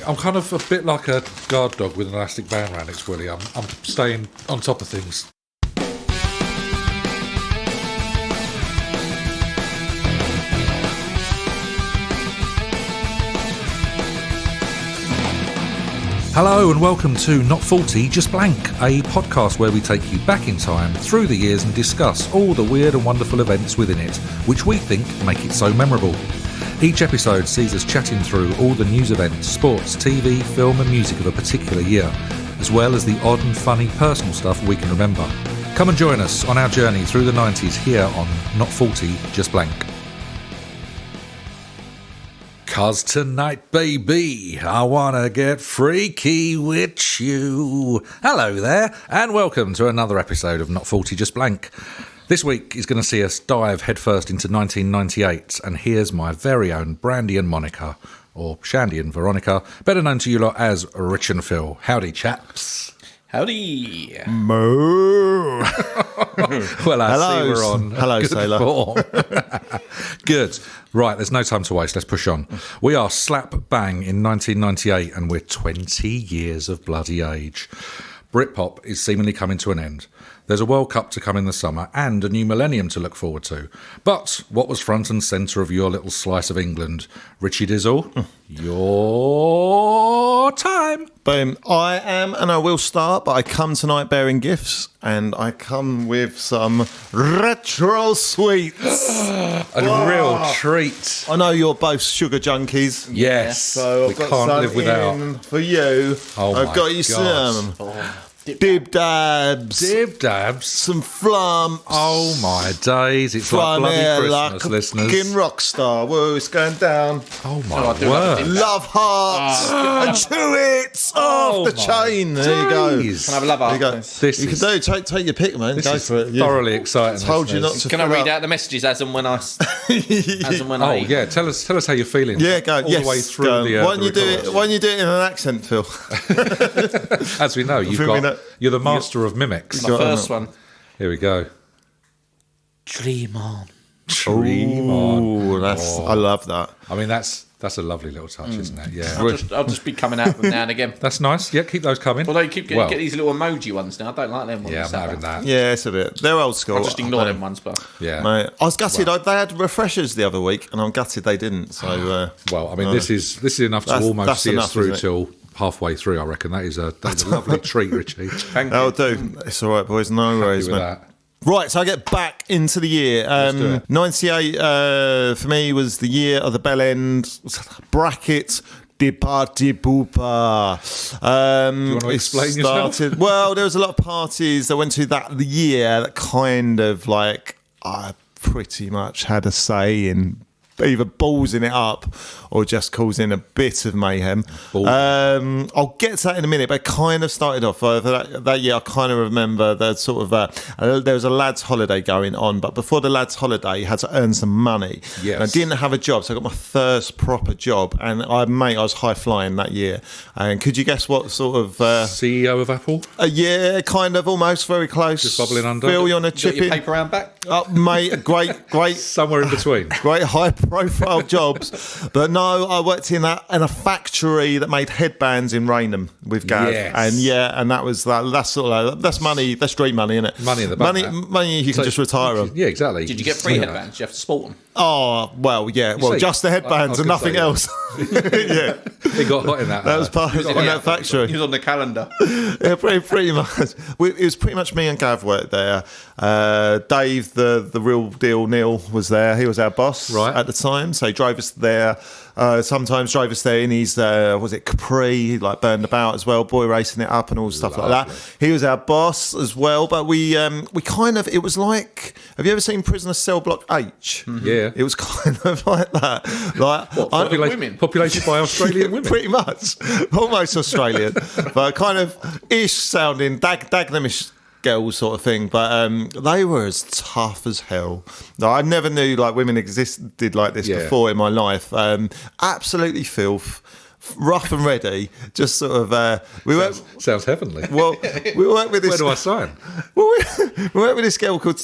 I'm kind of a bit like a guard dog with an elastic band around its willy. I'm staying on top of things. Hello and welcome to Not 40, Just Blank, a podcast where we take you back in time through the years and discuss all the weird and wonderful events within it, which we think make it so memorable. Each episode sees us chatting through all the news events, sports, TV, film and music of a particular year, as well as the odd and funny personal stuff we can remember. Come and join us on our journey through the 90s here on Not 40, Just Blank. 'Cause tonight, baby, I wanna get freaky with you. Hello there, and welcome to another episode of Not 40 Just Blank. This week is going to see us dive headfirst into 1998, and here's my very own Brandy and Monica, or Shandy and Veronica, better known to you lot as Rich and Phil. Howdy, chaps. Howdy. Moo. Well, I see we're on good sailor. form. Good. Right, there's no time to waste. Let's push on. We are slap bang in 1998, and we're 20 years of bloody age. Britpop is seemingly coming to an end. There's a World Cup to come in the summer and a new millennium to look forward to. But what was front and centre of your little slice of England? Richie Dizzle, your time. Boom. I am, and I will start, but I come tonight bearing gifts, and I come with some retro sweets. A real treat. I know you're both sugar junkies. Yes, So we I've got can't some live without. in for you. Oh I've my got you God. some dib dabs, Dib dabs. some flumps. Oh my days, it's like From bloody here, Christmas, like a listeners. fucking rock star. Whoa, it's going down. Oh my I do love word. it. Love hearts and chew it off the my chain. There you go. days. Can I have a love There you go. art? This You is- can do. Take your pick, man. This Go is for it. thoroughly exciting. Told you not listeners. to. Can I fill read up. out the messages as and when I Oh yeah, tell us how you're feeling. Yeah, go. all Yes, the way through go. the. Why don't you do record. it? Why don't you do it in an accent, Phil? As we know, you're the master of mimics. My first one. Here we go. Dream on. Dream on. Ooh, I love that. I mean, that's a lovely little touch, isn't it? Yeah. I'll just be coming out with them now and again. That's nice. Yeah, keep those coming. Although you keep Well, get these little emoji ones now. I don't like them ones. yeah, I'm not having that. Yeah, it's a bit. They're old school. I'll just ignore them ones, but Yeah. Mate, I was gutted. They had refreshers the other week, and I'm gutted they didn't. So, Well, I mean, this is enough to That's- almost that's see us enough, through isn't it? till halfway through. I reckon that's a lovely treat, Richie. thank that'll you. do. It's all right, boys. No worries, With man. that. Right, so I get back into the year. do it. 98 for me was the year of the bell end bracket. De party pooper. you want to explain yourself? Well, there was a lot of parties that went to that the year that kind of like I pretty much had a say in either ballsing it up or just causing a bit of mayhem. I'll get to that in a minute, but it kind of started off that year. I kind of remember that sort of there was a lads' holiday going on, but before the lads' holiday, you had to earn some money. Yes. And I didn't have a job, so I got my first proper job, and I was high flying that year. And could you guess what sort of? CEO of Apple. Yeah, kind of, almost very close. Just bubbling under. Phil, you want to Got chip your in? paper round back? Mate, great. Somewhere in between. Great high-profile jobs, but no, I worked in a factory that made headbands in Raynham with Gav, Yes. and that's sort of that's money, that's street money, isn't it? Money in the bank, that. money you can just retire on. Yeah, exactly. Did you get free headbands? You have to sport them. Oh well, yeah, well say- just the I headbands was and gonna nothing say, yeah. else. Yeah, It got hot in that. that was part in that He factory. was on the calendar. Yeah, pretty much. It was pretty much me and Gav worked there. Dave, the real deal, Neil was there. He was our boss at the time, so he drove us there. Sometimes drove us there in his was it Capri, like burned about as well, boy racing it up and all stuff like that. He was our boss as well, but we kind of, it was like, have you ever seen Prisoner Cell Block H? Yeah. It was kind of like that. Like women? Populated by Australian women. pretty much, almost Australian, but kind of ish sounding, Dagenhamish girls sort of thing. But they were as tough as hell. No, I never knew like women existed like this before in my life. Absolutely filth. Rough and ready, just sort of. Sounds heavenly. Well, we worked with this. Where do I sign? Well, we worked with this girl called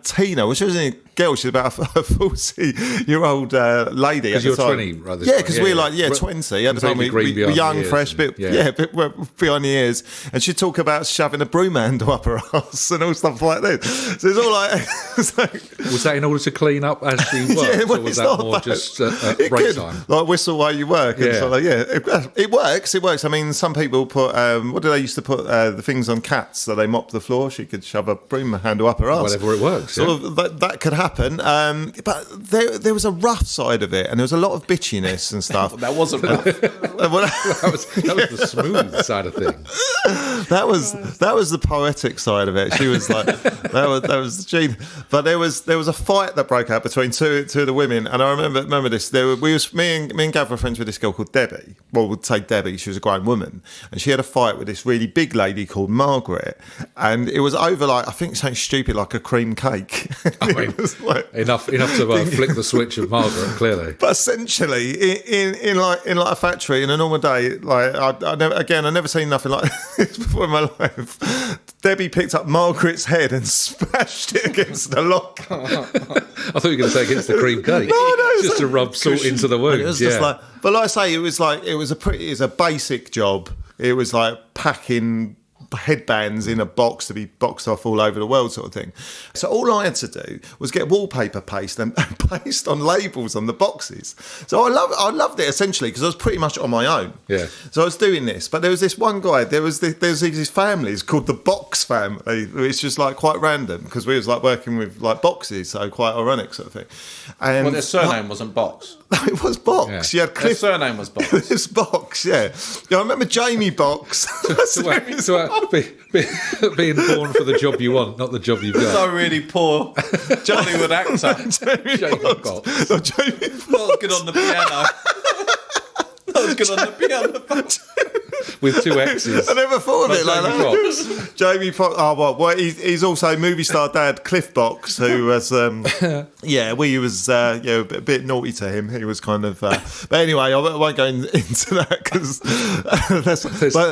Tina, which was in girl. She's about a 40-year-old lady. Because you're 20, right? Yeah, because we're 20. At the time, we were young, fresh, bit behind the ears. And she'd talk about shoving a broom handle up her ass and all stuff like this. So it's all like... Was that in order to clean up as she worked? Or was that more just break time? Like whistle while you work. And stuff like, it works. It works. I mean, some people put... what do they used to put the things on cats so they mop the floor? She could shove a broom handle up her ass. Whatever it works. Sort of, that could happen. But there was a rough side of it, and there was a lot of bitchiness and stuff. That wasn't rough. that was the smooth side of things. That was the poetic side of it. She was like, that was Gene. But there was a fight that broke out between two of the women, and I remember this. Me and Gav were friends with this girl called Debbie. Well, we'd say Debbie. She was a grown woman, and she had a fight with this really big lady called Margaret, and it was over like I think something stupid like a cream cake. I mean, enough to flick the switch of Margaret, clearly. But essentially, in like a factory in a normal day, like I never seen nothing like this before in my life. Debbie picked up Margaret's head and smashed it against the lock. I thought you were going to say against the cream cake. No, just to rub salt into the wound. It was just like, but like I say, it was a basic job. It was like packing headbands in a box to be boxed off all over the world sort of thing. So all I had to do was get wallpaper paste and paste on labels on the boxes. So I loved it essentially because I was pretty much on my own. Yeah. So I was doing this, but there was this one guy, there's these families called the Box family. It's just like quite random because we was like working with like boxes, so quite ironic sort of thing. And well, their surname wasn't Box. No, it was Box. Yeah. You had Cliff. Their surname was Box. It was Box, yeah. I remember Jamie Box. Being born for the job you want, not the job you've got. So really poor Hollywood actor. Jamie Box. No, Jamie Box. Not good on the piano. Not good on the piano. With two X's. I never thought of it like Jamie that. Foxx. Jamie Foxx. Oh, well, he's also movie star dad Cliff Box, who was, he was, a bit naughty to him. He was kind of, but anyway, I won't go into that because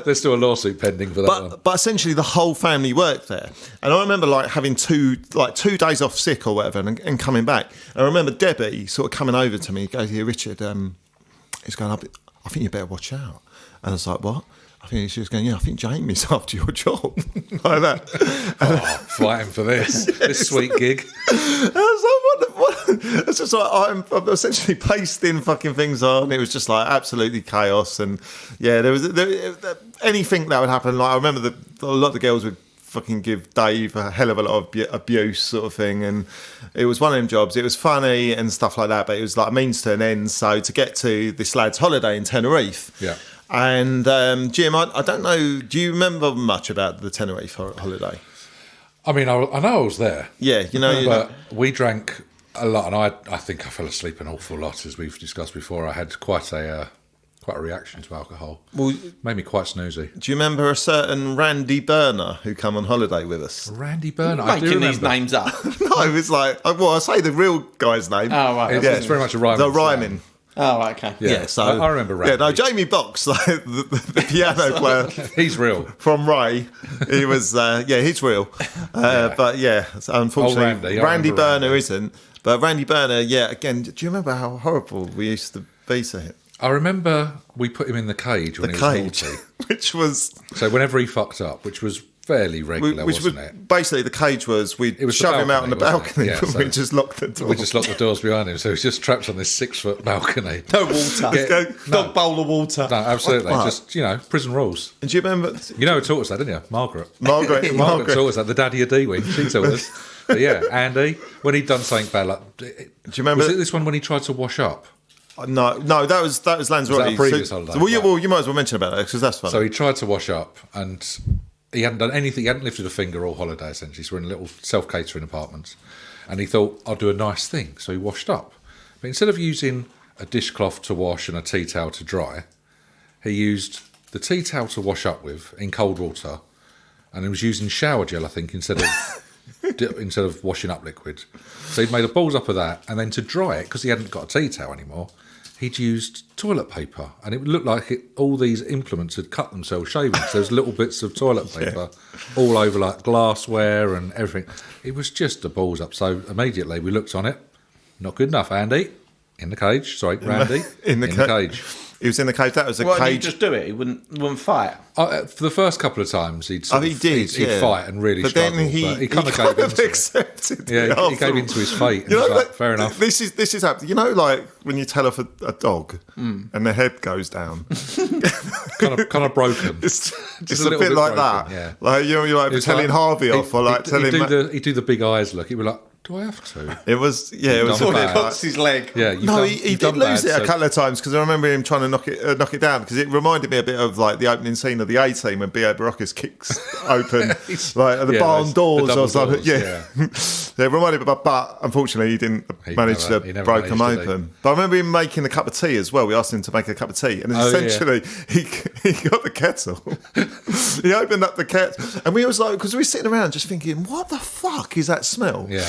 there's still a lawsuit pending for that one. But essentially, the whole family worked there, and I remember like having 2 days off sick or whatever, and coming back. And I remember Debbie sort of coming over to me, goes, "Here, Richard, he's going up. I think you better watch out." And I was like, "What?" I think she was going, "Yeah, I think Jamie's after your job." Like that. Fighting for this sweet gig. I was like, what? It's just like, I'm essentially pasting fucking things on. It was just like absolutely chaos. And yeah, there was anything that would happen. Like I remember a lot of the girls would fucking give Dave a hell of a lot of abuse sort of thing, and it was one of them jobs. It was funny and stuff like that, but it was like a means to an end. So to get to this lad's holiday in Tenerife, yeah. And Jim, I don't know, do you remember much about the Tenerife holiday? I mean, I know I was there. Yeah, but we drank a lot, and I think I fell asleep an awful lot, as we've discussed before. I had quite a reaction to alcohol. Well, made me quite snoozy. Do you remember a certain Randy Burner who come on holiday with us? Randy Burner? I do remember. These names up. No, it was like, well, I say the real guy's name. Oh, right. It's very much a rhyming. The rhyming. Oh, right, okay. Yeah, so I remember Randy. Yeah, no, Jamie Box, like the piano player. He's real. From Ray. He was, he's real. But yeah, unfortunately, Randy Burner isn't. But Randy Burner, again, do you remember how horrible we used to be to him? I remember we put him in the cage when he was naughty. Which was... So whenever he fucked up, which was fairly regular, wasn't it? Basically, the cage was, we'd shove him out on the balcony, and we just locked the door. We just locked the doors behind him, so he was just trapped on this 6-foot balcony. No water. Dog bowl of water. No, absolutely. Just, prison rules. And do you remember... You know who taught us that, didn't you? Margaret Margaret taught us that, the daddy of D-Wing. She taught us. But yeah, Andy, when he'd done something bad, like... Do you remember... Was it this one when he tried to wash up? No, that was Lanzarote. Was that a previous holiday? Well, you might as well mention about that because that's funny. So he tried to wash up and he hadn't done anything. He hadn't lifted a finger all holiday, essentially. So we're in little self-catering apartments. And he thought, I'll do a nice thing. So he washed up. But instead of using a dishcloth to wash and a tea towel to dry, he used the tea towel to wash up with in cold water. And he was using shower gel, I think, instead of washing up liquid. So he'd made a balls up of that. And then to dry it, because he hadn't got a tea towel anymore, he'd used toilet paper, and it looked like all these implements had cut themselves shaving. So there's little bits of toilet paper all over like glassware and everything. It was just the balls up. So immediately we looked on it. Not good enough, Andy. In the cage. Sorry, Randy. In the cage. He was in the cage. That was a Why cage. didn't you just do it? He wouldn't fight. For the first couple of times, he'd fight and really struggle. Then he kind of gave into accepted. Yeah, he gave into his fate. And he was like, fair enough. This is happening. You know, like when you tell off a dog and the head goes down, kind of broken. It's Just a bit like broken, that. Yeah. Like you're like telling Harvey off, or like telling. He'd do the big eyes look. He'd be like, "Do I have to?" It was It was Cuts his leg. Yeah, he did lose it a couple of times because I remember him trying to knock it down because it reminded me a bit of like the opening scene of the A-Team when B.A. Baracus kicks open like the barn doors or something. Yeah. It reminded me, but unfortunately he didn't manage to break them open. But I remember him making a cup of tea as well. We asked him to make a cup of tea, and essentially he got the kettle. He opened up the kettle, and we was like, because we were sitting around just thinking, what the fuck is that smell? Yeah.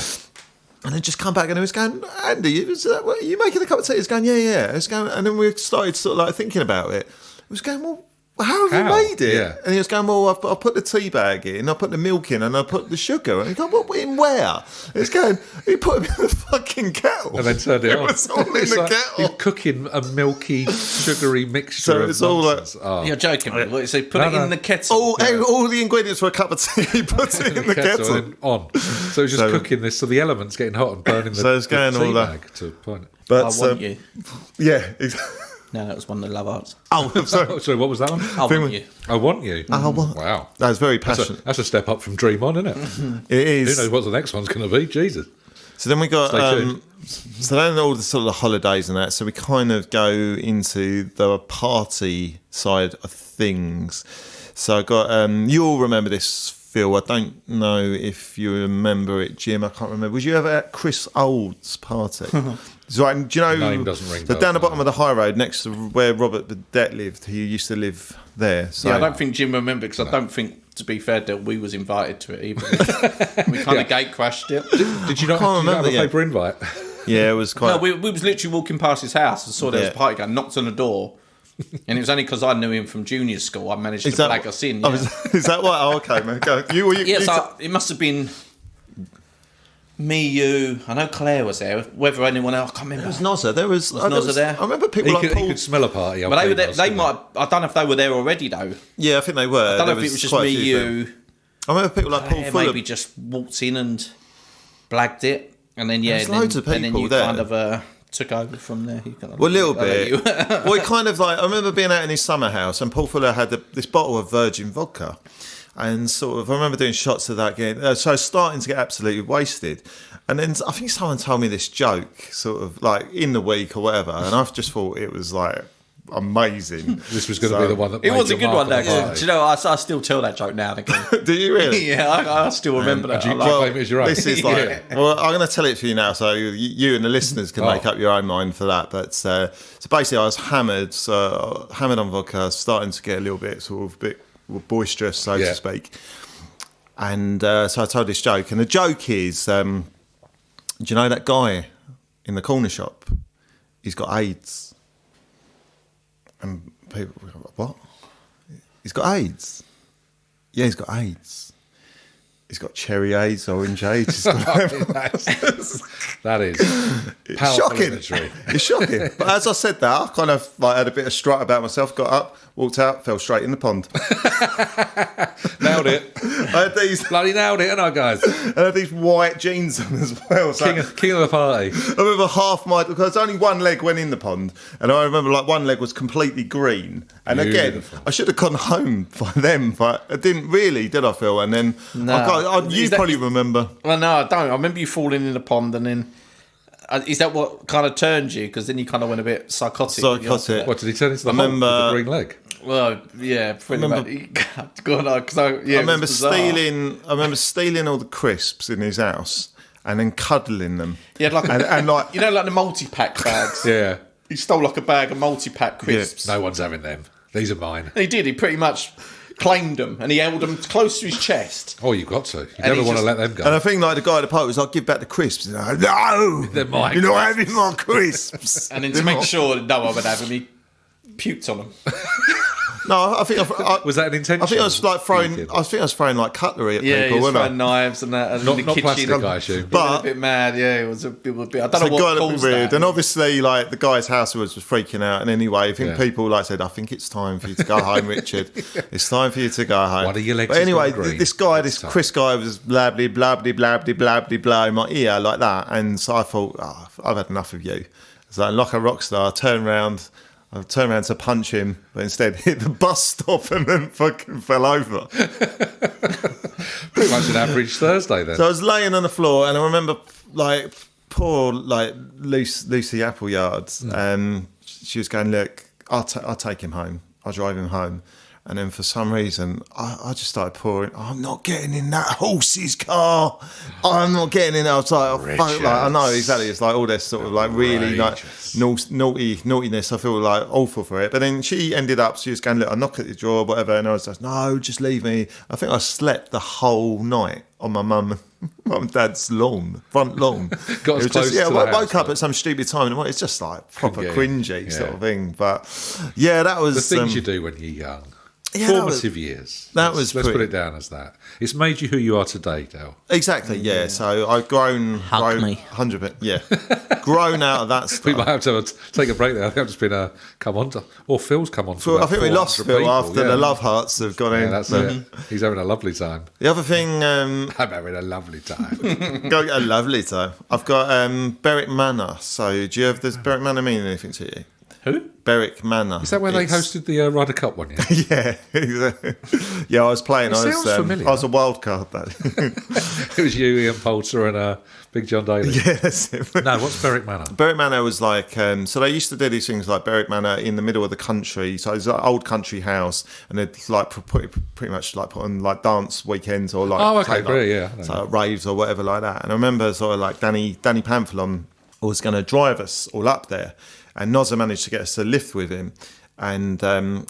And then just come back and he was going, Andy, are you making a cup of tea? He was going, yeah. He was going, and then we started sort of like thinking about it. He was going, well, how have you made it? Yeah. And he was going, well, I put the tea bag in, I put the milk in, and I put the sugar. And he goes, well, in where? He was going, he put it in the fucking kettle. And then turned it on. It was all in the kettle. He's cooking a milky, sugary mixture. So it's all like, You're joking. What, so put it in the kettle. all the ingredients for a cup of tea, he puts it in the kettle. And on. So he's just cooking this, so the element's getting hot and burning the, so it's going the tea all bag to a point. But, I want you. Yeah, exactly. No, that was one of the love arts. Oh, I'm sorry. Sorry, what was that one? I want you. I want you. Wow. That was very passionate. That's a step up from Dream On, isn't it? It is. Who knows what the next one's going to be? Jesus. So then we got, Stay tuned. so then all the sort of the holidays and that. So we kind of go into the party side of things. So I got, you all remember this, Phil. I don't know if you remember it, Jim. I can't remember. Was you ever at Chris Old's party? So, do you know? Name doesn't ring. So down the bottom of the high road, next to where Robert Burdett lived, he used to live there. So Yeah, I don't think Jim remembered because I don't think, to be fair, that we was invited to it either. We kind of gate crashed it. Did you not have a paper invite? Yeah, it was quite. No, we was literally walking past his house and saw there was a party going, knocked on the door. And it was only because I knew him from junior school I managed to flag us in. Yeah. Is that what? Oh, okay, man. Go. It must have been me, you. I know Claire was there. Whether anyone else, I can't remember. It was Nozza. There was Nozza there. I remember people He could smell a party. But they were there. They might. I don't know if they were there already though. Yeah, I think they were. I don't know if it was just me, you. I remember people like Paul Fuller. Maybe just walked in and blagged it, and then There's loads of people and then you there. kind of took over from there. Well, a little bit. Well, it kind of like I remember being out in his summer house, and Paul Fuller had this bottle of virgin vodka, and sort of I remember doing shots of that game. So starting to get absolutely wasted, and then I think someone told me this joke, sort of like in the week or whatever, and I've just thought it was like amazing. This was going to be the one that it was a good one. Though. Do you know, I still tell that joke now and again. Do you really? Yeah, I still remember that. Do you claim it as your own? This is like, well, I'm going to tell it for you now, so you and the listeners can make up your own mind for that. But so basically, I was hammered on vodka, starting to get a little bit sort of bit boisterous, so to speak. And so I told this joke, and the joke is, do you know that guy in the corner shop? He's got AIDS. And people go, what? He's got AIDS? Yeah, he's got AIDS. He's got cherry AIDS, orange AIDS. That is shocking. Imagery. It's shocking. But as I said that, I kind of like had a bit of strut about myself, got up, walked out, fell straight in the pond. Nailed it. I had these bloody nailed it, didn't I, guys? I had these white jeans on as well. So King of the party. I remember because only one leg went in the pond, and I remember like one leg was completely green. And Beautiful. Again, I should have gone home by them, but I didn't really, did I, Phil? And then you probably remember. Well, no, I don't. I remember you falling in the pond, and then is that what kind of turned you? Because then you kind of went a bit psychotic. What did he turn into the hole with the green leg? Well, yeah, pretty much. Go on, I remember stealing. I remember stealing all the crisps in his house and then cuddling them. Yeah, like and like you know, like the multi-pack bags. Yeah, he stole like a bag of multi-pack crisps. Yeah. No one's having them. These are mine. He did. He pretty much. claimed them, and he held them close to his chest. Oh, you've got to. You never want to let them go. And I think like the guy at the park was like, give back the crisps. And like, no, They're my you're not having my crisps. And then to make sure that no one would have them, he puked on them. No, I think was that an intention? I think I was like throwing. I think I was throwing like cutlery at Yeah, people. he was Wasn't throwing knives and that. And Not in the kitchen. plastic, I assume. But- He was a bit mad. Yeah, it was a bit. I don't know So what caused that. And obviously, like the guy's house was freaking out. And anyway, I think people like said, "I think it's time for you to go home, Richard. It's time for you to go home." One of your legs But has anyway, gone green. this guy, It's time. Chris guy, was blabbly, blabbly, blabbly, blabbly, blah in my ear like that. And so I thought, I've had enough of you. So like a rock star, I turned around to punch him, but instead hit the bus stop and then fucking fell over. Pretty much an average Thursday then. So I was laying on the floor, and I remember like poor like Lucy Appleyard, and she was going, "Look, I'll take him home. I'll drive him home." And then for some reason, I just started pouring. I'm not getting in that horse's car. I'm not getting in. I was like, fuck, like, I know exactly. It's like all this sort of like really like naughtiness. I feel like awful for it. But then she ended up. She was going, "Look, I'll knock at the door, whatever." And I was like, "No, just leave me." I think I slept the whole night on my mum and dad's front lawn. Got as close to the I woke house, up at some stupid time and it's just like proper Yeah, cringy yeah. sort of thing. But yeah, that was The things you do when you're young. Yeah, Formative years. Let's pretty- put it down as that. It's made you who you are today, Dale. exactly, yeah. So I've grown me. 100%, yeah, grown out of that We stuff. might have to take a break there. I think I've just been come on to, or Phil's come on to. Well, I about think we lost 400 Phil people, after yeah. the Love Hearts have gone Yeah, in. that's it. He's having a lovely time. The other thing, I'm having a lovely time. got a lovely time. I've got Berwick Manor. So do you have this Berwick Manor mean anything to you? Who? Berwick Manor. Is that where they hosted the Ryder Cup one? Yeah. Yeah, exactly. Yeah. I was playing. It I sounds was familiar. I was a wild card though. It was you, Ian Poulter, and Big John Daly. Yes. No, what's Berwick Manor? Berwick Manor was like, so they used to do these things like Berwick Manor in the middle of the country. So it's like an old country house, and they'd like pretty much like put on like dance weekends or like Oh, okay, play, like, great, yeah. I know. so like raves or whatever like that. And I remember sort of like Danny Pamphilon was going to drive us all up there, and Nozza managed to get us a lift with him, and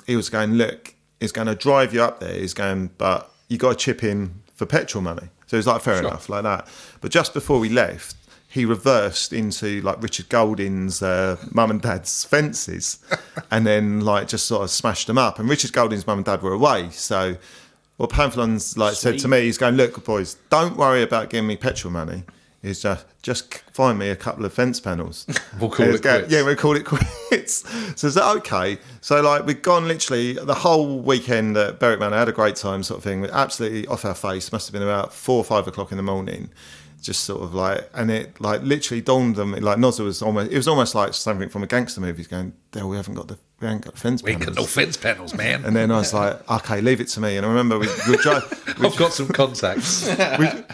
he was going, "Look, he's going to drive you up there. He's going, but you got to chip in for petrol money." So it was like fair enough, like that. But just before we left, he reversed into like Richard Golding's mum and dad's fences, and then like just sort of smashed them up. And Richard Golding's mum and dad were away, so what Pamphilon's like said to me, he's going, "Look, boys, don't worry about giving me petrol money. Is just find me a couple of fence panels." We'll call it quits. Yeah, we'll call it quits. So is that okay? So like we'd gone literally the whole weekend at Berwick Manor, had a great time sort of thing. We're absolutely off our face. Must have been about 4 or 5 o'clock in the morning. Just sort of like, and it like literally dawned on me, like Nozza was almost like something from a gangster movie. He's going, "Dale, we ain't got the fence panels. We ain't got no fence panels, man. And then I was like, "Okay, leave it to me." And I remember we drove. I've got some contacts.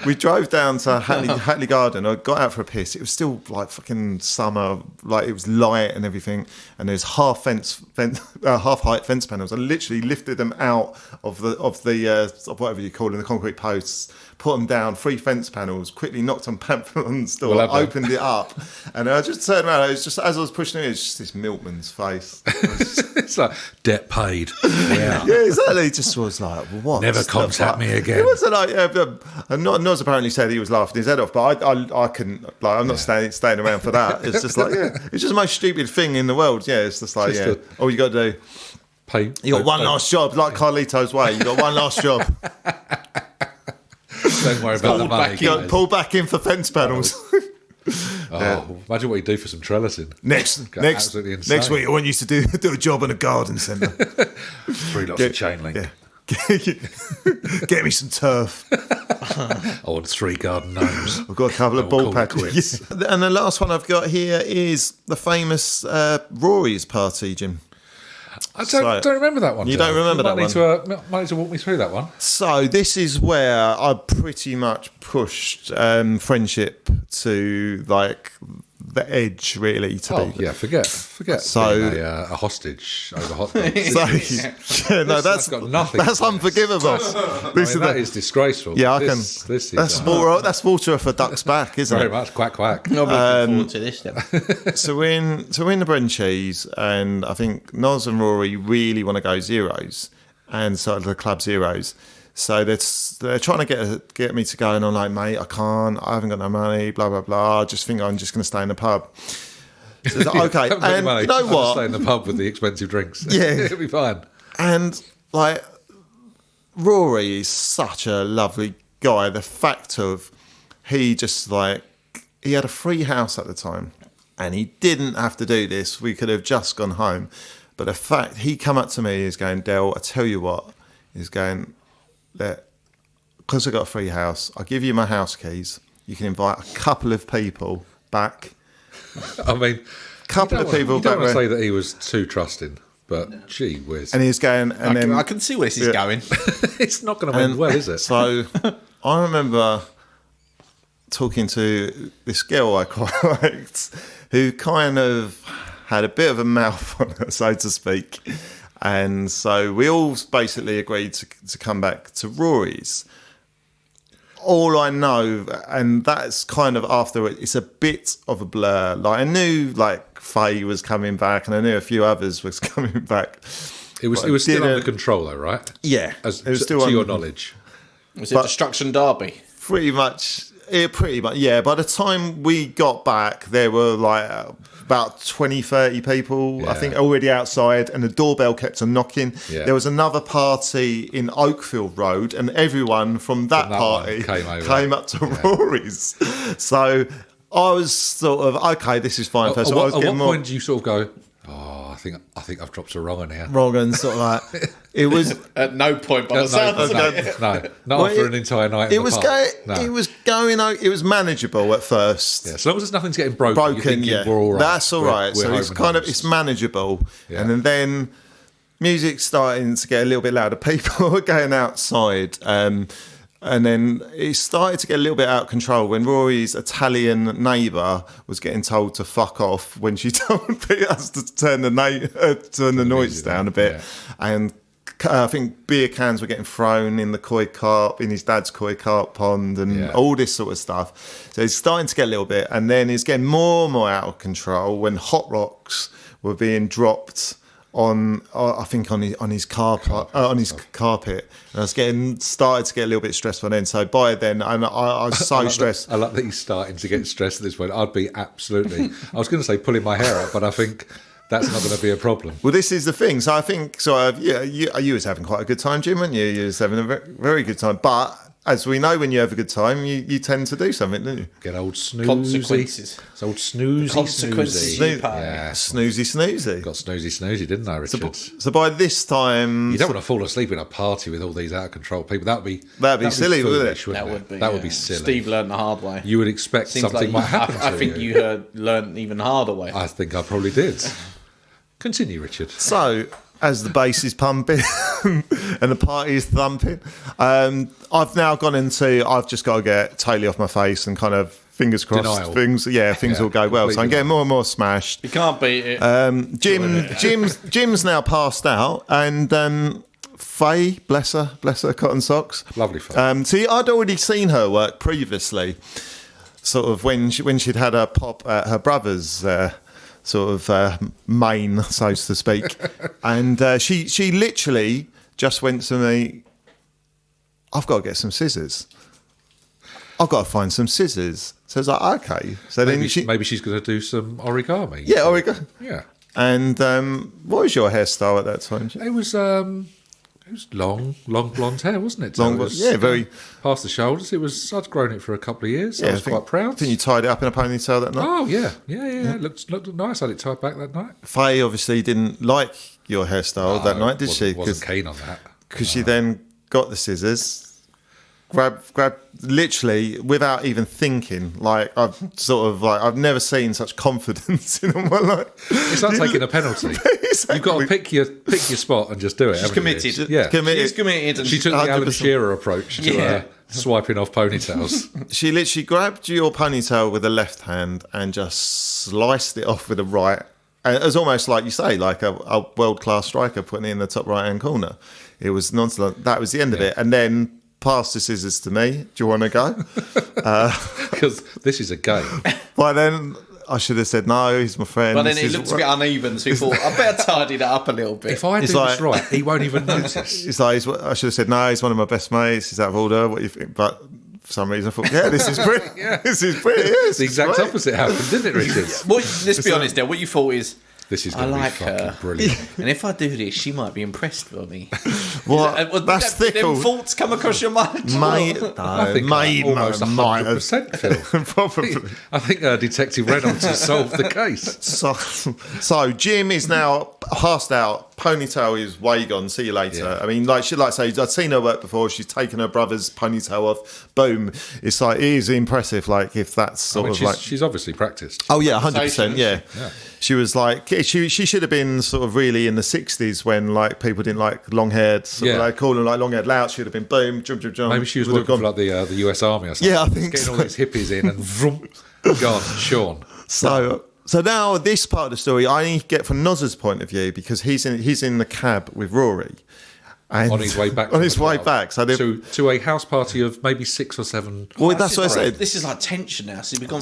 We drove down to Hatley Garden. I got out for a piss. It was still like fucking summer, like it was light and everything. And there's half height fence panels. I literally lifted them out of whatever you call them, the concrete posts, put them down, 3 fence panels, quickly knocked on Pamphilon's door, Well, opened it up, and I just turned around. It was just as I was pushing it, was just this milkman's face. It's like debt paid. Yeah. Yeah, exactly. It just was like, what? Never Just contact me again. It wasn't like, and Noz apparently said he was laughing his head off, but I couldn't, like, I'm not staying around for that. It's just like, yeah, it's just the most stupid thing in the world. Yeah, it's just like, Just all you got to do, Pay. you got one last job, like Carlito's Way, you got one last job. Don't worry about the money. You got guys. pull back in for fence panels. Imagine what you do for some trellising. Next absolutely insane. next week, I want you to do a job in a garden centre. 3 lots of chain link. Yeah. Get me some turf. I want 3 garden gnomes. I've got a couple of We'll ball call it patches. quits. Yeah. And the last one I've got here is the famous Rory's party, Jim. I don't remember that one. You Dale. don't remember might that need might need to walk me through that one. So this is where I pretty much pushed friendship to like the edge, really. Forget. So- being a hostage over hot dogs. So, yeah, no, that's got nothing. That's unforgivable. That is disgraceful. Yeah, This is, that's water off a duck's back, isn't very it? much quack. I'm looking forward to this then. So we're in the bread and cheese, and I think Noz and Rory really want to go zeros, and sort of the Club Zeros. So they're trying to get me to go, and I'm like, mate, I can't. I haven't got no money. Blah blah blah. I just think I'm just going to stay in the pub. So it's like, okay, and you know what? I'll stay in the pub with the expensive drinks. Yeah, it'll be fine. And like, Rory is such a lovely guy. The fact of he had a free house at the time, and he didn't have to do this. We could have just gone home, but the fact he come up to me is going, Del, I tell you what, he's going that because I got a free house, I'll give you my house keys. You can invite a couple of people back. I mean, couple of people. You don't want to say that he was too trusting. But gee whiz. And he's going, and then I can see where this is going. It's not going to end well, is it? So I remember talking to this girl I quite liked, who kind of had a bit of a mouth on her, so to speak. And so we all basically agreed to come back to Rory's. All I know, and that's kind of after it's a bit of a blur. Like I knew, like Faye was coming back, and I knew a few others was coming back. It was still under control, though, right? Yeah, it was still to your knowledge. Was it Destruction Derby? Pretty much, yeah. By the time we got back, there were like about 20, 30 people, I think, already outside, and the doorbell kept on knocking. Yeah. There was another party in Oakfield Road, and everyone from that party came up to Rory's. So I was sort of, okay, this is fine. At what point do you sort of go, I think I've dropped a wrong one here. Wrong, and sort of like, it was at no point by the sound of it. No, not after an entire night. It was going. It was manageable at first. Yeah, as long as nothing's getting broken. Yeah, we're all right. That's all right. So it's kind of manageable, and then music's starting to get a little bit louder. People were going outside. And then it started to get a little bit out of control when Rory's Italian neighbour was getting told to fuck off when she told us to turn the noise down a bit. Yeah. And I think beer cans were getting thrown in the koi carp, in his dad's koi carp pond, and all this sort of stuff. So it's starting to get a little bit, and then it's getting more and more out of control when hot rocks were being dropped on his carpet, and I was started to get a little bit stressed by then. So by then, I was so stressed. I like that he's starting to get stressed at this point. I'd be absolutely. I was going to say pulling my hair out, but I think that's not going to be a problem. Well, this is the thing. So I think you was having quite a good time, Jim, weren't you? You was having a very good time, but as we know, when you have a good time, you tend to do something, don't you? Get old snoozy. Consequences. It's old snoozy. Consequences. Snoozy. Got snoozy, didn't I, Richard? So by this time, you don't want to fall asleep in a party with all these out of control people. That'd be silly, foolish, wouldn't it? That would be silly. Steve learned the hard way. You would expect something might happen. I think you learned even harder way. I think I probably did. Continue, Richard. So, as the bass is pumping and the party is thumping, I've now gone into, I've just got to get totally off my face and kind of fingers crossed Denial. things will go well. So I'm getting more and more smashed. You can't beat it. Jim's now passed out, and Faye, bless her cotton socks. Lovely Faye. See, I'd already seen her work previously, sort of when she'd had her pop at her brother's sort of main, so to speak. And she literally just went to me, I've got to get some scissors. I've got to find some scissors. So I was like, okay. So maybe she's going to do some origami. Yeah, origami. Yeah. And what was your hairstyle at that time, Jim? It was long blonde hair, wasn't it? Long, very past the shoulders. I'd grown it for a couple of years. So I was quite proud. I think you tied it up in a ponytail that night. Oh yeah. It looked nice. I had it tied back that night. Faye obviously didn't like your hairstyle that night, did she? Wasn't keen on that. Because she then got the scissors, grabbed literally without even thinking. Like I've never seen such confidence in my life. It's like taking a penalty. Exactly. You've got to pick your spot and just do it. She's committed. She's committed. And she took the Alan Shearer approach to swiping off ponytails. She literally grabbed your ponytail with the left hand and just sliced it off with the right. And it was almost like you say, like a world-class striker putting it in the top right-hand corner. It was nonchalant. That was the end of it. And then pass the scissors to me. Do you want to go? Because this is a game. By then, I should have said no. He's my friend. But then it looked a bit uneven, so he thought I better tidy that up a little bit. If I do this right, he won't even notice. He's like, I should have said no. He's one of my best mates. He's out of order. What do you think? But for some reason, I thought, yeah, this is brilliant. This is brilliant. Yeah, the exact opposite happened, didn't it, Richard? Well, let's be honest, Dale. What you thought is, this is going to be fucking brilliant. And if I do this, she might be impressed with me. That's thick. Them thoughts come across your mind? I think almost 100% Phil. Probably. I think Detective Reynolds has solved the case. So Jim is now passed out. Ponytail is way gone. See you later. Yeah. I mean, like she'd like to say, I'd seen her work before. She's taken her brother's ponytail off. Boom. It's like, it is impressive. Like, if that's sort of like, she's obviously practiced. Oh yeah, 100%. Yeah. She was like, she should have been sort of really in the 60s when like people didn't like long haired, sort of like call them like long haired louts. She'd have been boom, jump, jump, jump. Maybe she was working for like the US Army or something. Yeah, I think getting all these hippies in and vroom, gone, Sean. So now this part of the story I need to get from Noz's point of view, because he's in the cab with Rory. And on his way back. So to a house party of maybe 6 or 7. Well, that's what I said. This is like tension now. See, we've gone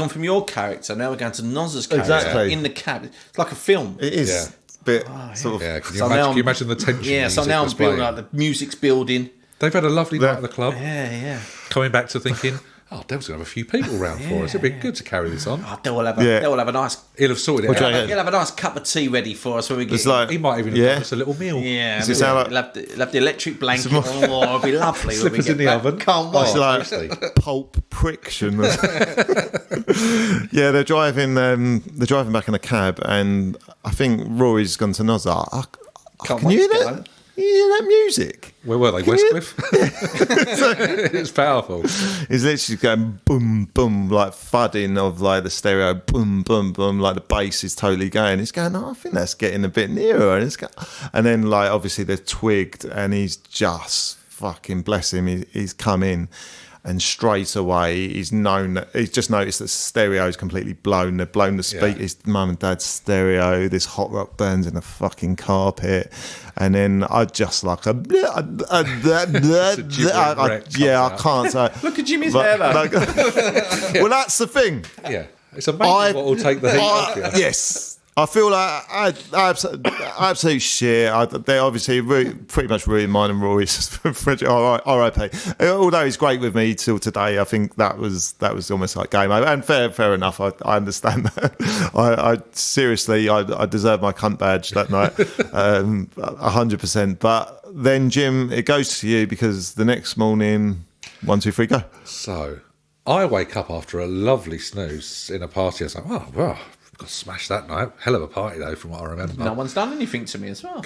from your character, now we're going to Noz's character in the cab. It's like a film. It is. Yeah. Bit sort of. Yeah. Can you imagine the tension? Yeah. So now I'm building like the music's building. They've had a lovely night at the club. Yeah. Coming back to thinking, Dale's going to have a few people around for us. It'd be good to carry this on. Dale will have a nice. He'll have sorted it out. He'll have a nice cup of tea ready for us when we get. He might even have us a little meal. Yeah. He'll have the electric blanket. It'll be lovely. Slippers in the oven. Can't wait. It's like pulp priction. Yeah, they're driving back in a cab, and I think Rory's gone to Noza. Can you hear that? You hear that music? Where were they? Westcliff? It's powerful. He's literally going boom, boom, like thudding of like the stereo, boom, boom, boom, like the bass is totally going. He's going, I think that's getting a bit nearer. And then like obviously they're twigged, and he's just fucking, bless him, he's come in. And straight away, he's just noticed that the stereo is completely blown. They've blown the speaker, his mum and dad's stereo. This hot rock burns in the fucking carpet. And then I just like I can't say. Look at Jimmy's hair though. Well, that's the thing. Yeah, it's amazing what will take the heat off you. Yes. I feel like absolute shit. They obviously pretty much ruined mine and Rory's friendship. R.I.P. Although he's great with me till today, I think that was almost like game over. And fair enough. I understand that. I seriously, I deserve my cunt badge that night, 100%. But then Jim, it goes to you, because the next morning, 1, 2, 3, go. So I wake up after a lovely snooze in a party. I was like, wow. Got smashed that night. Hell of a party though, from what I remember. No one's done anything to me as well.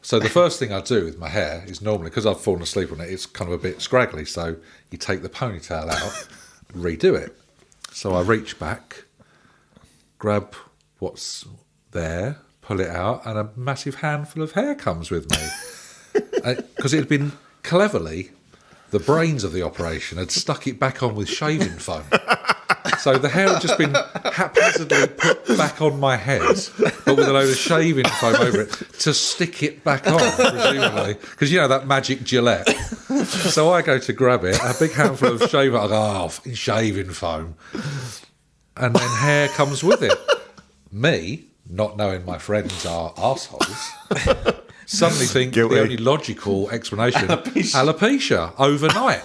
So the first thing I do with my hair is normally, because I've fallen asleep on it, it's kind of a bit scraggly. So you take the ponytail out, redo it. So I reach back, grab what's there, pull it out, and a massive handful of hair comes with me. Because it had been cleverly, the brains of the operation had stuck it back on with shaving foam. So the hair had just been haphazardly put back on my head, but with a load of shaving foam over it to stick it back on, presumably. Because, you know, that magic Gillette. So I go to grab it, a big handful of shaving, I go, fucking shaving foam. And then hair comes with it. Me, not knowing my friends are arseholes, suddenly think the only logical explanation, alopecia overnight.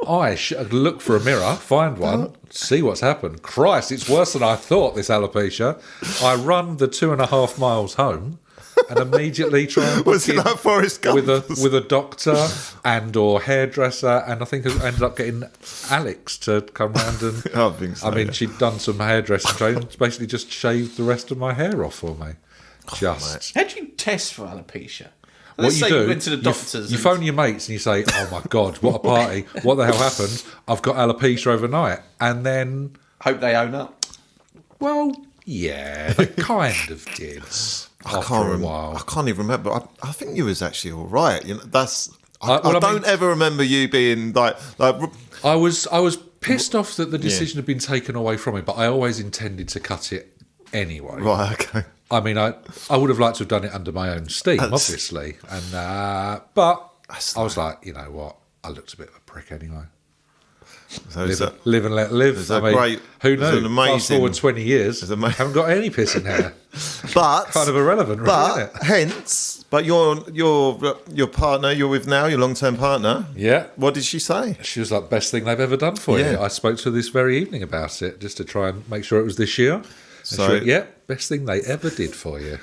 I look for a mirror, find one, see what's happened. Christ, it's worse than I thought, this alopecia. I run the 2.5 miles home and immediately try and was it like Forrest Gump? with a doctor and or hairdresser, and I think I ended up getting Alex to come round and I think so, she'd done some hairdressing training, basically just shaved the rest of my hair off for me. How do you test for alopecia? What you do, you went to the doctors. You phone your mates and you say, "Oh my God, what a party! What the hell happened? I've got alopecia overnight," and then hope they own up. Well, yeah, they kind of did. After a while, I can't even remember. I think you was actually all right. You know, I don't ever remember you being like. I was pissed off that the decision had been taken away from me, but I always intended to cut it anyway. Right. Okay. I mean, I would have liked to have done it under my own steam, obviously, and but I was like, you know what? I looked a bit of a prick anyway. Live and let live. Who knows? Fast forward 20 years, haven't got any pissing hair. But kind of irrelevant, really, isn't it? But your partner you're with now, your long-term partner. Yeah. What did she say? She was like, best thing they've ever done for you. I spoke to her this very evening about it, just to try and make sure it was this year. So, went, best thing they ever did for you.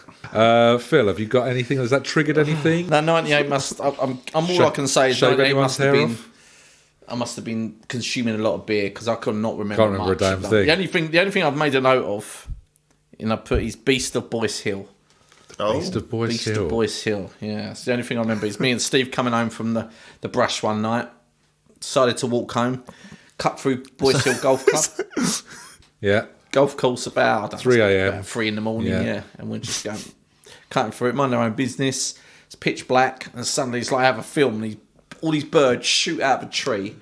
Phil, have you got anything? Has that triggered anything? No, 98 must. All I can say is 98 must have been. I must have been consuming a lot of beer because I could not remember. Can't remember much a damn thing. The only thing I've made a note of, I put is Beast of Boyce Hill. Oh, Beast of Boyce Hill. Yeah, it's the only thing I remember. Is me and Steve coming home from the brush one night. Decided to walk home, cut through Boyce Hill Golf Club. Yeah. Golf course about 3 a.m. About 3 in the morning, and we're just going cutting through it, mind our own business. It's pitch black, and suddenly it's like I have a film, and all these birds shoot out of a tree,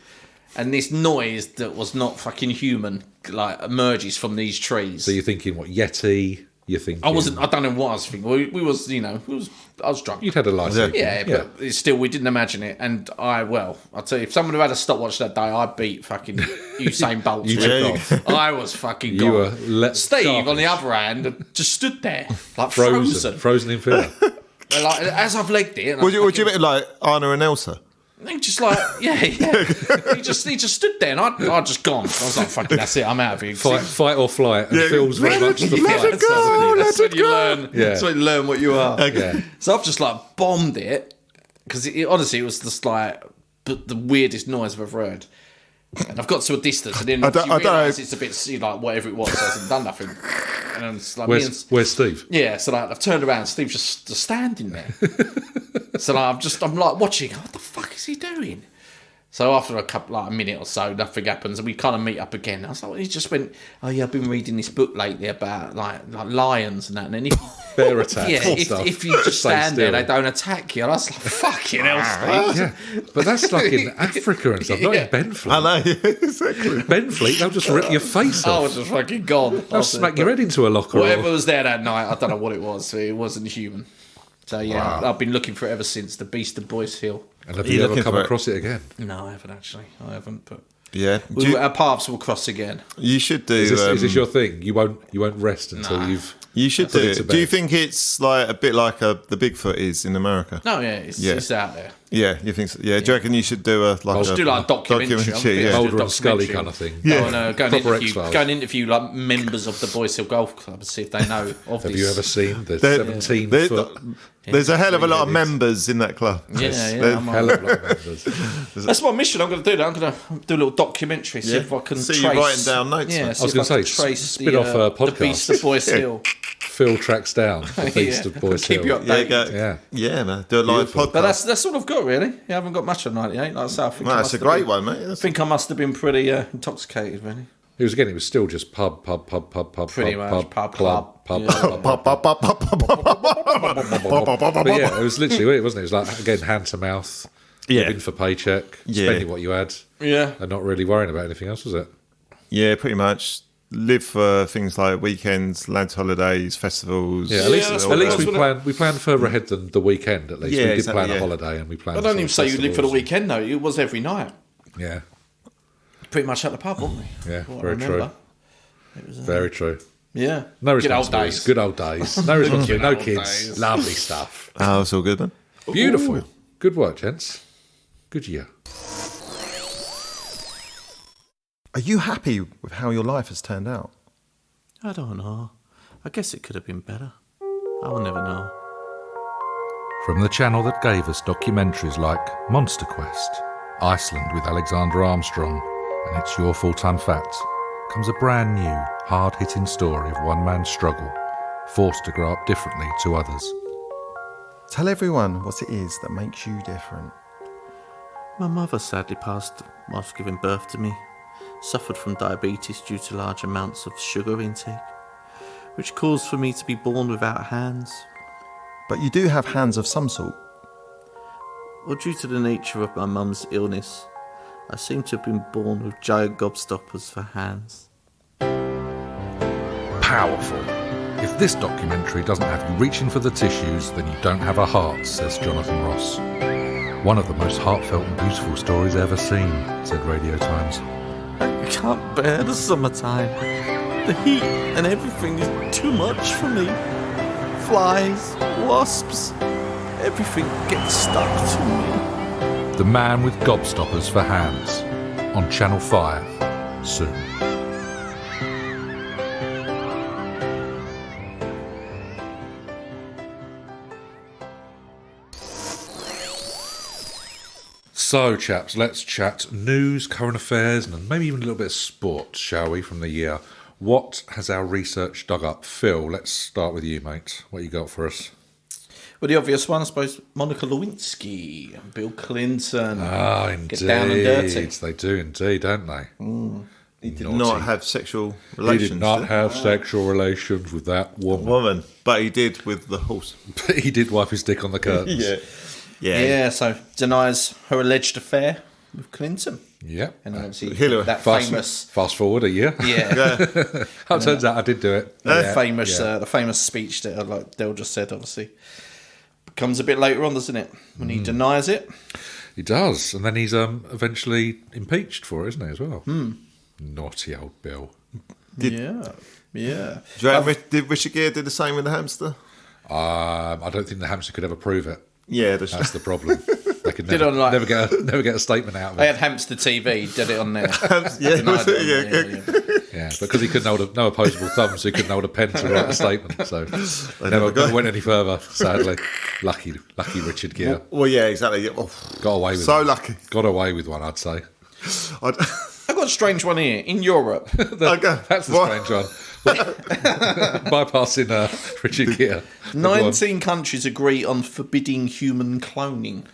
and this noise that was not fucking human like emerges from these trees. So you're thinking, what, Yeti? You're thinking? I don't know what I was thinking. I was drunk. You'd had a license. Yeah, but still, we didn't imagine it. And I'll tell you, if someone had had a stopwatch that day, I beat fucking Usain Bolt. I was fucking gone. Steve, on the other hand, just stood there, like frozen in fear. Like, as I've legged it. Would you mean like Anna and Elsa? Just like, he just stood there, and I'd just gone. I was like, fucking, that's it, I'm out of here. Fight or flight, and Phil's very much the fight. That's when you learn. That's when you learn what you are. Okay. So I've just like bombed it because honestly, it was just like the weirdest noise I've ever heard. And I've got to a distance, and then you realise it's a bit like whatever it was, so it hasn't done nothing. And it's like where's Steve? Yeah, so like I've turned around, Steve's just standing there. So like, I'm like watching. What the fuck is he doing? So after a minute or so, nothing happens, and we kind of meet up again. I was like, he just went, "Oh yeah, I've been reading this book lately about like lions and that." And then bear attack. Yeah, if you just stand there, they don't attack you. And I was like, "Fucking hell, Steve!" Yeah, but that's like in Africa and stuff, not in Benfleet. I know, exactly. Benfleet, they'll just rip your face off. I was just fucking gone. They'll smack your head into a locker. Whatever was there that night, I don't know what it was. It wasn't human. So I've been looking for it ever since, the Beast of Boyce Hill. And have you ever come across it again? No, I haven't actually. But our paths will cross again. You should do. Is this your thing? You won't rest until you've. You should do it. Do you think it's like a bit like the Bigfoot is in America? No, it's out there. Yeah, you think so? Yeah, do you reckon you should do a documentary? Mulder and Scully kind of thing. Yeah. Go and interview like members of the Boyce Hill Golf Club and see if they know of this. Have you ever seen the 17-foot? There's a hell of a lot of members in that club. Yeah, hell of a lot of members. That's my mission. I'm going to do that. I'm going to do a little documentary. See if I can trace. You writing down notes. Yeah, I was going to say, spin off a podcast. The Beast of Boyce Hill. Phil tracks down the Beast of Boyce Hill. Keep you updated. Yeah, man. Do a live podcast. But that's all I've got, really. I haven't got much of 98. Like I say, that's a great one, mate. I think I must have been pretty intoxicated, really. It was still just pub, pretty much pub, club, pub. But yeah, it was literally it, wasn't it? It was like, again, hand to mouth, living for paycheck, spending what you had, and not really worrying about anything else, was it? Yeah, pretty much. Live for things like weekends, lads' holidays, festivals. Yeah, at least we planned further ahead than the weekend. At least we did plan a holiday, and we planned. I don't even say you live for the weekend though. It was every night. Yeah, pretty much at the pub, weren't we? Yeah, very true. It was very true. Yeah, no responsibilities. Good old days. No responsibilities. No kids. Lovely stuff. Oh, it's all good, man. Beautiful. Ooh. Good work, gents. Good year. Are you happy with how your life has turned out? I don't know. I guess it could have been better. I will never know. From the channel that gave us documentaries like Monster Quest, Iceland with Alexander Armstrong, and It's Your Full-Time Fact, comes a brand new, hard-hitting story of one man's struggle, forced to grow up differently to others. Tell everyone what it is that makes you different. My mother sadly passed whilst giving birth to me. Suffered from diabetes due to large amounts of sugar intake, which caused for me to be born without hands. But you do have hands of some sort. Well, due to the nature of my mum's illness, I seem to have been born with giant gobstoppers for hands. Powerful. If this documentary doesn't have you reaching for the tissues, then you don't have a heart, says Jonathan Ross. One of the most heartfelt and beautiful stories ever seen, said Radio Times. can't bear the summertime. The heat and everything is too much for me. Flies, wasps, everything gets stuck to me. The Man with Gobstoppers for Hands on Channel 5 soon. So, chaps, let's chat news, current affairs, and maybe even a little bit of sport, shall we, from the year. What has our research dug up? Phil, let's start with you, mate. What you got for us? Well, the obvious one, I suppose, Monica Lewinsky and Bill Clinton. Ah, indeed. Get down and dirty. They do indeed, don't they? He did not have sexual relations. He did not have sexual relations with that woman. But he did with the horse. But he did wipe his dick on the curtains. Yeah, so denies her alleged affair with Clinton. Yeah. And obviously Hillary. that Fast forward a year. Yeah. It turns out I did do it. The famous speech that, like Del just said, obviously, comes a bit later on, doesn't it? When he denies it. He does. And then he's eventually impeached for it, isn't he, as well? Naughty old Bill. Yeah. Do you reckon did Richard Gere do the same with the hamster? I don't think the hamster could ever prove it. Yeah, that's the problem. They could never get a statement out of They it. had Hamster TV, did it on there. Yeah, because he couldn't hold no opposable thumb, so he couldn't hold a pen to write a statement. So never went any further. Sadly, lucky Richard Gere. Well, yeah, exactly. Got away with lucky. Got away with one, I'd say. I've got a strange one here in Europe. That's a strange one. Bypassing Richard Gere. 19 countries agree on forbidding human cloning.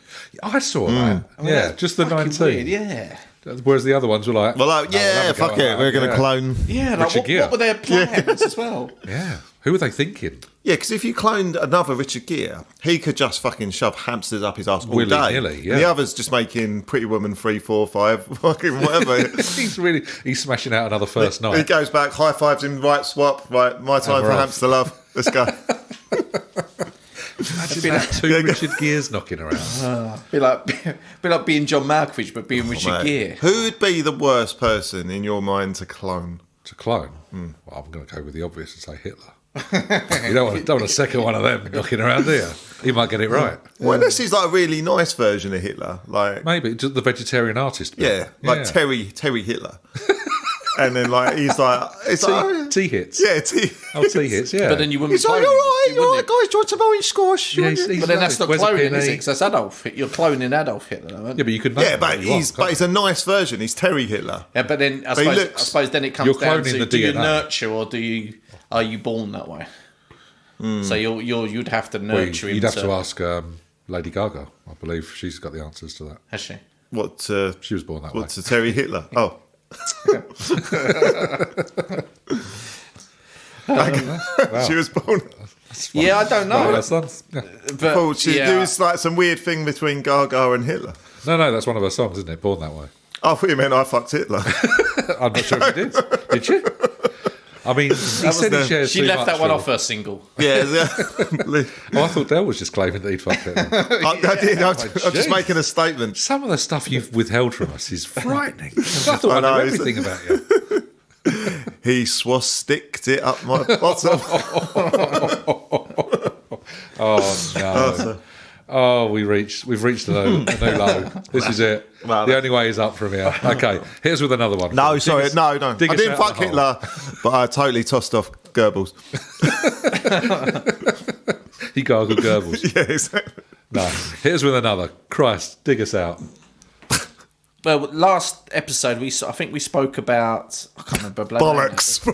I saw that. Yeah, just the 19. Weird, yeah. Whereas the other ones were like, fuck it, we're going to clone. Yeah, like what were their plans as well? Yeah, who were they thinking? Yeah, because if you cloned another Richard Gere, he could just fucking shove hamsters up his ass all day. Willy-nilly, yeah. And the other's just making Pretty Woman 3, 4, 5, fucking whatever. he's smashing out another first night. He goes back, high fives him, right, swap, right, my time for hamster love. Let's go. Imagine that two Richard Gere's knocking around. Be like being John Malkovich, but being Richard Gere. Who would be the worst person in your mind to clone? To clone? Well, I'm going to go with the obvious and say Hitler. You don't want a second one of them knocking around, do you? He might get it right. Well, unless he's like a really nice version of Hitler, like maybe just the vegetarian artist. Yeah, like Terry Hitler. And then he's like, T hits. Yeah, T. Oh, T hits. Yeah. But then you wouldn't. He's like, all right, guys, do you want some orange squash? Yeah, but then that's not cloning, is it? Because that's Adolf. You're cloning Adolf Hitler, aren't you? Yeah, but you could. Yeah, but he's a nice version. He's Terry Hitler. Yeah, but then I suppose then it comes down to do you nurture or are you born that way? So you'd have to nurture him. You'd have to ask Lady Gaga. I believe she's got the answers to that. Has she? What? She was born that way. What's Terry Hitler? Oh. Wow. She was born. Yeah, I don't know. But she used like some weird thing between Gaga and Hitler. No, that's one of her songs, isn't it? Born That Way. I thought you meant I fucked Hitler. I'm not sure if you did. Did you? I mean, she left that one off her single. Yeah. I thought Del was just claiming that he'd fucked it. I did. I'm just making a statement. Some of the stuff you've withheld from us is frightening. I thought I knew everything about you. He swasticked it up my bottom. Oh no. Oh, we've reached a new low. This is it. Well, the only way is up from here. Okay, here's with another one. No, sorry, no. I didn't fuck Hitler, but I totally tossed off Goebbels. He gargled Goebbels. Yeah, exactly. No, here's with another. Christ, dig us out. Well, last episode I think we spoke about I can't remember bollocks.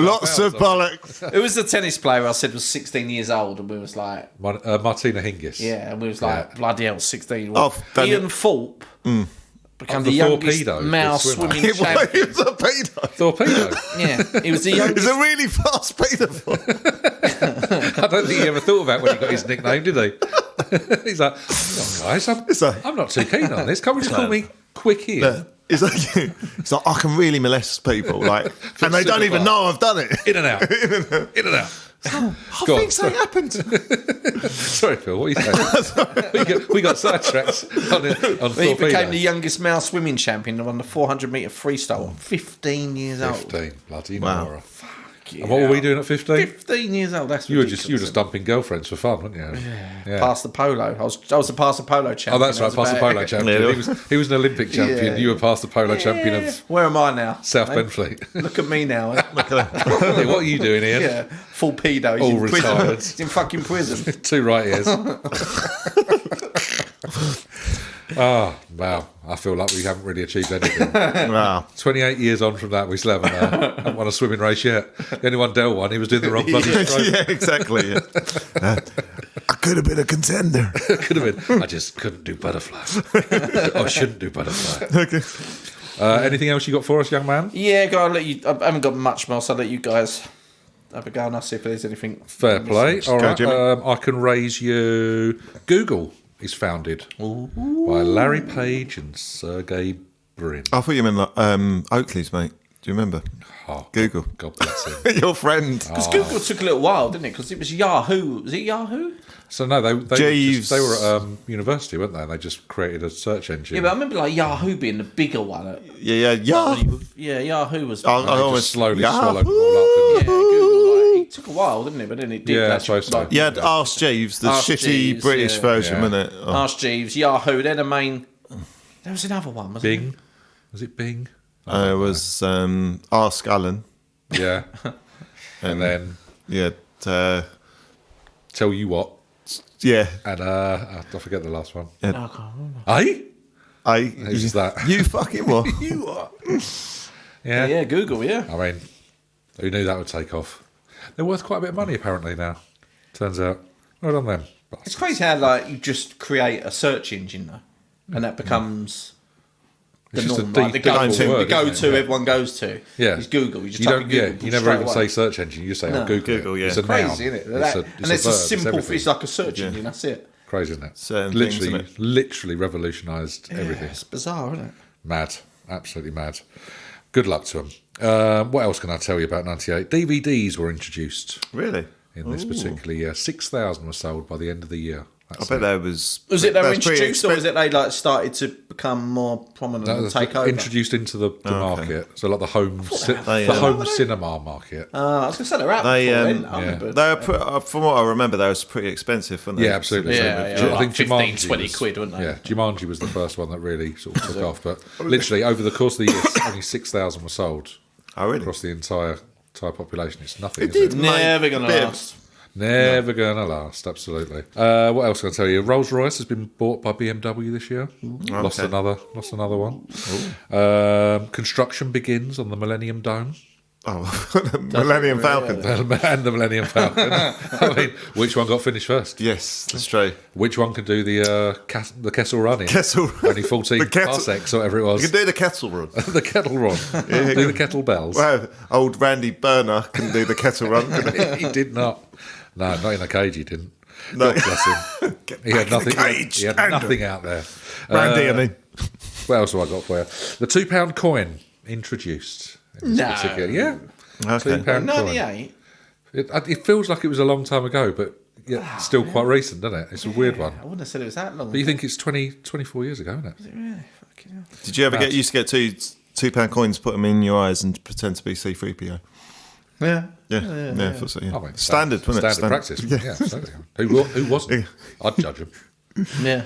Lots of bollocks. It was the tennis player I said was 16 years old, and we was like Martina Hingis. Yeah, and we was like bloody hell, 16. Ian Thorpe became the youngest mouse swimming champion. He was a pedo. Torpedo. Yeah, he was the youngest. He's a really fast pedophile. I don't think he ever thought about when he got his nickname, did he? He's like, guys, I'm not too keen on this. Can't we just call me Quick here? No. It's like I can really molest people, and they don't even know I've done it. In and out. In and out. Things ain't happened. Sorry, Phil, what are you saying? we got sidetracked on He became the youngest male swimming champion on the 400-metre freestyle. 15 years old. 15, bloody Wow. Nora. And what were we doing at 15? 15 years old. That's You were ridiculous. just dumping girlfriends for fun, weren't you? Yeah. Past the polo. I was the past the polo champion. Oh, that's right, past the polo champion. Yeah. He was an Olympic champion. Yeah. You were past the polo champion of Where am I now? South Benfleet. Look at me now. Hey, what are you doing, Ian? Yeah, full pedo. He's All in prison. retired. He's in fucking prison. 2 right ears. Oh, wow. I feel like we haven't really achieved anything. Wow. 28 years on from that, we still haven't won a swimming race yet. The only one Dell won, he was doing the wrong bloody stroke. Yeah, exactly. Yeah. I could have been a contender. Could have been. I just couldn't do butterfly. I shouldn't do butterfly. Okay. Anything else you got for us, young man? Yeah, go on, I'll let you. I haven't got much more, so I'll let you guys have a go and I'll see if there's anything. Fair play. All right. Jimmy. I can raise you. Google is founded by Larry Page and Sergey Brin. I thought you meant like, Oakley's, mate. Do you remember? Oh, Google. God bless him. Your friend. Because Google took a little while, didn't it? Because it was Yahoo. Was it Yahoo? So no, they Jeeves. were at university, weren't they? And they just created a search engine. Yeah, but I remember like Yahoo being the bigger one. Yeah. Yeah, Yahoo was. I They just almost slowly Yahoo. swallowed them all up. Yeah, Didn't Google. Like, it took a while, didn't it? But then it did. Yeah, that, so. like, You had Ask Jeeves, the Ask shitty Jeeves, British yeah. version, Yeah. wasn't it? Oh. Ask Jeeves, Yahoo. They're the main. There was another one, wasn't Bing. Was it Bing? It was Ask Alan. Yeah. And then Yeah. Tell You What. Yeah. And I forget the last one. it? I can't remember. Who's just that? You fucking what? You are. Yeah. Yeah, Google. Yeah. I mean, who knew that would take off? They're worth quite a bit of money apparently now. Turns out. Well done them. It's crazy how like you just create a search engine though, and that becomes the It's just norm, a like the deep go-to, word, the isn't go-to it? Yeah. everyone goes to. Yeah. Is Google. You just You type don't. in Yeah. Google You never straight even away. say search engine. You just say No. Google. Google, yeah. It's a Crazy, noun. isn't it? It's And a it's verb, a simple. everything. It's like a search engine. That's it. Crazy, isn't it? Certain things, literally, isn't it? literally revolutionised Yeah, everything. it's bizarre, isn't it? Mad, absolutely mad. Good luck to them. What else can I tell you about 98? DVDs were introduced Really? in this particular year. 6,000 were sold by the end of the year. I bet that was. Was it they were that's pretty introduced, or was it they like started to become more prominent and take over? Introduced into the market, so like the home cinema market. I was going to say they're out They, before um, then. I remember. They were, from what I remember, they was pretty expensive, weren't they? Yeah, absolutely. Yeah, So yeah, I think like 15, Jumanji 20 was- quid, weren't they? Yeah, Jumanji was the first one that really sort of took off. But literally, over the course of the year, only 6,000 were sold Oh, really? across the entire population. It's nothing, It is it? did. Never going to Bit of- last. Never gonna last, absolutely. What else can I tell you? Rolls Royce has been bought by BMW this year. Lost another one. Construction begins on the Millennium Dome Oh, Millennium Falcon. and the Millennium Falcon. I mean, which one got finished first? Yes, that's true. Which one can do the Kessel Run in? Kessel Run. Only 14 The Kessel- parsecs or whatever it was. You can do the kettle run. The kettle run. Do the kettlebells. Well, old Randy Burner can do the kettle run. Couldn't he? He did not. No, not in a cage. He didn't. No. God bless him. He had back in the nothing. cage, He had Andrew. nothing out there. Randy, I mean. What else have I got for you? The £2 coin introduced. In this particular, yeah. Okay. £2 coin. 98? It feels like it was a long time ago, but yeah, still quite recent, doesn't it? It's a weird one. I wouldn't have said it was that long. But you think it's 24 years ago, isn't it? Really? Fucking hell. Did you ever used to get £2 coins, put them in your eyes, and pretend to be C3PO? Yeah. Yeah, I thought so. Yeah. I mean, Standard, wasn't it? Standard practice. Yeah, absolutely. Who wasn't? I'd judge him. Yeah.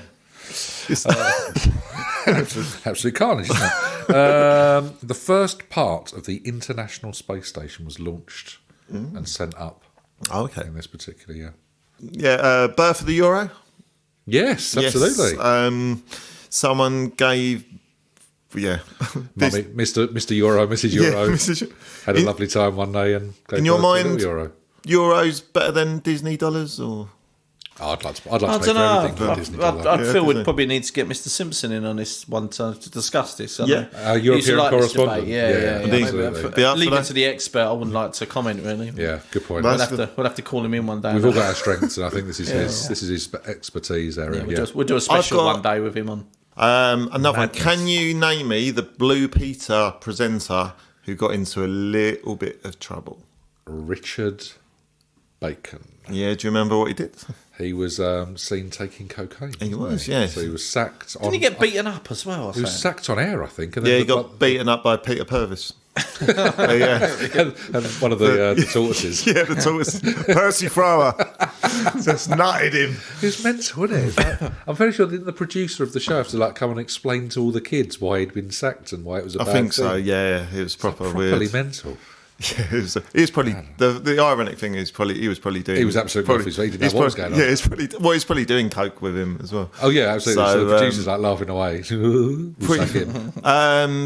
Absolutely carnage, isn't it? The first part of the International Space Station was launched and sent up Oh, okay. in this particular year. Yeah, birth of the euro. Yes, absolutely. Yes, someone gave. Yeah. Mummy, Mr. Euro, Mrs. Euro Mrs. had a lovely time one day and gave In your birth to a mind, little Euro. Euro's better than Disney dollars, or Oh, I'd like to I pay don't for know. everything for Disney I dollar. feel we'd definitely. probably need to get Mr. Simpson in on this one time to discuss this. Yeah. Our European correspondent. Yeah. Indeed. Absolutely. Be up for Leave it that. to the expert. I wouldn't like to comment really. Yeah, good point. That's We'll have to call him in one day. We've all got our strengths, and I think this is his expertise area. Yeah, we'll do a special one day with him on. Another one. Madness. Can you name me the Blue Peter presenter who got into a little bit of trouble? Richard Bacon. Yeah, do you remember what he did? He was seen taking cocaine. He was, yeah. yes. So he was sacked on... Didn't he get beaten up as well? He was sacked on air, I think. And then Yeah, he got beaten up by Peter Purvis. and one of the tortoises. Yeah, the tortoise. Percy Thrower. Just nutted him. It's mental, isn't it? It's like, I'm very sure the producer of the show have to like come and explain to all the kids why he'd been sacked and why it was a bad thing. I think so, yeah. It was properly weird. Mental. Yeah, he was probably the ironic thing is probably he was probably doing. He was absolutely off his feet. He didn't know what was going on. Yeah, he's probably doing coke with him as well. Oh yeah, absolutely. So the producer's like laughing away. The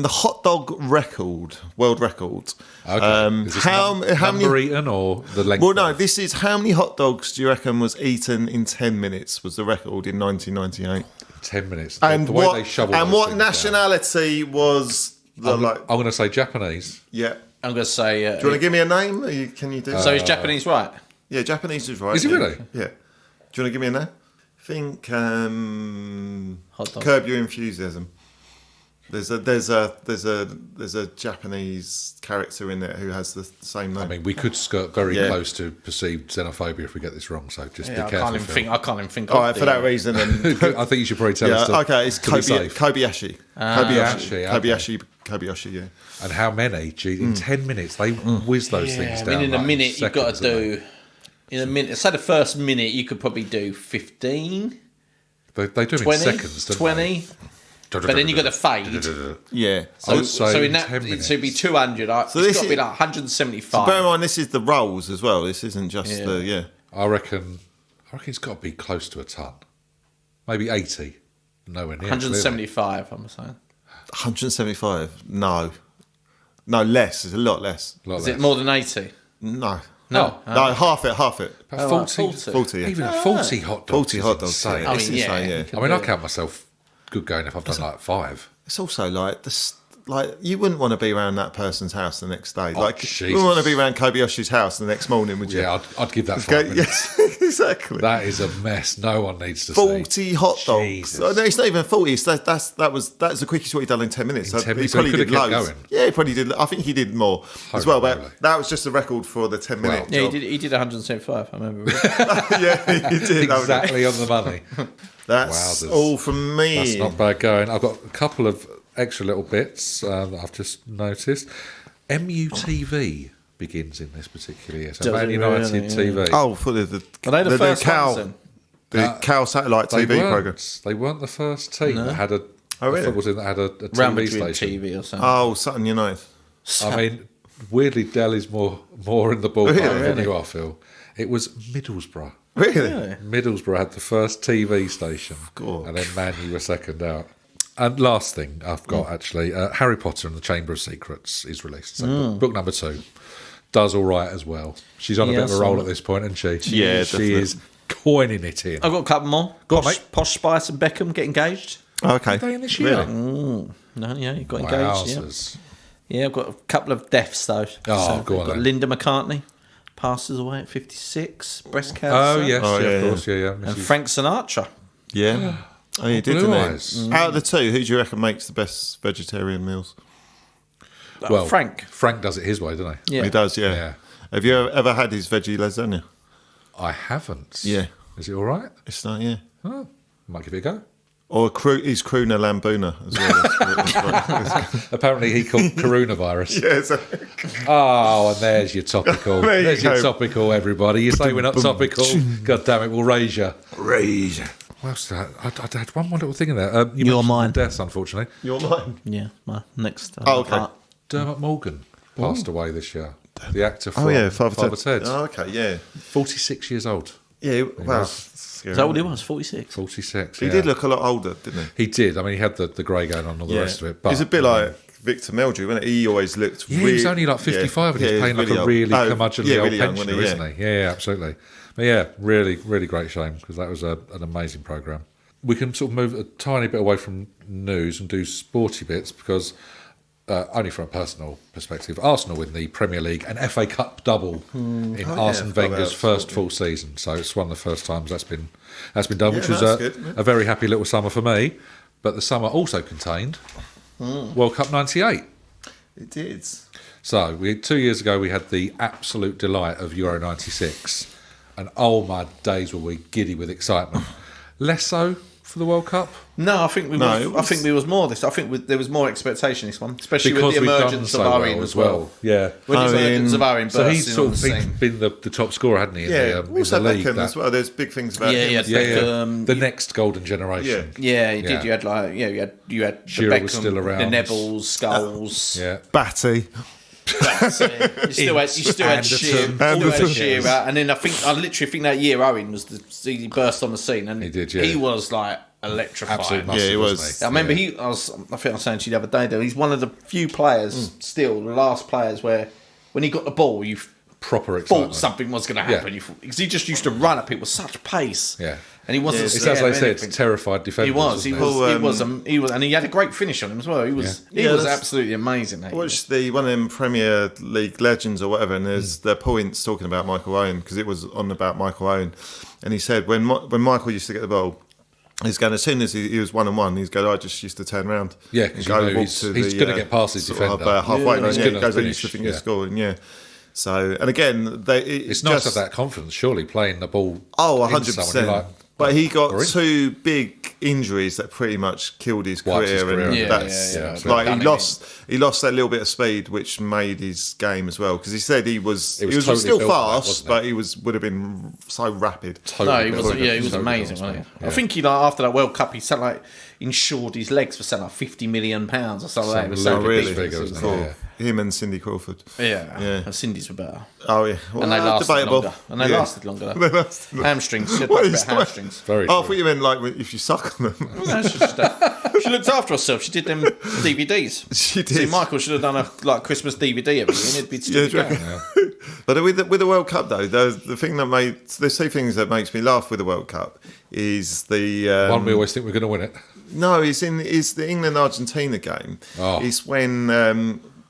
hot dog record, world record. Okay. Is this how number many eaten or the length? Well, no. This is how many hot dogs do you reckon was eaten in 10 minutes? Was the record in 1998? 10 minutes. And the way they shovel. And what nationality was the I'm going to say Japanese. Yeah. I'm going to say... do you want to give me a name? Can you do So is Japanese right? Yeah, Japanese is right. Is it really? Yeah. Do you want to give me a name? Think Hot dog. Curb Your Enthusiasm. There's a Japanese character in it who has the same name. I mean, we could skirt very close to perceived xenophobia if we get this wrong. So just be careful. I can't even think. All right, for that reason, then I think you should probably tell us. Okay, it's Kobayashi. Kobayashi, yeah. And how many? Gee, in 10 minutes they whiz those things down. I mean, in a minute you've got to do. They? In a minute, say the first minute, you could probably do 15. They do 20, them in seconds, don't 20. they? But then you got to fade. Yeah. So in that, so it'd be 200. So it's got to be like 175. So bear in mind, this is the rolls as well. This isn't just the I reckon it's got to be close to a ton. Maybe 80. Nowhere near. 175, I'm saying. 175? No, less. It's a lot less. Is it more than 80? No. No, half it. About 40. Yeah. Even a 40 hot dog. 40 hot dogs. Insane. I mean, insane, I mean, I count myself good going if I've done like 5. It's also like you wouldn't want to be around that person's house the next day. You Jesus. wouldn't want to be around Kobayashi's house the next morning, would you? Yeah, I'd give that 5 minutes. Yes, exactly. That is a mess. No one needs to 40 see. hot dogs. Jesus. No, it's not even 40. That's the quickest what he done in 10 minutes. 10 minutes, he probably did loads. going. Yeah, he probably did. I think he did more as well. But that was just the record for the 10 minute. Yeah, he did 175. I remember. Yeah, he did exactly on the money. That's all from me. That's not bad going. I've got a couple of extra little bits that I've just noticed. MUTV begins in this particular year. So Man United TV. Oh, for the Are they the first Cal, ones then? the Cal satellite TV program. They weren't the first team that had a football team that had a TV station. TV or something. Oh, Sutton United. I mean, weirdly, Dell is more in the ballpark than you are, Phil. It was Middlesbrough. Really? Middlesbrough had the first TV station, and then Man U were second out. And last thing I've got, actually, Harry Potter and the Chamber of Secrets is released. So book number 2 does all right as well. She's on a bit of a roll at this point, isn't she? Yeah, she is coining it in. I've got a couple more. Go on, mate. Posh Spice and Beckham get engaged. Okay. Are they in this year? Really? No, you got engaged. Wowzers. Yeah, I've got a couple of deaths though. Go on then. Linda McCartney passes away at 56, breast cancer. Oh yes, of course, yeah. And Frank Sinatra. Yeah. Oh, you did, Blue didn't Eyes. Out of the two, who do you reckon makes the best vegetarian meals? Well, Frank does it his way, doesn't he? Yeah. He does, yeah. Have you ever had his veggie lasagna? I haven't. Yeah. Is it all right? It's not, yeah. Oh, might give it a go. Or his Crooner Lambuna as well. Apparently he called coronavirus. Yes. Oh, and there's your topical. There's your go. topical, everybody. You say we're not topical. God damn it, we'll raise you. Raise you. What else did I had one more little thing in there. You're mine. Deaths, unfortunately. You're mine. Yeah, my next. Okay. Part. Dermot Morgan passed away this year. The actor from Father Ted. Oh, okay, yeah. 46 years old. Yeah, wow. Is that what he was? 46. 46. He did look a lot older, didn't he? He did. I mean, he had the grey going on and all the rest of it. But he's a bit like Victor Meldrew, wasn't he? He always looked he was only like 55 and he's playing like a really curmudgeonly old pensioner, isn't he? Yeah, absolutely. But yeah, really, really great shame because that was an amazing programme. We can sort of move a tiny bit away from news and do sporty bits because only from a personal perspective, Arsenal win the Premier League and FA Cup double in Arsene Wenger's first full season. So it's one of the first times that's been done, which was a very happy little summer for me. But the summer also contained World Cup '98. It did. So 2 years ago we had the absolute delight of Euro '96. and oh my days were we giddy with excitement. Less so for the World Cup. No, I think we was more this. I think there was more expectation this one, especially Because with the we've done emergence so of Owen well as well. Yeah. When the emergence of Owen So he's burst sort on of the scene. been the top scorer, hadn't he? Also in the league. Beckham as well. There's big things about him. The next golden generation. Yeah, he did. You had you had Shearer the Beckham, was still around. the Neville's, Scholes. Yeah. Batty. You still had Shearer, and then I literally think that year Owen he burst on the scene, and he did. He was like electrifying. Absolute muscle, he was. wasn't I remember I think I was saying to you the other day though, he's one of the few players, still the last players where when he got the ball, you proper excitement. thought something was going to happen. Because he just used to run at people with such pace. Yeah. And he wasn't. It's as they said, terrified defenders. He was, and he had a great finish on him as well. He was absolutely amazing. I watched one of them Premier League legends or whatever, and there's the points talking about Michael Owen because it was on about Michael Owen, and he said when Michael used to get the ball, he's going as soon as he was 1-on-1, he's going. I just used to turn around. Yeah, because he's going to get past his defender halfway. and he goes. I used to think he's scoring. Yeah. So, and again, it's nice to have that confidence. Surely playing the ball. 100%. But he got two big injuries that pretty much killed his career, and he lost that little bit of speed, which made his game as well. Because he said he was still fast, but he would have been so rapid. He was amazing. Wasn't he? I think after that World Cup, he said like insured his legs for something like £50 million or something like that. It was really big figure, cool. Yeah. Him and Cindy Crawford. Yeah. Cindy's were better. Oh yeah, well, and they lasted longer. Hamstrings. She had much better hamstrings. Very. I thought you meant like if you suck on them. No, she looked after herself. She did them DVDs. She did. See, Michael should have done a Christmas DVD every year, and it'd be still going. But with the World Cup though, the thing that there's two things that makes me laugh with the World Cup is the one we always think we're going to win it. No, is the England-Argentina game. It's when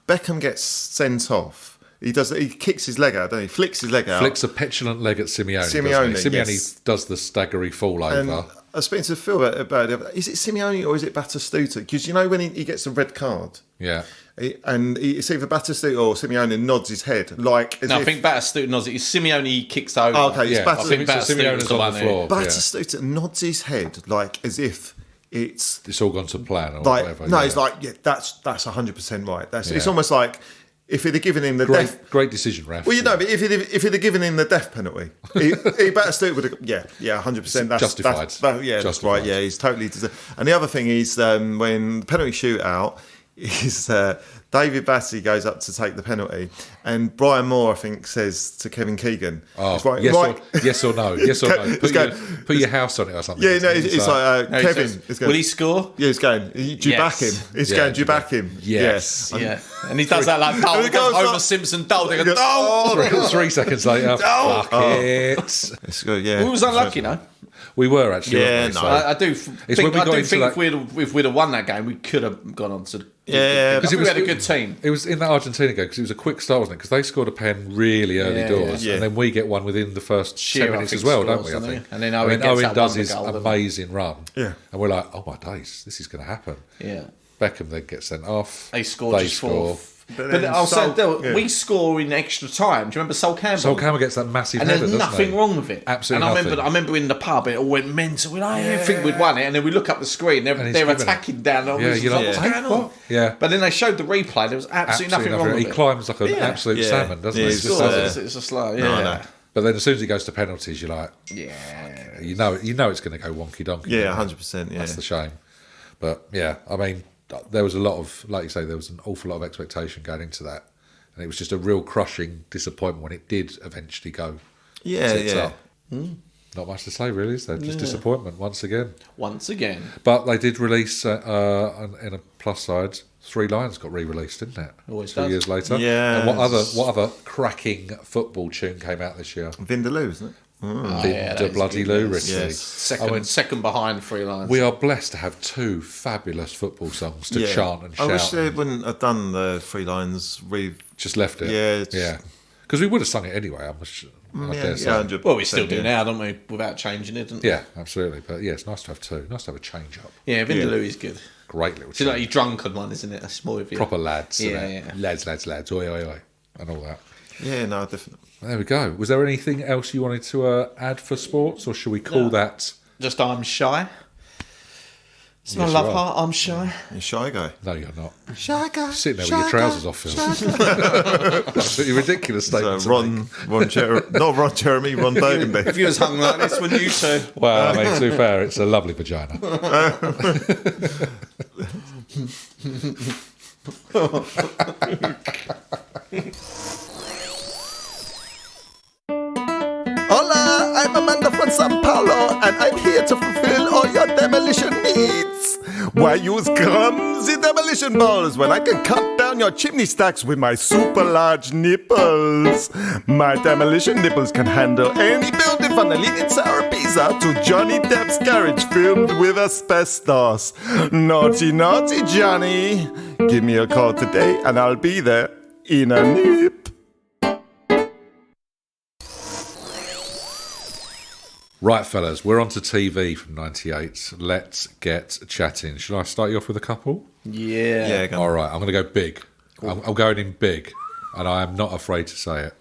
Beckham gets sent off. He kicks his leg out, doesn't he? Flicks his leg out. Flicks a petulant leg at Simeone. Simeone does the staggery fall over. And I was speaking to Phil about it. Is it Simeone or is it Batistuta? Because you know when he gets a red card. Yeah. It's either Batistuta or Simeone nods his head like. I think Batistuta nods it. It's Simeone kicks over. Oh, okay, I think Batistuta's on the floor. Batistuta nods his head like as if it's all gone to plan or whatever. No, it's like that's 100% right. It's almost like. If he'd have given him the great decision, Raf. Well, but if he'd have given him the death penalty, he Batistuta would have. Yeah, 100%. That's justified. That's right. Yeah, he's totally. And the other thing is when the penalty shootout is David Batty goes up to take the penalty, and Brian Moore, I think, says to Kevin Keegan, yes or no, yes or no. Put your house on it or something. Yeah, no, it's like Kevin. Says, will he score? Yeah, he's going. Do you back him? He's going. Do you back him? Yes. Yeah, and he does that like Homer Simpson. They go, 3 seconds later. Fuck it. It's good. Yeah, we was unlucky, no. We were actually. Yeah, no. I do think if we'd have won that game, we could have gone on to. Yeah, because we had a good team. It was in that Argentina game because it was a quick start, wasn't it? Because they scored a pen really early doors, and then we get one within the first 10 minutes as well, don't we? I think. And then Owen does his amazing run. Yeah, and we're like, oh my days, this is going to happen. Yeah, Beckham then gets sent off. They score. But I'll say, we score in extra time. Do you remember Sol Campbell? Sol Campbell gets that massive and header, there's nothing wrong with it. Absolutely and nothing. I remember in the pub, it all went mental. I think we'd won it, and then we look up the screen, they're attacking down. What's going on? Yeah. But then they showed the replay, there was absolutely nothing wrong with it. He climbs like an absolute salmon, doesn't he? It's just like, But then as soon as he goes to penalties, you're like, you know it's going to go wonky donkey. Yeah, 100%. Yeah, that's the shame. But yeah, I mean, there was a lot of, like you say, there was an awful lot of expectation going into that. And it was just a real crushing disappointment when it did eventually go. Yeah. Not much to say, really, is there? Just disappointment once again. But they did release, in a plus side, 3 Lions got re-released, didn't it? Always 3 years later. Yeah. And what other cracking football tune came out this year? Vindaloo, isn't it? Bloody Lou, Richie. Yes. Second behind 3 Lions. We are blessed to have 2 fabulous football songs to chant and shout. I wish they wouldn't have done the 3 Lions. Just left it. Yeah. Because we would have sung it anyway. I dare say. 100%. Well, we still do now, don't we? Without changing it. Yeah, absolutely. But yeah, it's nice to have 2. Nice to have a change up. Yeah, Vindaloo is good. Great little. It's like your drunken one, isn't it? That's more of you. Proper lads. Yeah. Lads. Oi, oi, oi, and all that. Yeah, no, definitely. There we go. Was there anything else you wanted to add for sports, or should we call that? Just I'm shy. It's my Yes, love you are. heart. I'm shy. You're a shy guy. No, you're not. Shy guy. Sitting there with your trousers off, Phil. Absolutely ridiculous statement. Ron Jeremy, Ron Burgundy. If you was hung like this, wouldn't you too? Well, I mean, to be fair, it's a lovely vagina. Hola, I'm Amanda from Sao Paulo, and I'm here to fulfill all your demolition needs. Why use clumsy demolition balls when I can cut down your chimney stacks with my super large nipples? My demolition nipples can handle any building from the Leaning Tower of Pisa to Johnny Depp's garage filmed with asbestos. Naughty, naughty Johnny. Give me a call today and I'll be there in a nip. Right, fellas, we're on to TV from 98. Let's get chatting. Should I start you off with a couple? Yeah. Go on. All right, I'm going to go big. I'm going in big, and I am not afraid to say it.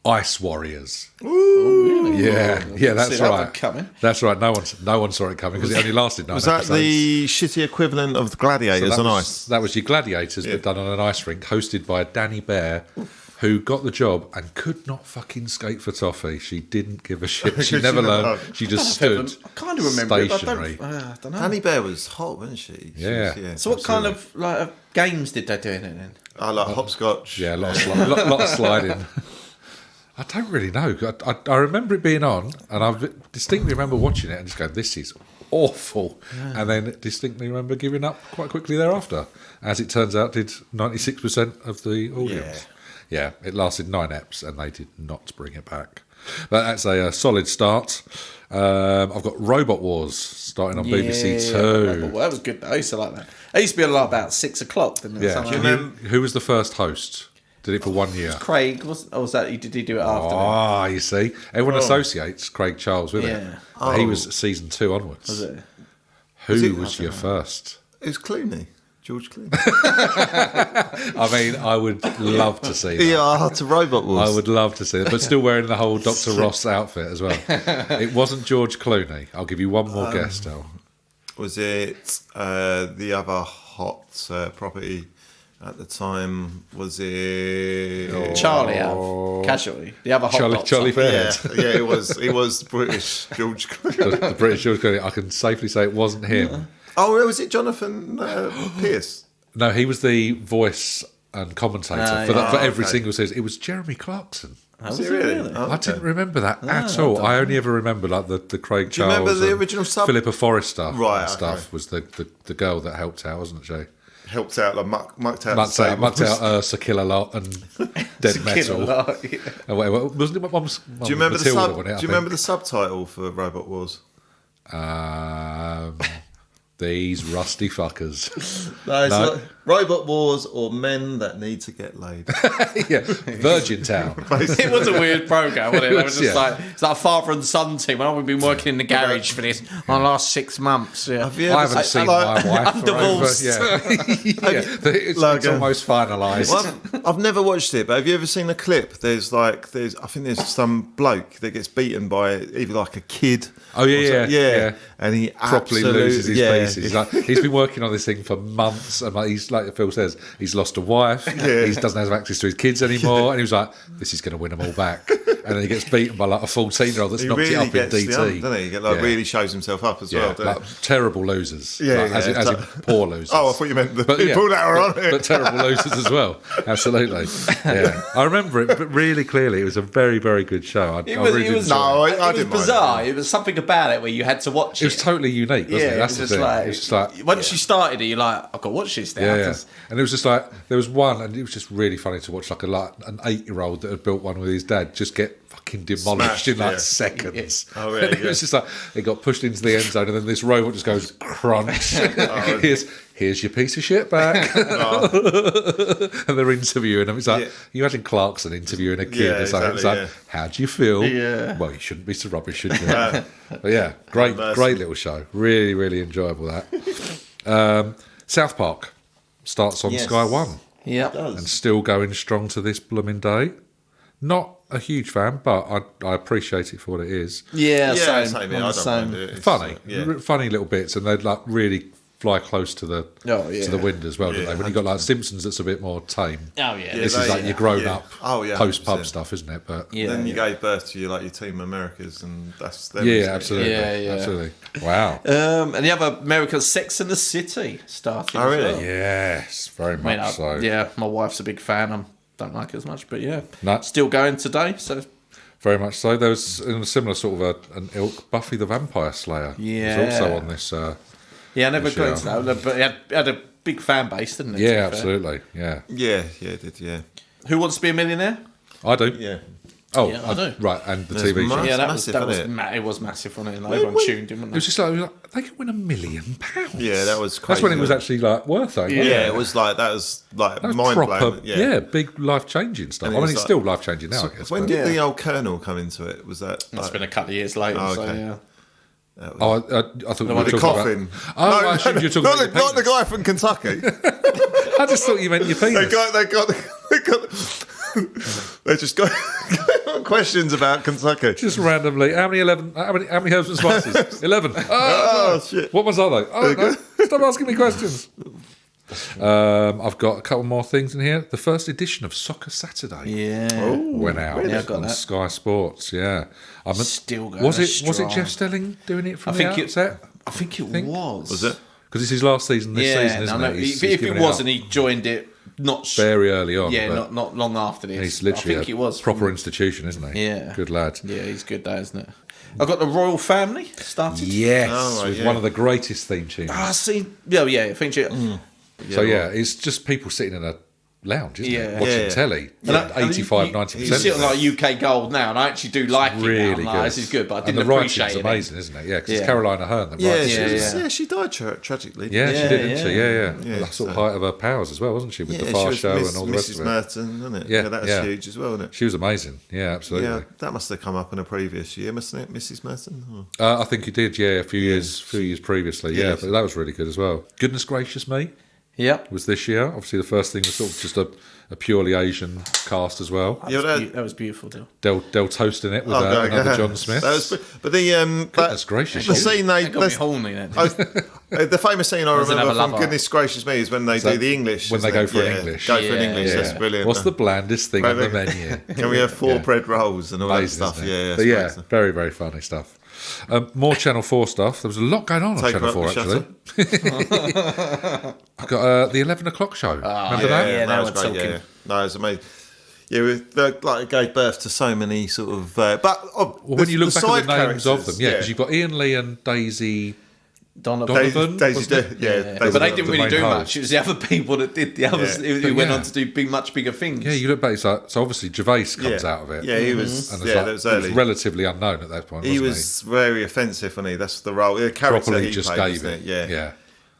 Ice Warriors. Ooh, really? Yeah, that's See that right. one coming. That's right. No one saw it coming because it only lasted 9 Was that episodes. the shitty equivalent of the Gladiators on ice? That was your Gladiators, but done on an ice rink, hosted by Danny Bear, who got the job and could not fucking skate for toffee. She didn't give a shit. She never learned. She just stood I kind of remember stationary. it, but I don't know. Annie Bear was hot, wasn't she? Yeah. So what kind of games did they do in it then? I like hopscotch. Yeah, a lot of sliding. I don't really know. I remember it being on, and I distinctly remember watching it and just going, "This is awful," and then distinctly remember giving up quite quickly thereafter. As it turns out, did 96% of the audience. Yeah, it lasted 9 eps, and they did not bring it back. But that's a solid start. I've got Robot Wars starting on BBC Two. Well, that was good. I used to like that. I used to be a lot about 6 o'clock. Didn't it? Yeah. Something Do like you that. know who was the first host? Did it for 1 year. Craig was that? Did he do it after? Ah, you see, everyone associates Craig Charles with it. Yeah. He was season 2 onwards. Was it? Who was your first? It was Clooney. George Clooney. I mean, I would love to see that. Yeah, to Robot Wars. I would love to see it, but still wearing the whole Dr. Ross outfit as well. It wasn't George Clooney. I'll give you one more guess, Del. Was it the other hot property at the time? Was it Charlie Casualty. The other hot Charlie Yeah, Fairhead. yeah, it was British George Clooney. The British George Clooney. I can safely say it wasn't him. Oh, was it Jonathan Pierce? No, he was the voice and commentator for every okay. single season. It was Jeremy Clarkson. Was it really? I didn't remember that at all. I only ever remember like the Craig Charles. remember the and original Philippa Forrester Right, stuff okay. was the girl that helped out, wasn't she? Helped out, like mucked out. Mucked out Sakilla Lot and Dead Metal. And whatever. Wasn't it Mum's Do you remember Matilda, wasn't it, Do you remember the subtitle for Robot Wars? These rusty fuckers. No, it's like Robot Wars or Men That Need to Get Laid. Yeah, Virgin Town. It was a weird program, wasn't it? It was just Yeah. like it's like a father and son team. Well, we've been working in the garage for this the last 6 months. Yeah. Have you I ever haven't seen my wife. I'm divorced. It's almost finalised. Well, I've never watched it, but have you ever seen a clip? I think there's some bloke that gets beaten by either like a kid. Oh, yeah, yeah. And he Properly loses his pieces. Yeah. He's been working on this thing for months, and he's like Phil says, he's lost a wife. Yeah. He doesn't have access to his kids anymore, and he was like, "This is going to win them all back." And then he gets beaten by like a 14-year-old that's He knocked really it up in gets DT. the hump, doesn't he? Really shows himself up as well. Like terrible losers. Yeah, Like, as in poor losers. Oh, I thought you meant the But, people that are on it. But terrible losers as well. Absolutely. Yeah. I remember it but really clearly. It was a very, very good show. I really did enjoy No, it. I It was didn't mind bizarre. It was something about it where you had to watch it. It was totally unique, wasn't it? That's the thing. like, It was just like, once you started it, you're like, I've got to watch this now. yeah. 'cause- And it was just like, there was one, and it was just really funny to watch, like an 8-year-old that had built one with his dad just get fucking demolished Smashed, in like yeah. seconds. Oh, really? And it was just like, it got pushed into the end zone, and then this robot just goes crunch. Here's your piece of shit back. And they're interviewing him. It's like, you imagine Clarkson interviewing a kid Yeah, or something. It's exactly, like, how do you feel? Yeah. Well, you shouldn't be so rubbish, should you? But yeah, great little show. Really, really enjoyable that. South Park starts on Sky One Yep. and still going strong to this blooming day. Not a huge fan, but I appreciate it for what it is. Yeah, Yeah, same. same here. I don't mind it. It's, Funny, yeah. funny little bits, and they'd like really fly close to the wind as well, don't they? When you got like Simpsons, that's a bit more tame. Oh yeah, This is like your grown up post pub 100%. stuff, isn't it? But Then you gave birth to your Team Americas, and that's them, yeah, isn't it? absolutely, Yeah. absolutely. Wow. And the other America's Sex and the City started. Oh, as really? well. Yes, very much so. Yeah, my wife's a big fan. I don't like it as much, but yeah, No. still going today. So Very much so. There was in a similar sort of an ilk, Buffy the Vampire Slayer. Yeah. Was also on this. yeah, I never This got year. into that, but it had a big fan base, didn't it? to Yeah, be fair? absolutely. Yeah, Yeah, it did, yeah. Who Wants to Be a Millionaire? I do. Yeah. Oh, Yeah, I do. Right, and the There's TV show. That's Yeah, that massive, was isn't it? it was massive, wasn't it? Like, everyone tuned in, It wasn't was it? just like they could win £1 million. Yeah, that was crazy. That's when it was actually like worth it. Yeah, it was like, that was That was mind proper, blowing. yeah, big life changing stuff. And I it mean, was it's like- still life changing now, I guess. When but- did the old Colonel come into it? Was that It's been a couple of years later, Oh, so okay. yeah. Oh, I thought you were the talking coffin? about. Oh, I assumed you were talking not, about the, your not the penis. guy from Kentucky. I just thought you meant your penis. they just got questions about Kentucky. Just randomly, how many herbs and spices? 11. Oh, shit. What ones are they? Oh, no. Stop asking me questions. I've got a couple more things in here. The first edition of Soccer Saturday Yeah. went out Yeah, I got on that. Sky Sports. Yeah, Still going Was it strong. Jeff Stelling doing it from I the think outset? I think it was. Was it? Because it's his last season this season, isn't no, it? He's if given it wasn't, up he joined it not very early on. yeah, but not long after this. he's literally I think a it was proper institution, isn't he? Yeah. Good lad. Yeah, he's good, though, isn't it? I got the Royal Family started. Yes, Oh, right, with yeah. one of the greatest theme tunes. See, yeah, I think So yeah, it's just people sitting in a lounge, isn't it? Yeah. Watching Yeah. telly. And 85, You 90%. sit on like UK Gold now, and I actually do like it. Really now. good. Like, this is good, but I and didn't the appreciate writing's it. amazing, isn't it? Yeah, because Yeah. it's Carolina Hearn that Yeah, writes it. she died tragically. Yeah, she did, didn't she? Yeah, Yeah, The sort of so- height of her powers as well, wasn't she? With Yeah, the Far she was Show and all the rest Mrs. of it. Merton, wasn't it? Yeah, that was yeah. huge as well, wasn't it? She was amazing. Yeah, absolutely. Yeah, that must have come up in a previous year, mustn't it, Mrs. Merton? I think it did. Yeah, a few years previously. Yeah, Yes. but that was really good as well. Goodness Gracious Me Yep. was this year. Obviously, the first thing was sort of just a purely Asian cast as well. Yeah, That was beautiful, too. Del Toast in it with no, another yeah. John Smith. That was, but the Goodness gracious, the you. scene That got me horny then. the famous scene I Does it have remember a from love Goodness Gracious Me is when they do the English. when isn't they go it? for an Yeah, English. Go for an Yeah, English. That's brilliant. What's the blandest thing on the Maybe- menu? Can we have four Yeah. bread rolls and all Amazing, that stuff? isn't it? Yeah, But yeah, that's very, very funny stuff. More Channel 4 stuff. There was a lot going on Take Channel her 4, up the actually. I got the 11 o'clock show. Remember that? Yeah, that that was was great. talking. Yeah, no, it was amazing. Yeah, it gave birth to so many sort of. Well, when you look back at the names of them, yeah, because you've got Ian Lee and Daisy Donovan. Daisy, wasn't it? yeah, But Daisy they didn't the really main do host. much. It was the other people that did the others Yeah. who went yeah. on to do much bigger things. Yeah, you look back, it's like, so obviously Gervais comes Yeah. out of it. Yeah, he was. And Yeah, like, that was he was early. relatively unknown at that point, He wasn't was very offensive, wasn't he? That's the role. The character Properly he just played, gave wasn't it. Yeah.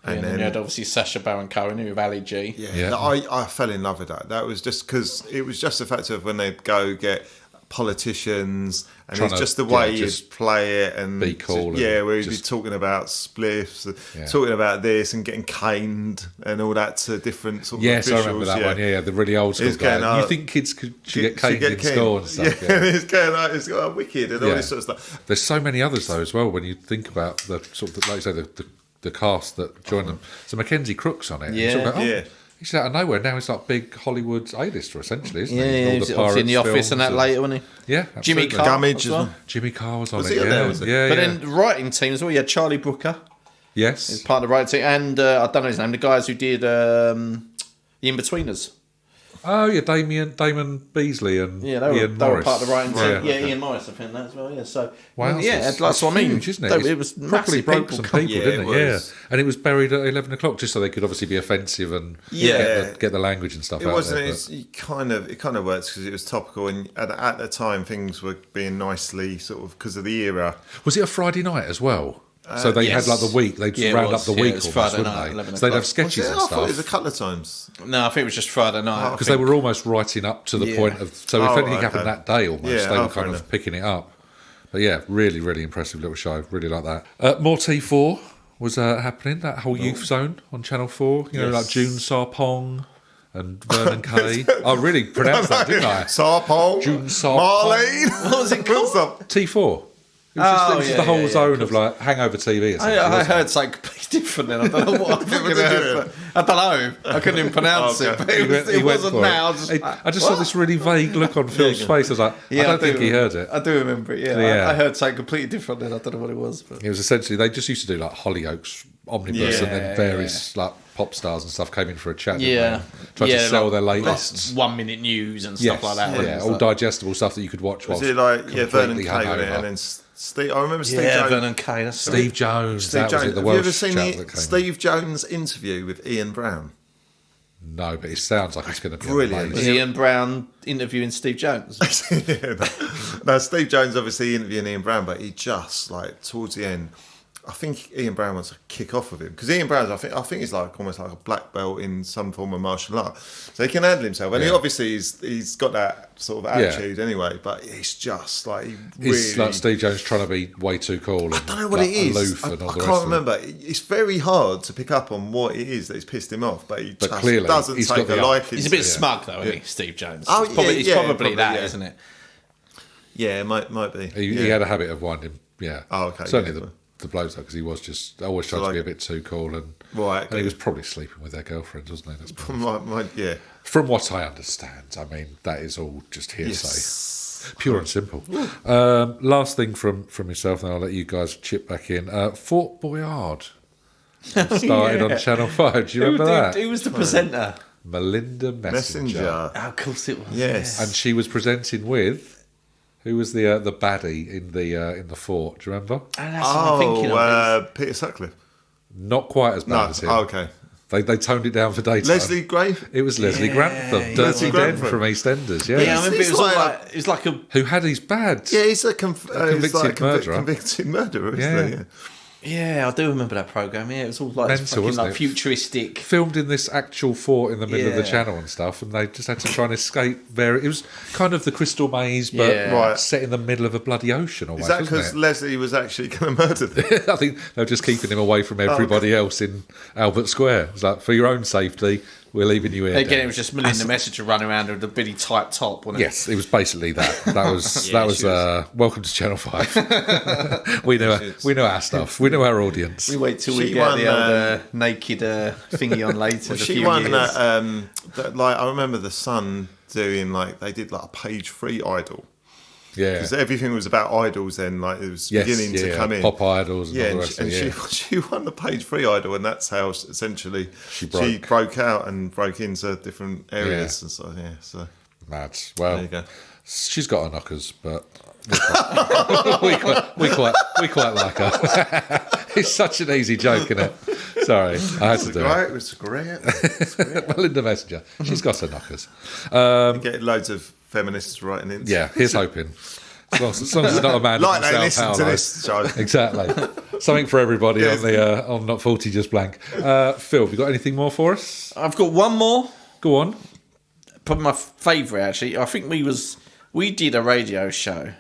And And then you had obviously Sacha Baron Cohen with Ali G. Yeah. I fell in love with that. That was just because it was just the fact of when they'd go get politicians and Trying it's to- just the way yeah, you'd just play it and be cool just, and where he'd be just- talking about spliffs, Yeah. talking about this and getting caned and all that to different sort of Yes, I officials. remember that one. Yeah, the really old school He's guy. going, You think kids should get caned in caned. school and stuff? Yeah, Yeah. it's going out. It's got wicked and all Yeah. this sort of stuff. There's so many others though as well when you think about the sort of like you say the cast that joined them. So Mackenzie Crook's on it. And you sort of go, Yeah. he's out of nowhere now. He's like big Hollywood A-lister essentially, isn't Yeah, he? yeah, All he was obviously in the Pirates office and that films later, wasn't he? Yeah, Jimmy absolutely. Carr Gummidge as as well. well. Jimmy Carr was on Was it. he on Yeah, there, was he? yeah, But yeah. then the writing team as well, you had Charlie Brooker, Yes. part of the writing team, and I don't know his name, the guys who did The In-Betweeners. Oh yeah, Damon Beasley and Yeah, they Ian were Morris. part of the writing team. Right, Yeah, okay. Ian Morris, I think that as well. Yeah, so Wow, yeah, that's that's what I mean. huge, isn't it? It was properly massive broke people some coming. people, Yeah, didn't it it? was. Yeah, and it was buried at 11 o'clock just so they could obviously be offensive and Yeah. get the language and stuff It out wasn't. there. It kind of works because it was topical, and at the time things were being nicely sort of because of the era. Was it a Friday night as well? So they yes. had like the week. They just Yeah, it round was. up the Yeah, week it was almost, Friday wouldn't night, they? 11 So they'd have o'clock. sketches I and thought it was a stuff. couple of times. No, I think it was just Friday night. Because they were almost writing up to the Yeah. point of. So if Oh, anything right, happened okay. that day, almost Yeah, they were fair kind of enough. picking it up. But yeah, really, really impressive little show. Really like that. More T4 was happening. That whole youth zone on Channel 4. You know, Yes. like June Sarpong. and Vernon Kay. I really pronounced that, didn't I? Sarpole, June Sarpole. Marlene. What was it called? T4. It was just the whole zone of like hangover TV. I heard something completely different then. I don't know what I fucking heard. I don't know. I couldn't even pronounce it. But it wasn't now. I just saw this really vague look on Phil's face. I was like, I don't think he heard it. I do remember it, yeah. I heard something completely different then. I don't know what it was. But. It was essentially, they just used to do like Hollyoaks Omnibus, and then various like pop stars and stuff came in for a chat. Tried to sell their latest 1 minute news and stuff like that. Yeah, all digestible stuff that you could watch. Was it like Vernon Kay and then Steve? I remember Steve Jones. Vernon Kay. That's Steve Jones. Steve that Jones. was it. The Have Welsh you ever seen chap that came Steve Jones interview with Ian Brown? No, but it sounds like it's going to be brilliant. amazing. Ian Brown interviewing Steve Jones. No, Steve Jones obviously interviewing Ian Brown, but he just like towards the end, I think Ian Brown wants to kick off with him because Ian Brown, I think he's like almost like a black belt in some form of martial art, so he can handle himself, and he obviously he's got that sort of attitude anyway. But he's just like It's like Steve Jones trying to be way too cool. I don't know what it is. I can't remember. It's very hard to pick up on what it is that's pissed him off, but he just clearly, doesn't take a liking. He's a bit smug though, isn't he, Steve Jones? Oh, it's probably that, isn't it? Yeah, it might be. He had a habit of winding. Yeah. Oh, okay. Certainly the blokes though, because he was just always trying to be a bit too cool, and he was probably sleeping with their girlfriends, wasn't he? That's From what I understand, I mean that is all just hearsay, pure and simple. Last thing from yourself, and I'll let you guys chip back in. Fort Boyard started on Channel 5. Do you remember that? Who was the presenter? Melinda Messenger. Oh, of course it was. Yes, and she was presenting with. Who was the baddie in the fort? Do you remember? Peter Sutcliffe. Not quite as bad as him. Oh, okay. They toned it down for daytime. Leslie Gray? It was Leslie Grantham, Dirty Den from EastEnders. Yeah, I remember it was like a who had his badge. Yeah, he's a convicted murderer. Convicted murderer, isn't he? Yeah, I do remember that programme. Yeah, it was all like mental, fucking like futuristic. Filmed in this actual fort in the middle of the channel and stuff, and they just had to try and escape there. It was kind of the Crystal Maze, but set in the middle of a bloody ocean. Almost, is that because Leslie was actually going to murder them? I think they were just keeping him away from everybody else in Albert Square. It's like, for your own safety, we're leaving you here. Again, it was just Melinda Messenger running around with a bitty tight top, wasn't it? Yes, it was basically that. That was welcome to Channel 5. we know our stuff. We know our audience. We wait till we get the naked thingy on later. She won that. Like I remember the Sun doing they did like a page 3 idol. Yeah, because everything was about idols then. Like it was beginning to come in, pop idols. And yeah, all the rest and she won the page 3 idol, and that's how essentially she broke out and broke into different areas and so so mad. Well, there you go. She's got her knockers, but we quite like her. It's such an easy joke, isn't it? Sorry, I had to do it. It was great. Melinda Messenger, she's got her knockers. Getting loads of feminists writing in. Yeah, here's hoping. As long as it's not a man like from they South listen to this show. Exactly. Something for everybody on Not 40 Just Blank. Phil, have you got anything more for us? I've got one more. Go on. Probably my favourite, actually. I think we did a radio show.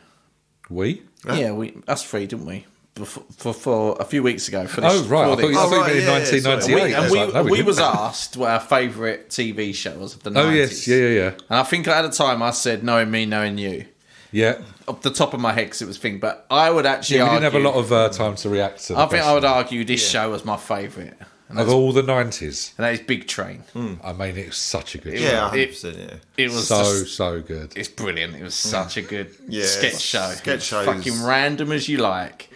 We? Yeah, us three, didn't we? For a few weeks ago. Oh, right. I thought you meant in 1998. And we was asked what our favourite TV show was of the 90s. Oh, yes. Yeah. And I think at the time I said Knowing Me, Knowing You. Yeah. Off the top of my head, because it was thing. But I would actually argue... we didn't have a lot of time to react to the question. I would argue this show was my favourite. Of all the 90s? And that is Big Train. I mean, it was such a good show. Yeah, 100%, It was so good. It's brilliant. It was such a good sketch show. Sketch shows. Fucking random as you like.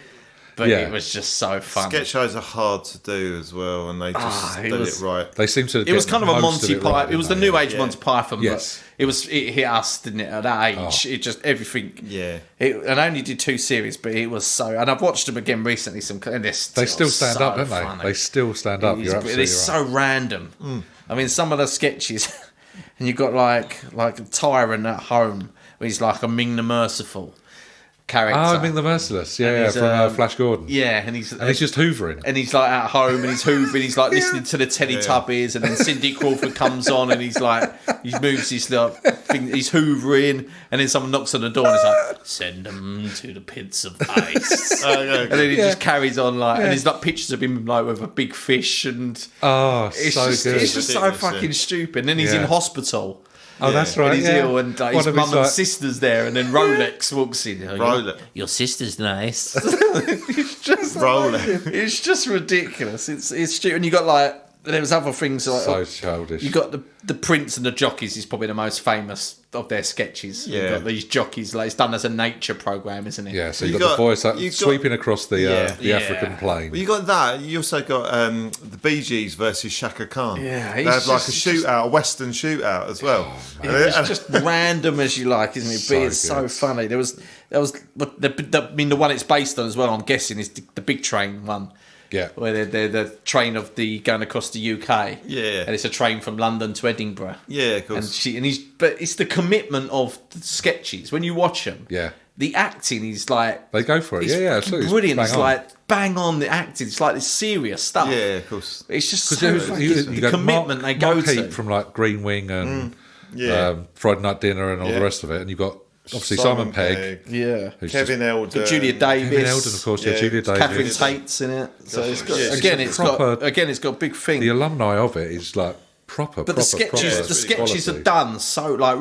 But it was just so fun. Sketch shows are hard to do as well, and they just did it right. They seem to. It was kind of a Monty Python. Right, it was the new age Monty Python. Yes, but it hit us, didn't it? At that age, it just everything. Yeah. And I only did 2 series, but it was so. And I've watched them again recently. They still stand up, don't they? Funny. They still stand up. You're absolutely right. It's so random. I mean, some of the sketches, and you've got like a tyrant at home, where he's like a Ming the Merciful. character. Oh, I mean the Merciless, from Flash Gordon. Yeah, and he's just hoovering, and he's like at home, and he's hoovering. He's like listening to the Teletubbies, and then Cindy Crawford comes on, and he's like, he moves his thing, he's hoovering, and then someone knocks on the door, and he's like, send them to the pits of ice, and then he just carries on and there's like pictures of him like with a big fish, and it's just so fucking stupid. And then he's in hospital. Oh, that's right. And he's ill, and his mum and sister's there, and then Rolex walks in. Rolex. Your sister's nice. Rolex. It's just ridiculous. It's stupid. And you got like there was other things like so childish. You got the Prince and the Jockeys is probably the most famous of their sketches. Yeah. You've got these jockeys, like it's done as a nature program, isn't it? Yeah. So you've got the voice sweeping across the African plain. Well, you got that. You also got the Bee Gees versus Shaka Khan. Yeah, they have like a shootout, a Western shootout as well. It's just random as you like, isn't it? But it's so funny. There was the one it's based on as well. I'm guessing is the Big Train one. Yeah, where they're the train of the going across the UK. Yeah, and it's a train from London to Edinburgh. Yeah, of course. But it's the commitment of the sketches when you watch them. Yeah, the acting is like they go for it. Yeah, absolutely. Brilliant. It's like bang on the acting. It's like this serious stuff. Yeah, of course. It's just the commitment they go Mark to. Heap from like Green Wing and Friday Night Dinner and all the rest of it, and you've got. Obviously, Simon Pegg. Kevin Eldon. Julia Davis. Kevin Eldon, of course. Julia Davis. Catherine Tate's in it. So it's got, it's got a big thing. The alumni of it is like proper. But the sketches are done so like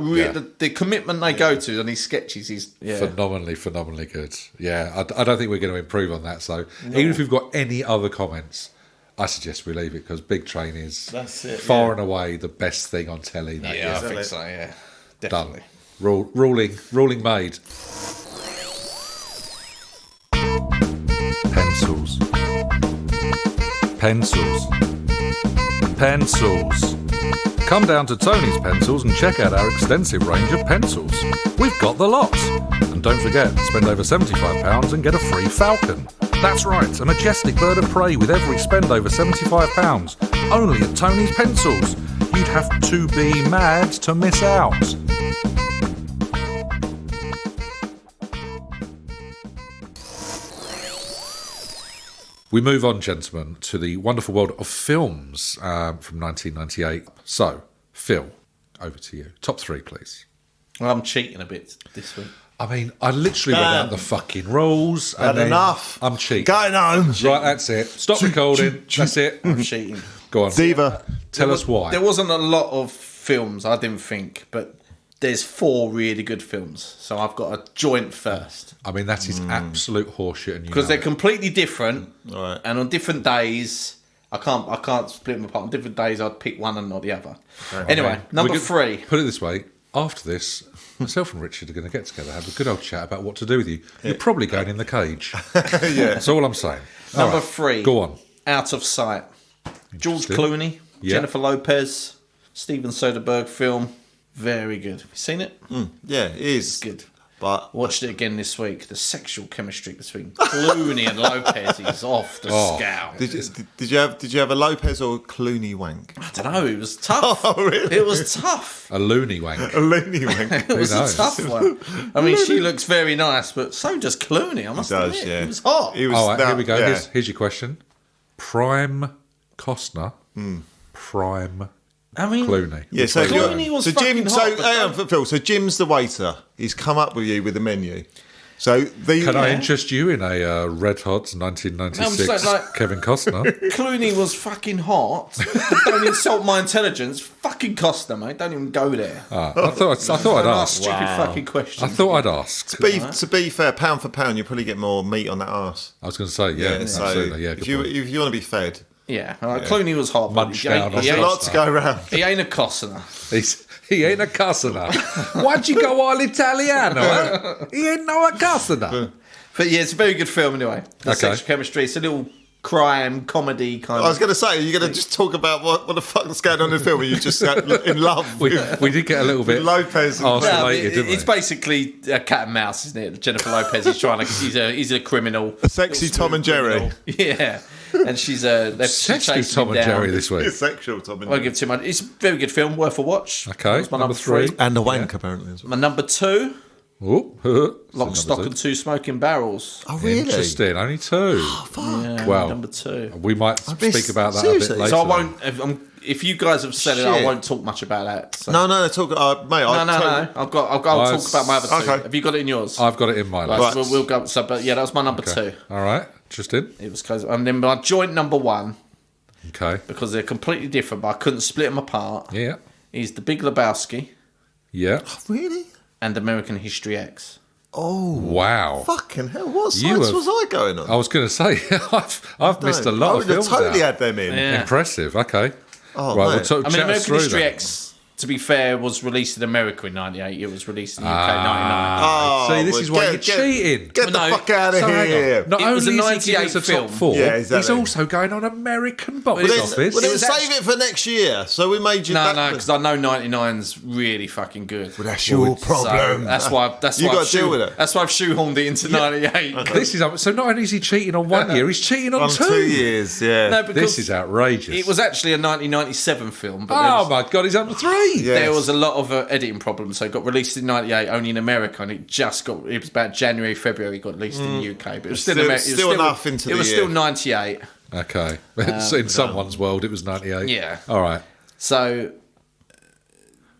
the commitment they go to on these sketches is phenomenally good. Yeah, I don't think we're going to improve on that. So even if we've got any other comments, I suggest we leave it because Big Train is far and away the best thing on telly. I think so. Yeah, definitely. Done. Ruling made. Pencils. Come down to Tony's Pencils and check out our extensive range of pencils. We've got the lot. And don't forget, spend over £75 and get a free falcon. That's right, a majestic bird of prey with every spend over £75. Only at Tony's Pencils. You'd have to be mad to miss out. We move on, gentlemen, to the wonderful world of films from 1998. So, Phil, over to you. Top three, please. Well, I'm cheating a bit this week. I mean, I literally read out the fucking rules. And enough. I'm cheating. Going home. Right, that's it. Stop recording. That's it. I'm cheating. Go on. Diva. Tell us why. There wasn't a lot of films, I didn't think, but there's 4 really good films. So I've got a joint first. I mean, that is absolute horseshit. Because they're completely different. Right. And on different days, I can't split them apart. On different days, I'd pick one and not the other. Right. Anyway, number 3. Put it this way. After this, myself and Richard are going to get together, have a good old chat about what to do with you. You're probably going in the cage. That's all I'm saying. Number 3. Go on. Out of Sight. George Clooney, Jennifer Lopez, Steven Soderbergh film. Very good. Have you seen it? Yeah, it is. It's good. But watched it again this week. The sexual chemistry between Clooney and Lopez is off the scale. Did you have a Lopez or Clooney wank? I don't know. It was tough. Oh, really? It was tough. A loony wank. A loony wank. It was a tough one. I mean, she looks very nice, but so does Clooney. I must admit, it was hot. It was all right, here we go. Yeah. Here's your question. Prime Costner. Prime. I mean, Clooney. Yeah, so Clooney was fucking hot. Phil, so Jim's the waiter. He's come up with you with the menu. So can I interest you in a Red Hot 1996 Kevin Costner? Clooney was fucking hot. Don't insult my intelligence. Fucking Costner, mate. Don't even go there. I thought I'd ask. Stupid fucking question. I thought I'd ask. To be fair, pound for pound, you probably get more meat on that arse. I was going to say, absolutely. Yeah, if you want to be fed. Yeah, Clooney was hot. Munch down. There's a lot to go around. He ain't a Costner. He ain't a Costner. Why'd you go all Italiano? Huh? He ain't no a Costner. But yeah, it's a very good film anyway. The sexual chemistry. It's a little crime comedy kind of. I was going to say, you're going to just talk about what the fuck's going on in the film. Are you just in love? We did get a little bit Lopez. Didn't we? It's basically a cat and mouse, isn't it? Jennifer Lopez is trying to. He's a criminal. A sexy Tom and Jerry. Yeah. And she's sexy Tom and Jerry this week. It's sexual Tom and Jerry. I won't give too much. It's a very good film, worth a watch. Okay, That's my number 3. And the wank apparently as well. My number 2. Oh, Lock, Stock and Two Smoking Barrels. Oh, really? Interesting. Only 2. Oh, fuck. Yeah, Well, number 2. We might speak about that seriously? a bit later. So I won't. If you guys have said it, I won't talk much about that. So. No, talk, mate. No. I'll talk about my other 2. Okay. Have you got it in yours? I've got it in my list. Right. So we'll go. So, but yeah, that was my number 2. All right. Interesting. It was close. And then my joint number 1, Okay. because they're completely different, but I couldn't split them apart. Yeah. Is The Big Lebowski Yeah. Really? and American History X. Oh, Wow. fucking hell! What science was I going on? I was going to say, I've missed a lot of films. Totally out. had them in. Yeah. Impressive. Okay. Oh, right. mate. We'll I mean, chat us American through History that. X, to be fair, was released in America in '98. It was released in the UK in '99. Oh, See, this is why you're get- cheating. Get the No, fuck out of So hang here. on. Not It only was a is he 98 giving us a film. top 4, Yeah, he's exactly. also going on American box Well, office. then was save actually- it for next year. So we made you. No, because I know '99's really fucking good. Well, that's your problem. So that's why. You gotta deal with it. That's why I've shoehorned it into '98. This is so. Not only is he cheating on 1 year, he's cheating on on 2. 2 years. Yeah. No, because This is outrageous. it was actually a 1997 film, but Oh my god, he's under 3. Yeah. there was a lot of editing problems. So it got released in '98 only in America, and it was about January, February. It got released in the UK, but it was still Still enough into It the was year. still '98. Okay. So in someone's world, it was 98. Yeah. All right. So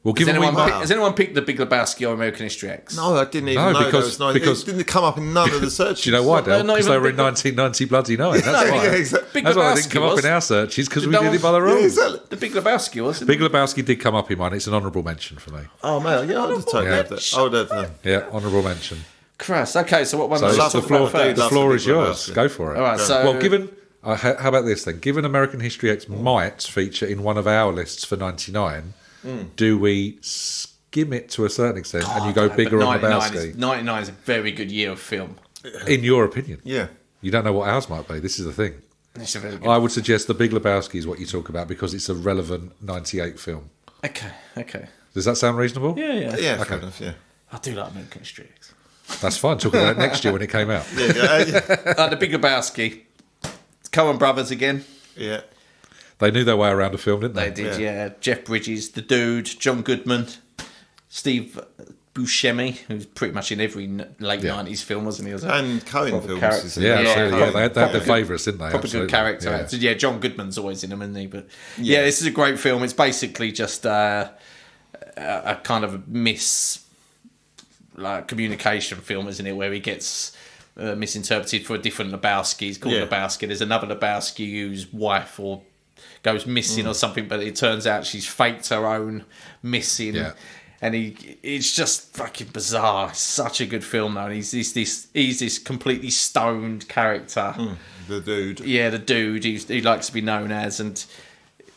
Well, has given we has anyone picked The Big Lebowski or American History X? No, I didn't even No, know because- there was because- it didn't come up in none of the searches. do you know why, Dale? not Because even they were in Big- 1990 bloody 9. That's why. Yeah, exactly. Big That's why it Lebowski didn't come up was. in our searches, because we Did did no it by the Yeah, rules. exactly. The Big Lebowski was. Big Lebowski did come up in mine. It's an honourable mention for me. Oh man, yeah, I'd have totally Yeah. have that. I would have. Yeah, honourable mention. Christ. Okay, so what one? So let's love the talk floor, about first. the Love floor the is Big yours. Lebowski. Go for it. All right, so Well, given how about this then? Given American History X might feature in one of our lists for 99, do we skim it to a certain extent and you go bigger on Lebowski? 99 is a very good year of film. In your opinion? Yeah. You don't know what ours might be. This is the thing. It's a very good. I would suggest The Big Lebowski is what you talk about because it's a relevant 98 film. Okay. Does that sound reasonable? Yeah. Yeah, Okay. fair enough. Yeah. I do like American History X. That's fine. Talk about it next year when it came out. The Big Lebowski. Coen Brothers again. Yeah. They knew their way around a film, didn't They they? did, yeah. Jeff Bridges, The Dude, John Goodman, Steve Buscemi, who's pretty much in every late 90s film, wasn't he? And Cohen films. character. isn't Yeah, it? absolutely. Yeah, they had their Cohen. favourites, didn't they? Proper Absolutely. good character. Yeah. Yeah, John Goodman's always in them, isn't he? But yeah, this is a great film. It's basically just a kind of communication film, isn't it? Where he gets misinterpreted for a different Lebowski. He's called Yeah. Lebowski. There's another Lebowski whose wife goes missing or something, but it turns out she's faked her own missing. Yeah. And it's just fucking bizarre. It's such a good film, though. And he's this completely stoned character. The Dude. Yeah, the dude he likes to be known as, and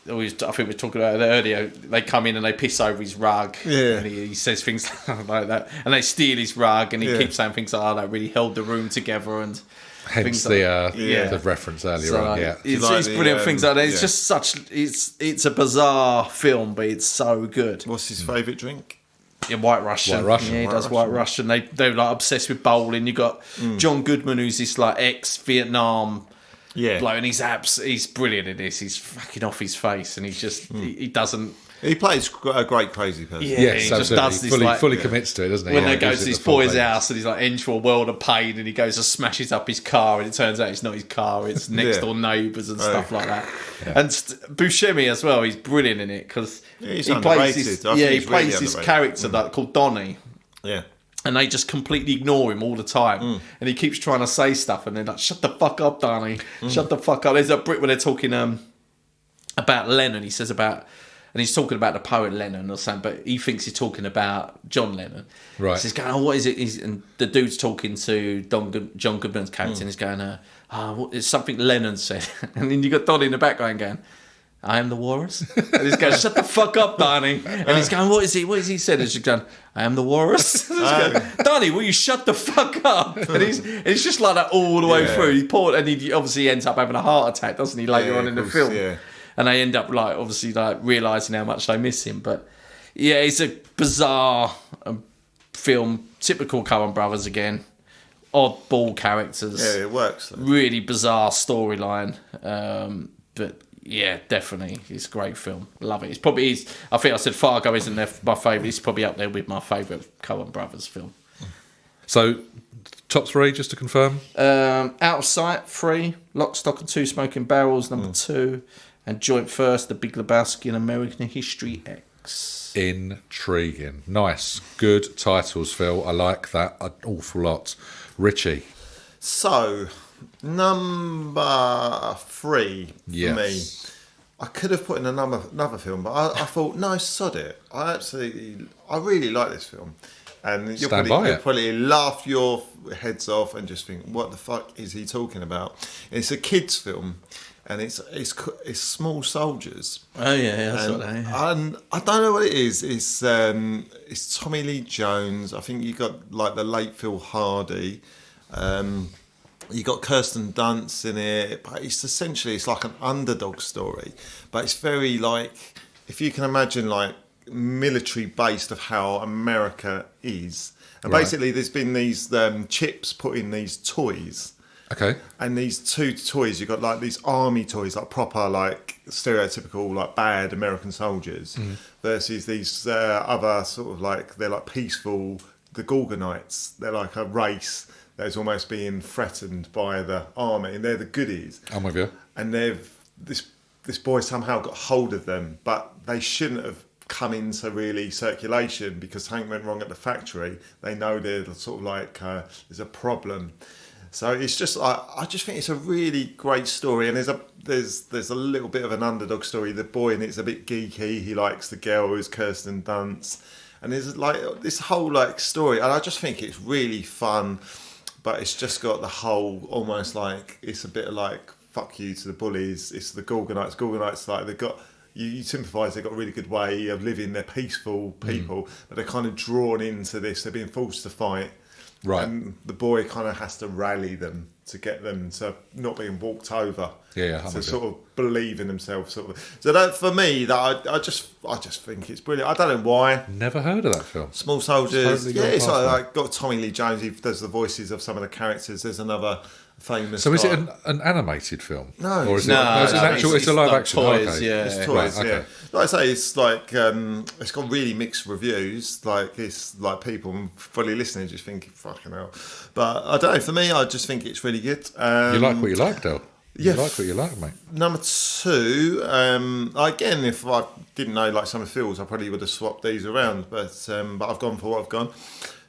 always, I think we were talking about it earlier. They come in and they piss over his rug, Yeah. and he says things like that, and they steal his rug, and he Yeah. keeps saying things like, "Oh, that really held the room together," and Hence things the reference earlier So, on. Yeah. it's, like it's the, brilliant things like that. It's yeah. just such it's a bizarre film, but it's so good. What's his favourite drink? Yeah, White Russian. White Russian. Yeah, he White does White Russian. They're like obsessed with bowling. You got John Goodman, who's this like ex-Vietnam Yeah. bloke, and he's brilliant in this. He's fucking off his face, and he's just he doesn't. He plays a great crazy person. Yeah, Yes, he just absolutely. does this fully commits to it, doesn't he? When Yeah, they go gives to it this the full boy's thing. house, and he's like into a world of pain, and he goes and smashes up his car, and it turns out it's not his car; it's next Yeah. door neighbours and stuff like that. And Buscemi as well, he's brilliant in it because he's he underrated. plays this. I think Yeah, he he's plays really this underrated. character that called Donnie. Yeah. And they just completely ignore him all the time. And he keeps trying to say stuff, and they're like, "Shut the fuck up, Donnie. Shut the fuck up." There's a bit where they're talking about Lennon. He says and he's talking about the poet Lennon or something, but he thinks he's talking about John Lennon. Right. So he's going, "Oh, what is it?" And the dude's talking to John Goodman's character, and he's going, it's something Lennon said." And then you got Donnie in the background going, "I am the walrus." And he's going, "Shut the fuck up, Donnie." And he's going, "What is he? What is he said?" And she's going, "I am the walrus." And he's going, "Donnie, will you shut the fuck up?" And it's just like that all the way through. He obviously ends up having a heart attack, doesn't he, later on in the course, film? yeah. And they end up obviously realising how much they miss him. But yeah, it's a bizarre film, typical Coen Brothers again. Oddball characters. Yeah, it works. Though. Really bizarre storyline. But yeah, definitely, it's a great film. Love it. I think I said Fargo isn't my favourite. It's probably up there with my favourite Coen Brothers film. So, top three, just to confirm. Out of Sight, 3. Lock, Stock and Two Smoking Barrels, number 2. And joint first, The Big Lebowski and American History X. Intriguing. Nice. Good titles, Phil. I like that an awful lot. Richie. So, number 3 for Yes. me. I could have put in another film, but I thought, no, sod it. I really like this film. And you'll probably laugh your heads off and just think, what the fuck is he talking about? It's a kids' film, and it's Small Soldiers. Oh yeah, that's what that is. And I don't know what it is. It's Tommy Lee Jones. I think you got like the late Phil Hardy. You got Kirsten Dunst in it, but it's like an underdog story. But it's very like, if you can imagine like military based of how America is. And basically there's been these chips put in these toys. Okay. And these two toys, you've got like these army toys, like proper, like stereotypical, like bad American soldiers, versus these other sort of like, they're like peaceful, the Gorgonites. They're like a race that's almost being threatened by the army, and they're the goodies. I'm with you. And this boy somehow got hold of them, but they shouldn't have come into really circulation because something went wrong at the factory. They know they're sort of like there's a problem. So it's just I just think it's a really great story, and there's a little bit of an underdog story. The boy in it's a bit geeky. He likes the girl who's Kirsten Dunst, and there's like this whole like story, and I just think it's really fun. But it's just got the whole almost like it's a bit of like fuck you to the bullies. It's the Gorgonites. Gorgonites like they've got. You sympathise, they've got a really good way of living. They're peaceful people, but they're kind of drawn into this. They're being forced to fight. Right. And the boy kind of has to rally them to get them to not being walked over. Yeah, to sort of believe in themselves. Sort of. So that for me, that I just think it's brilliant. I don't know why. Never heard of that film. Small Soldiers. Totally It's like got Tommy Lee Jones. He does the voices of some of the characters. There's another famous. So is guy. it an animated film? No, or is it's a live like action? toys, Okay. yeah. It's toys, Right, okay. yeah. Like I say, it's like it's got really mixed reviews. Like it's like people fully listening just thinking fucking hell. But I don't know. For me, I just think it's really good. You like what you like, Del. Yeah. You like what you like, mate. Number 2, again, if I didn't know like some of Phil's, I probably would have swapped these around. But I've gone for what I've gone.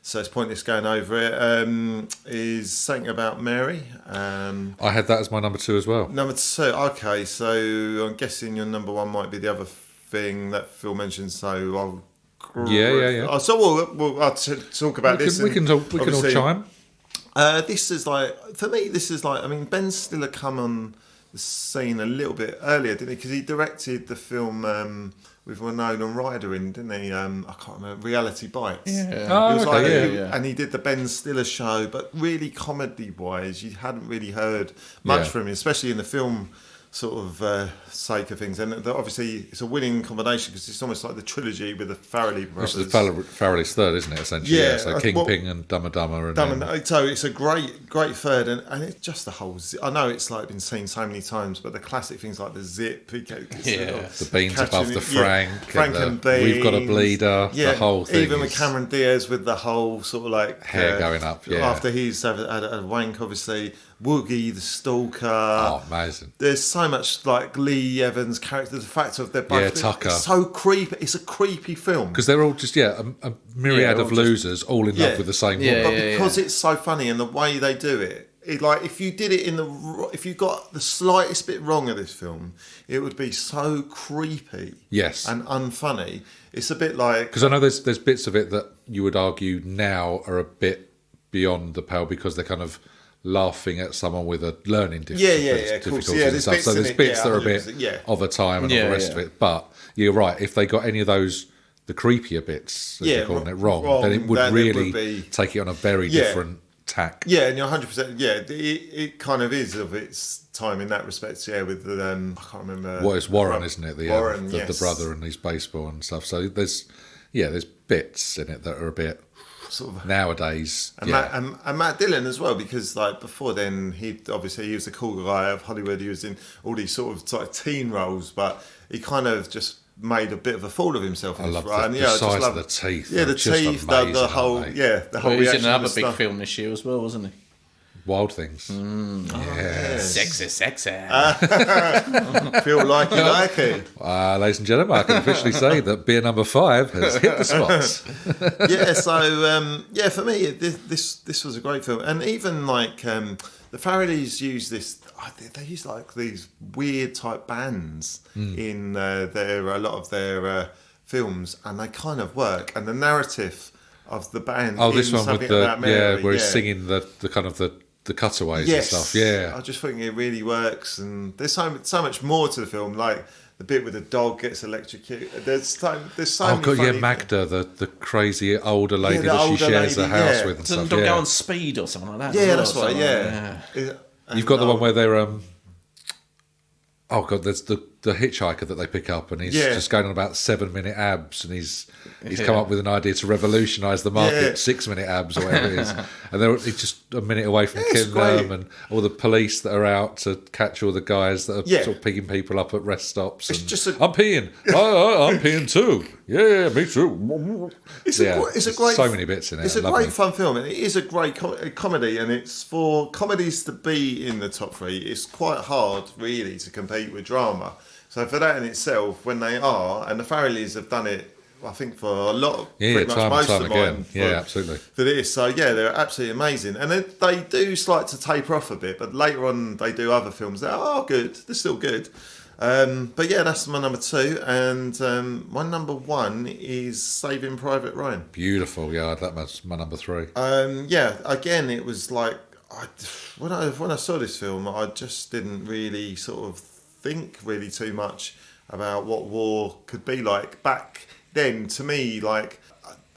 So it's pointless going over it. Is Something About Mary. I had that as my number 2 as well. Number 2, okay, so I'm guessing your number 1 might be the other thing that Phil mentioned, so I'll... Yeah. Oh, so I'll talk about this. We can all chime. This is like, for me, I mean, Ben Stiller come on the scene a little bit earlier, didn't he? Because he directed the film with Winona Ryder in, didn't he? I can't remember, Reality Bites. Yeah. Oh, and he did the Ben Stiller show, but really comedy-wise, you hadn't really heard much from him, especially in the film sort of sake of things. And obviously it's a winning combination because it's almost like the trilogy with the Farrelly brothers. Which is the Farrelly's third, isn't it, essentially? Yeah. So Kingpin and Dumb and Dumber. So it's a great third, and it's just the whole I know it's like been seen so many times, but the classic things like the zip, the beans above the Frank and beans, We've Got a Bleeder, the whole thing. Even with Cameron Diaz with the whole sort of like hair going up, after he's had a wank, obviously. Woogie the Stalker. Oh, amazing. There's so much like Lee Evans' character, the fact of they're both Tucker. It's so creepy. It's a creepy film. Because they're all just, a myriad of losers all in love with the same woman. But because it's so funny and the way they do it, like if you did it if you got the slightest bit wrong of this film, it would be so creepy. Yes. And unfunny. It's a bit like... Because I know there's bits of it that you would argue now are a bit beyond the pale because they're kind of laughing at someone with a learning difficulties and stuff. So there's bits that are a bit of a time and all the rest of it. But you're right, if they got any of those, the creepier bits, as you're calling it, wrong, then it would really take it on a very different tack. Yeah, and you're 100%. Yeah, it kind of is of its time in that respect. Yeah, with the I can't remember. Well, it's Warren, isn't it? Warren, the brother and his baseball and stuff. So there's bits in it that are a bit sort of nowadays. And Matt Dillon as well, because like before then he was a cool guy of Hollywood. He was in all these sort of teen roles, but he kind of just made a bit of a fool of himself. I love Ryan. the size of the teeth. Yeah, the They're just teeth, amazing, the whole, aren't they? the whole. He was in reaction another and big stuff. film this year as well, wasn't he? Wild Things. Sexy. Feel like you like it. Ladies and gentlemen, I can officially say that beer number 5 has hit the spots. For me, this was a great film, and even like the Farrellys use this. They use like these weird type bands in a lot of their films, and they kind of work. And the narrative of the band. Oh, this in one with Something About Mary, where he's singing the kind of the cutaways yes. and stuff. Yeah, I just think it really works, and there's so much more to the film. Like the bit where the dog gets electrocuted. There's so many funny Magda, the crazy older lady the that she older shares lady, the house yeah. with and Doesn't stuff. the dog Yeah. go on speed or something like that? Yeah, as well, that's right. something Yeah. You've got the one where they're oh god, there's the hitchhiker that they pick up, and he's just going on about 7-minute abs, and he's come up with an idea to revolutionise the market, 6-minute abs or whatever it is, and he's just a minute away from killing them, and all the police that are out to catch all the guys that are sort of picking people up at rest stops. It's and, just a- I'm peeing. I'm peeing too. Yeah, me too. It's a great. So many bits in it. It's a great fun film, and it is a great comedy. And it's for comedies to be in the top 3. It's quite hard, really, to compete with drama. So for that in itself, when they are, and the Farrellys have done it, I think for a lot of pretty much time most and of time mine. again. Absolutely. For this, so they're absolutely amazing, and they do start to taper off a bit, but later on they do other films that are good. They're still good. But that's my number 2, and my number 1 is Saving Private Ryan. Beautiful. Yeah, that was my number 3. Again, it was like when I saw this film, I just didn't really sort of think really too much about what war could be like back then. To me, like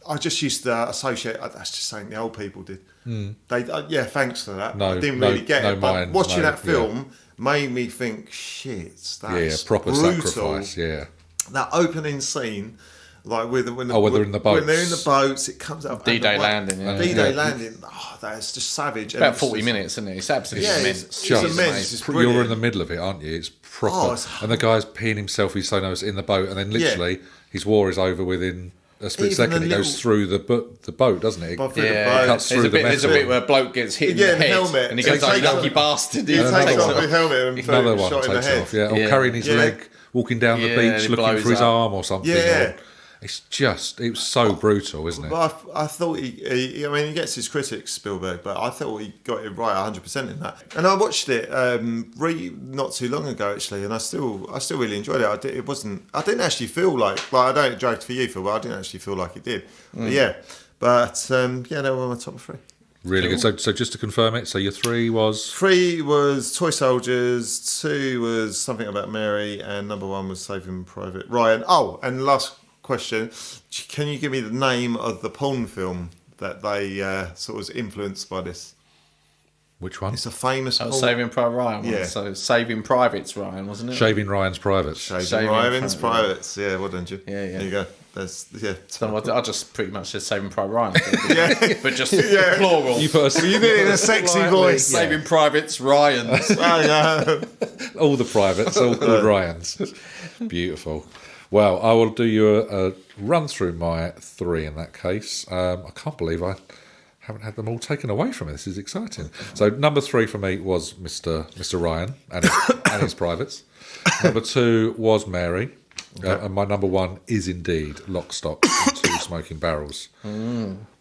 I just used to associate. That's just something the old people did. They thanks for that. I didn't really get it. But watching that film made me think, shit, that's proper brutal. sacrifice. Yeah, that opening scene. Like when they're in the boats. When they're in the boats, it comes up. D-Day landing. D-Day landing. Oh, that's just savage. About 40 minutes, isn't it? It's absolutely immense. It's immense. It's you're in the middle of it, aren't you? It's proper. And the guy's peeing himself. He's so nervous in the boat, and then literally his war is over within a split second. It goes through the boat, doesn't it? It cuts through the There's a bit where a bloke gets hit in the head, helmet, and he goes, "Oh, lucky bastard!" He takes off his helmet and another one shot in the takes head. off. Yeah, or carrying his leg, walking down the beach, looking for his arm or something. Yeah. It was so brutal, isn't it? But I thought he gets his critics, Spielberg, but I thought he got it right 100% in that. And I watched it not too long ago actually, and I still really enjoyed it. I didn't actually feel like I don't drag for you, Phil, but I didn't actually feel like it did. But they were my top 3. Really good. So just to confirm it, so your 3 was 3 was Toy Soldiers, 2 was Something About Mary, and number 1 was Saving Private Ryan. Oh, and last question, can you give me the name of the porn film that they sort of was influenced by this? Which one? It's a famous porn. Saving Private Ryan. Yeah. So Saving Privates Ryan, wasn't it? Shaving Ryan's Privates. Shaving Ryan's Privates. Yeah, well done, you. Yeah. There you go. I just pretty much said Saving Private Ryan. But just plural. You put you did it in a sexy voice. Saving Privates Ryans. All the privates, all called Ryans. Beautiful. Well, I will do you a run through my 3 in that case. I can't believe I haven't had them all taken away from me. This is exciting. So number 3 for me was Mr. Ryan and his privates. Number 2 was Mary. And my number 1 is indeed Lock, Stock and 2 Smoking Barrels.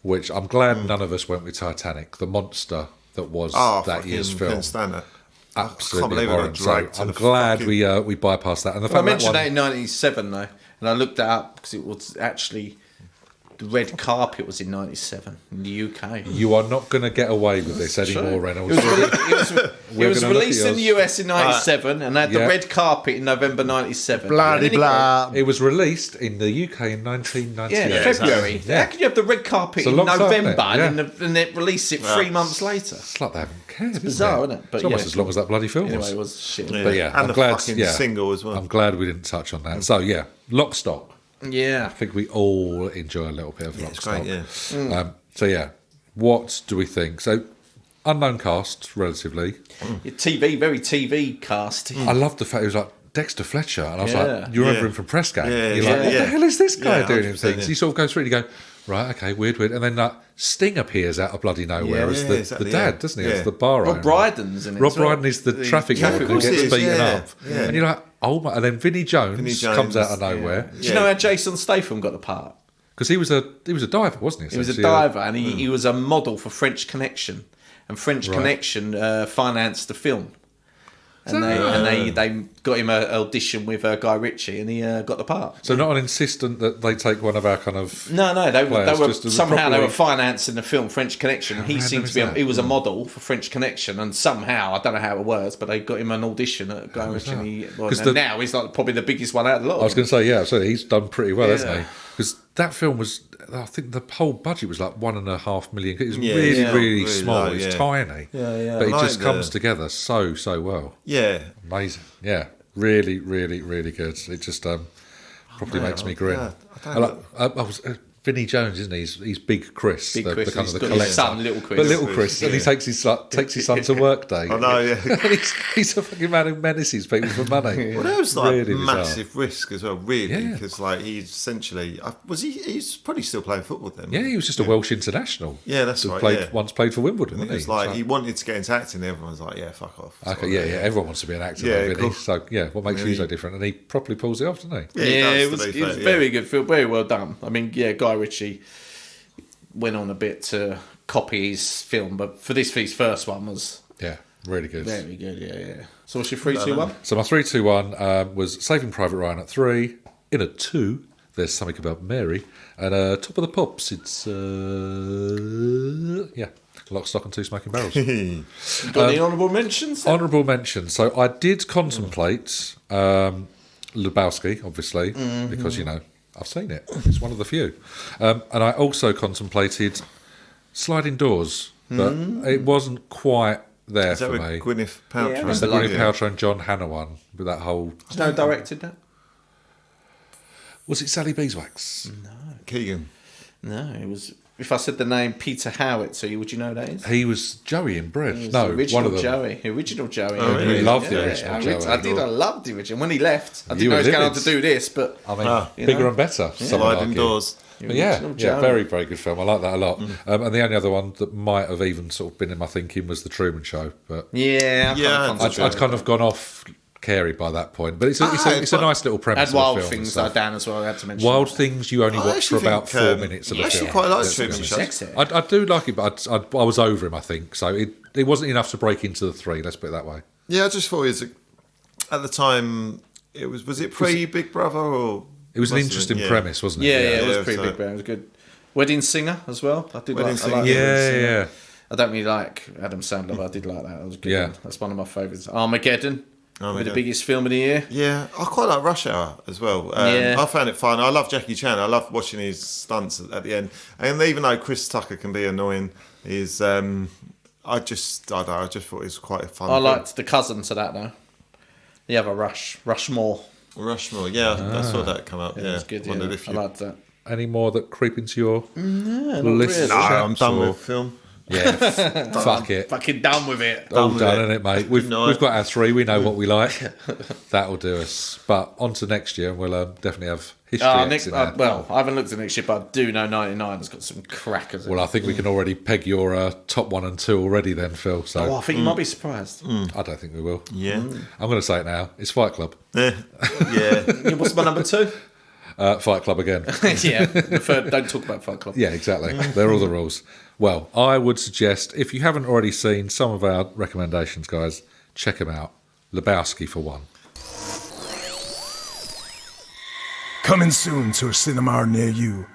Which I'm glad none of us went with Titanic, the monster that was that year's film. Can't stand it. Absolutely abhorrent. So I'm glad we bypassed that. And the fact I mentioned that in 97 though, and I looked that up because it was actually the red carpet was in 97 in the UK. You are not going to get away with this anymore, Reynolds. It was released in the US in 97 and had the red carpet in November 97. Blah. It was released in the UK in 1998. Yeah, February. Exactly. How could you have the red carpet in November and then release it 3 months later? It's like they haven't cared. It's bizarre, isn't it? But it's almost as long as that bloody film was. Anyway, it was shit. But and I'm the glad. fucking single as well. I'm glad we didn't touch on that. So Lock, Stock. Yeah. I think we all enjoy a little bit of Lock, Stock. Great, What do we think? So, unknown cast, relatively. Very TV cast. I love the fact it was like Dexter Fletcher, and I was like, you remember him from Press Gang? Yeah, You're like, what the hell is this guy doing in 100%, things? You sort of go through and you go, right, okay, weird, and then Sting appears out of bloody nowhere as the dad, doesn't he? As the bar owner. Rob Brydon's in it. Rob Brydon is the traffic warden who gets beaten up, and you're like, oh my! And then Vinnie Jones comes out of nowhere. Do you know how Jason Statham got the part? Because he was a diver, wasn't he? He was a diver, and he was a model for French Connection, and French Connection financed the film. And they got him an audition with Guy Ritchie, and he got the part. So not an insistent that they take one of our kind of they were somehow they were financing the film French Connection. And he seemed to be he was a model for French Connection, and somehow I don't know how it works, but they got him an audition at Guy Ritchie. And now he's like probably the biggest one out of the lot. I was going to say absolutely. He's done pretty well, hasn't he? Because that film was, I think the whole budget was like $1.5 million. It was really small. Low, it's tiny. But it just comes together so well. Yeah. Amazing. Yeah. Really good. It just probably makes me grin. I was Vinnie Jones, isn't he? He's Big Chris, the Chris. Kind of the got collector. his son, Little Chris. But Little Chris, and he takes his son to work day. I know, yeah. And he's a fucking man who menaces people for money. Well, that was like really massive risk as well, really, because like he's essentially he's probably still playing football then. Yeah, he was just a Welsh international. Yeah, that's right. Once played for Wimbledon, and wasn't he? Was like he wanted to get into acting. And everyone's like, yeah, fuck off. Okay, yeah. Everyone wants to be an actor, though, Vinny. So what makes you so different? And he properly pulls it off, doesn't he? Yeah, it was very good film, very well done. I mean, Guy Ritchie went on a bit to copy his film, but for his first one was really good. Very good, yeah. So what's your 3, 2, 1? So my 3, 2, 1 was Saving Private Ryan at 3. In at 2, there's Something About Mary. And Top of the Pops, it's Lock, Stock and Two Smoking Barrels. You got any honourable mentions? Honourable mentions. So I did contemplate Lebowski, obviously, because I've seen it. It's one of the few. And I also contemplated Sliding Doors, but it wasn't quite there for me. Gwyneth Paltrow. Yeah, It's the Gwyneth Paltrow and John Hannah one, with that whole... No directed that? Was it Sally Beeswax? No. Keegan. No, it was... If I said the name Peter Howard to you, would you know who that is? He was Joey in Breath. No, one of them. Original Joey. Oh, really? You loved the original Joey. I loved the original. When he left, I didn't know he was going on to do this, but... I mean, bigger and better. Sliding Doors. But very, very good film. I like that a lot. And the only other one that might have even sort of been in my thinking was The Truman Show. But I'd kind of gone off Carey by that point. But it's a nice little premise. And Wild Things are down as well, I had to mention. Wild Things you only watch for about 4 minutes of the film. I actually quite like Truman Show. I do like it, but I was over him, I think. So it wasn't enough to break into the 3, let's put it that way. Yeah, I just thought it was, at the time, was it pre-Big Brother or... It was an interesting premise, wasn't it? Yeah, it was pretty big. It was good. Wedding Singer as well. I did like yeah. I don't really like Adam Sandler, but I did like that. That was good. Yeah. One. That's one of my favourites. Armageddon. The biggest film of the year. Yeah, I quite like Rush Hour as well. I found it fun. I love Jackie Chan. I love watching his stunts at the end. And even though Chris Tucker can be annoying, I just thought it was quite a fun. I liked the cousin to that though. The other Rushmore, yeah, I saw that come up. Yeah, it's good. I liked that. Any more that creep into your list? Really. No, I'm done with film. Yeah, fuck it. Fucking done with it. All done, isn't it, mate? We've got our 3. We know what we like. That'll do us. But on to next year, and we'll definitely have history. Well, I haven't looked at next year, but I do know 99 has got some crackers. Well, I think we can already peg your top 1 and 2 already then, Phil. So I think you might be surprised. I don't think we will. Yeah. I'm going to say it now. It's Fight Club. Yeah. What's my number 2? Fight Club again. Don't talk about Fight Club. Yeah, exactly. They're all the rules. Well, I would suggest, if you haven't already seen some of our recommendations, guys, check them out. Lebowski for one. Coming soon to a cinema near you,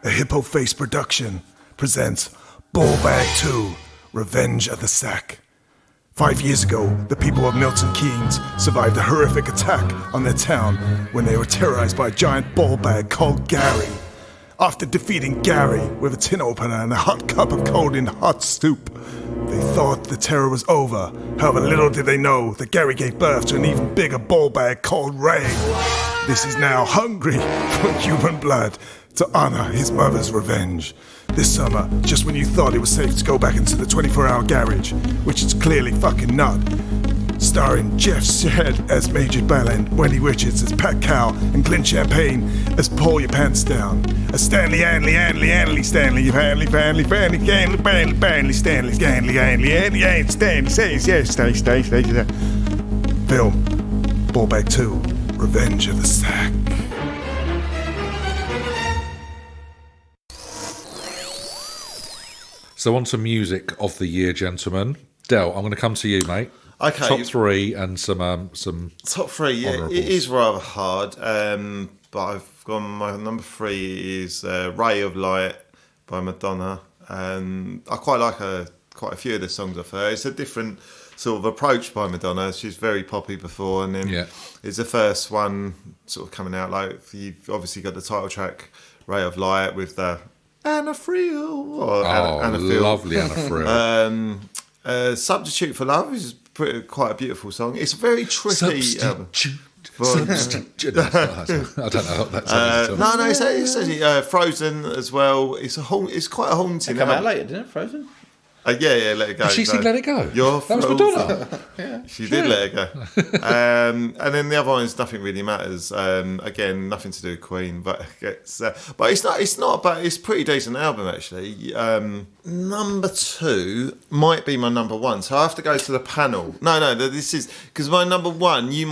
a Hippo Face production presents Ballbag 2, Revenge of the Sack. 5 years ago, the people of Milton Keynes survived a horrific attack on their town when they were terrorized by a giant ball bag called Gary. After defeating Gary with a tin opener and a hot cup of cold and hot soup, they thought the terror was over. However, little did they know that Gary gave birth to an even bigger ball bag called Ray. This is now hungry for human blood to honor his mother's revenge. This summer, just when you thought it was safe to go back into the 24-hour garage, which it's clearly fucking not, Starring Jeff Shedd as Major Ballant, Wendy Richards as Pat Cow, and Glenn Champagne as Pull Your Pants Down. As Stanley, Stanley, Stanley, Stanley, Stanley, Stanley, Stanley, Film, Ballback 2, Revenge of the Sack. So on to music of the year, gentlemen. Del, I'm going to come to you, mate. Okay. Top three and some top three. Yeah, it is rather hard. But I've gone. My number three is "Ray of Light" by Madonna, and I quite like quite a few of the songs of her. It's a different sort of approach by Madonna. She's very poppy before, and then it's the first one sort of coming out. Like you've obviously got the title track "Ray of Light" with the Anna Friel. Anna Friel. Lovely Anna Friel. Substitute for Love is quite a beautiful song. It's a very tricky Substitute. I don't know what that sounds. No, it's Frozen as well. It's quite a haunting. It came out later, didn't it? Frozen. Yeah, Let It Go. Did she sing Let It Go? That was Madonna. Yeah, she did Let It Go. And then the other one is Nothing Really Matters. Again, nothing to do with Queen, but it's not. But it's a pretty decent album actually. Number two might be my number one, so I have to go to the panel. No, this is because my number one. You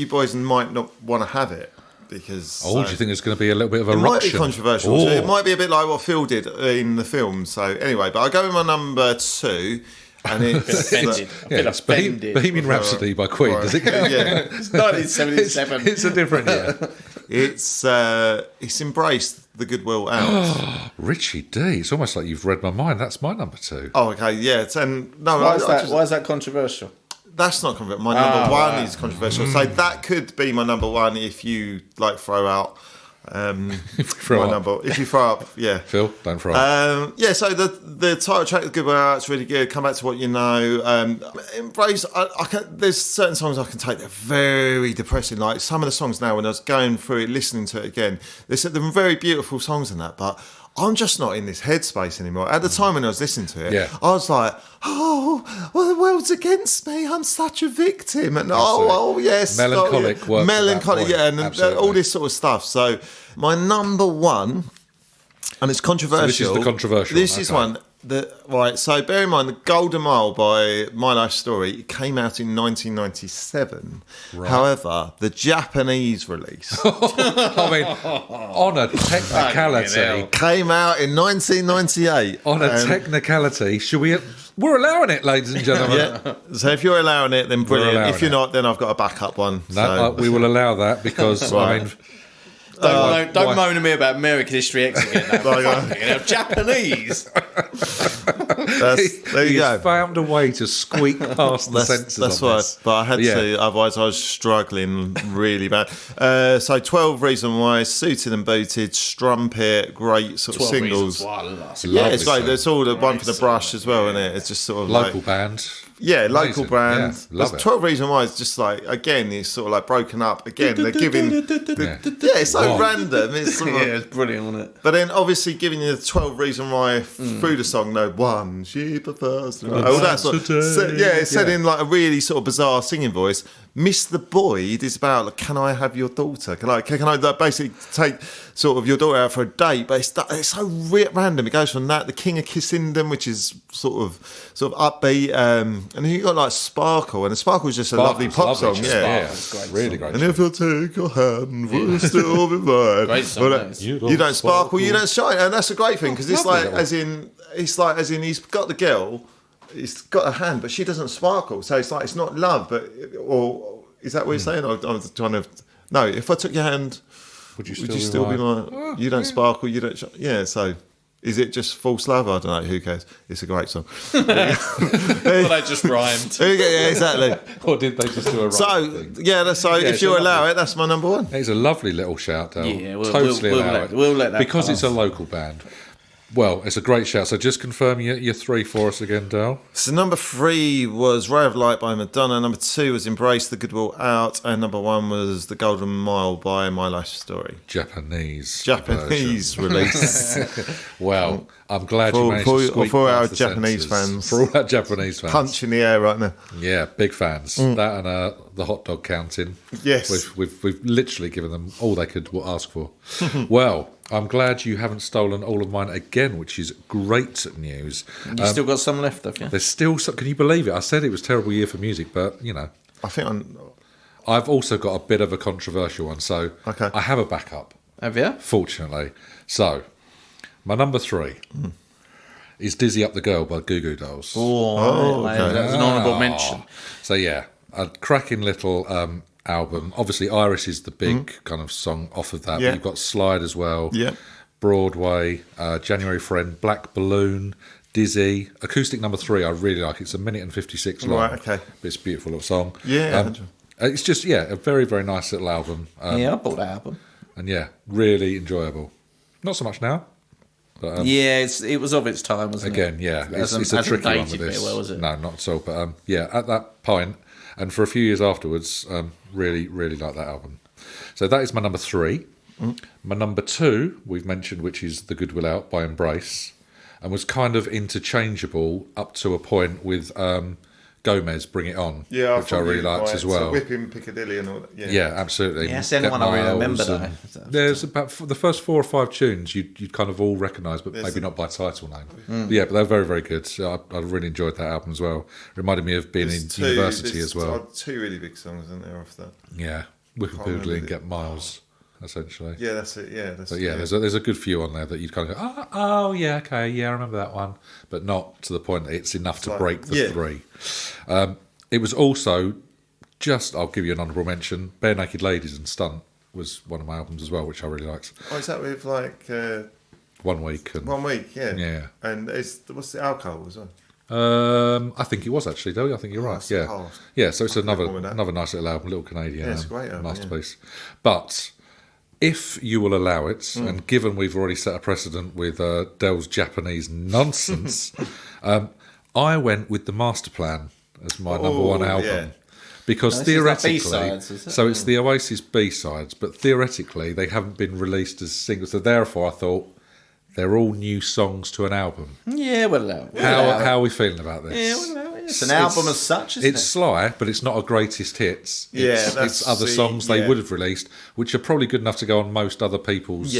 boys might not want to have it. Because do you think it's going to be a little bit of a ruction? It might be controversial. So it might be a bit like what Phil did in the film. So anyway, but I go with my number two, and it's Bohemian Rhapsody by Queen. Does it go? Yeah, it's 1977. It's a different year. It's embraced the goodwill out. Richie D. It's almost like you've read my mind. That's my number two. Oh, okay, yeah. Why is that controversial? That's not controversial. My number one is controversial. So that could be my number one if you throw out. If you throw up, yeah. Phil, don't throw up. So the title track, "The Good Way Out's" really good. Come Back to What You Know. Embrace. There's certain songs I can take that are very depressing. Like some of the songs now, when I was going through it, listening to it again, there's some very beautiful songs in that, but I'm just not in this headspace anymore. At the time when I was listening to it, I was like, oh, well, the world's against me. I'm such a victim. And yes. Melancholic work. Melancholic, and all this sort of stuff. So my number one, and it's controversial. So this is the controversial. This is one. So bear in mind, The Golden Mile by My Life Story came out in 1997. Right. However, the Japanese release, I mean, on a technicality, came out in 1998. On a technicality, we're allowing it, ladies and gentlemen. Yeah. So if you're allowing it, then brilliant. If you're not, then I've got a backup one. No, we will allow that because I mean. Don't moan at me about American History X again. Japanese. There you go. Found a way to squeak past the censors. That's right. But I had to, otherwise I was struggling really bad. So 12 Reasons Why, Suited and Booted, Strumpet, great sort of singles. It's great. There's all the One for the Brush as well, isn't it? It's just sort of local band. Yeah, local brand. Yeah, love it. 12 Reasons Why is just again, it's sort of broken up. Again, they're giving... it's so random. It's it's brilliant, isn't it? But then obviously giving you the 12 Reasons Why through the song, one sheep at first. All that sort of... it's said in a really sort of bizarre singing voice. Mr. Boyd is about, can I have your daughter? Can I basically take sort of your daughter out for a date? But it's so random. It goes from that, The King of Kissingdom, which is sort of upbeat, and then you got Sparkle, and Sparkle is just a lovely pop song. It's great, really great. And if you'll take your hand, we'll still be mine. Great song. You don't sparkle, you don't shine, and that's a great thing because it's as in he's got the girl. He's got a hand, but she doesn't sparkle. So it's not love, or is that what you're saying? I'm trying to. No, if I took your hand, would you still be like? You don't sparkle, you don't. So is it just false love? I don't know. Who cares? It's a great song. Well, they just rhymed. Yeah, exactly. Or did they just do a rhyme thing? If you allow it, that's my number one. It's a lovely little shout out. Yeah, we'll let that because it's a local band. Well, it's a great shout. So just confirm your 3 for us again, Dale. So number 3 was Ray of Light by Madonna. Number 2 was Embrace the Good Will Out. And number 1 was The Golden Mile by My Life Story. Japanese release. Well, I'm glad you managed to squeak for our past the Japanese censors. fans. For all our Japanese fans. Punch in the air right now. Yeah, big fans. That and the hot dog counting. Yes. We've literally given them all they could ask for. Well, I'm glad you haven't stolen all of mine again, which is great news. You still got some left, have you? There's still some. Can you believe it? I said it was a terrible year for music, but, you know. I think I've also got a bit of a controversial one, so Okay. I have a backup, Have you? fortunately. So, my number 3 is Dizzy Up the Girl by Goo Goo Dolls. Oh, okay. that was an honourable mention. So, yeah, a cracking little album. Obviously, Iris is the big kind of song off of that, Yeah. but you've got Slide as well. Yeah. Broadway, January Friend, Black Balloon, Dizzy. Acoustic number 3, I really like. It's 1 minute and 56 long. Right, okay. But it's a beautiful little song. Yeah. It's just, a very, very nice little album. Yeah, I bought that album. And yeah, really enjoyable. Not so much now. But, Yeah, it was of its time, wasn't again, it? yeah, it's Hasn't a tricky one with dated this. very well, was it? No, not at all. But yeah, at that point, and for a few years afterwards, really, really like that album. So that is my number 3. My number 2, we've mentioned, which is The Good Will Out by Embrace, and was kind of interchangeable up to a point with Gomez, Bring It On, which I really liked as well. So Whipping Piccadilly and all that. Yeah, absolutely. Yeah, it's the only one I really remember, though. There's about the first 4 or 5 tunes you'd kind of all recognise, but maybe not by title name. Yeah, but they're very, very good. So I really enjoyed that album as well. Reminded me of being in university as well. 2 really big songs, isn't there, off that? Yeah, Whipping Piccadilly and Get Miles, essentially. Yeah, that's it. Yeah, But yeah, there's a good few on there that you'd kind of go, oh yeah, okay, yeah, I remember that one, but not to the point that it's enough to break the 3. It was also I'll give you an honourable mention. Bare Naked Ladies and Stunt was one of my albums as well, which I really liked. Oh, is that with like 1 week and 1 week? Yeah. Yeah. And what's the alcohol as well? I think it was actually, though. I think you're right. that's Yeah, hard. yeah. So it's I can another get on with that. nice little album, little Canadian Yeah, it's a great album, masterpiece. But if you will allow it, and given we've already set a precedent with Dell's Japanese nonsense, I went with The Master Plan as my number 1 album. yeah. Because This is like theoretically, B-sides, is it? so it's the Oasis B-sides, but theoretically they haven't been released as singles. So therefore, I thought they're all new songs to an album. Yeah, well, How are we feeling about this? Yeah, well, it's an album as such, isn't It's Sly, but it's not a greatest hits. Yeah, it's other songs they would have released, which are probably good enough to go on most other people's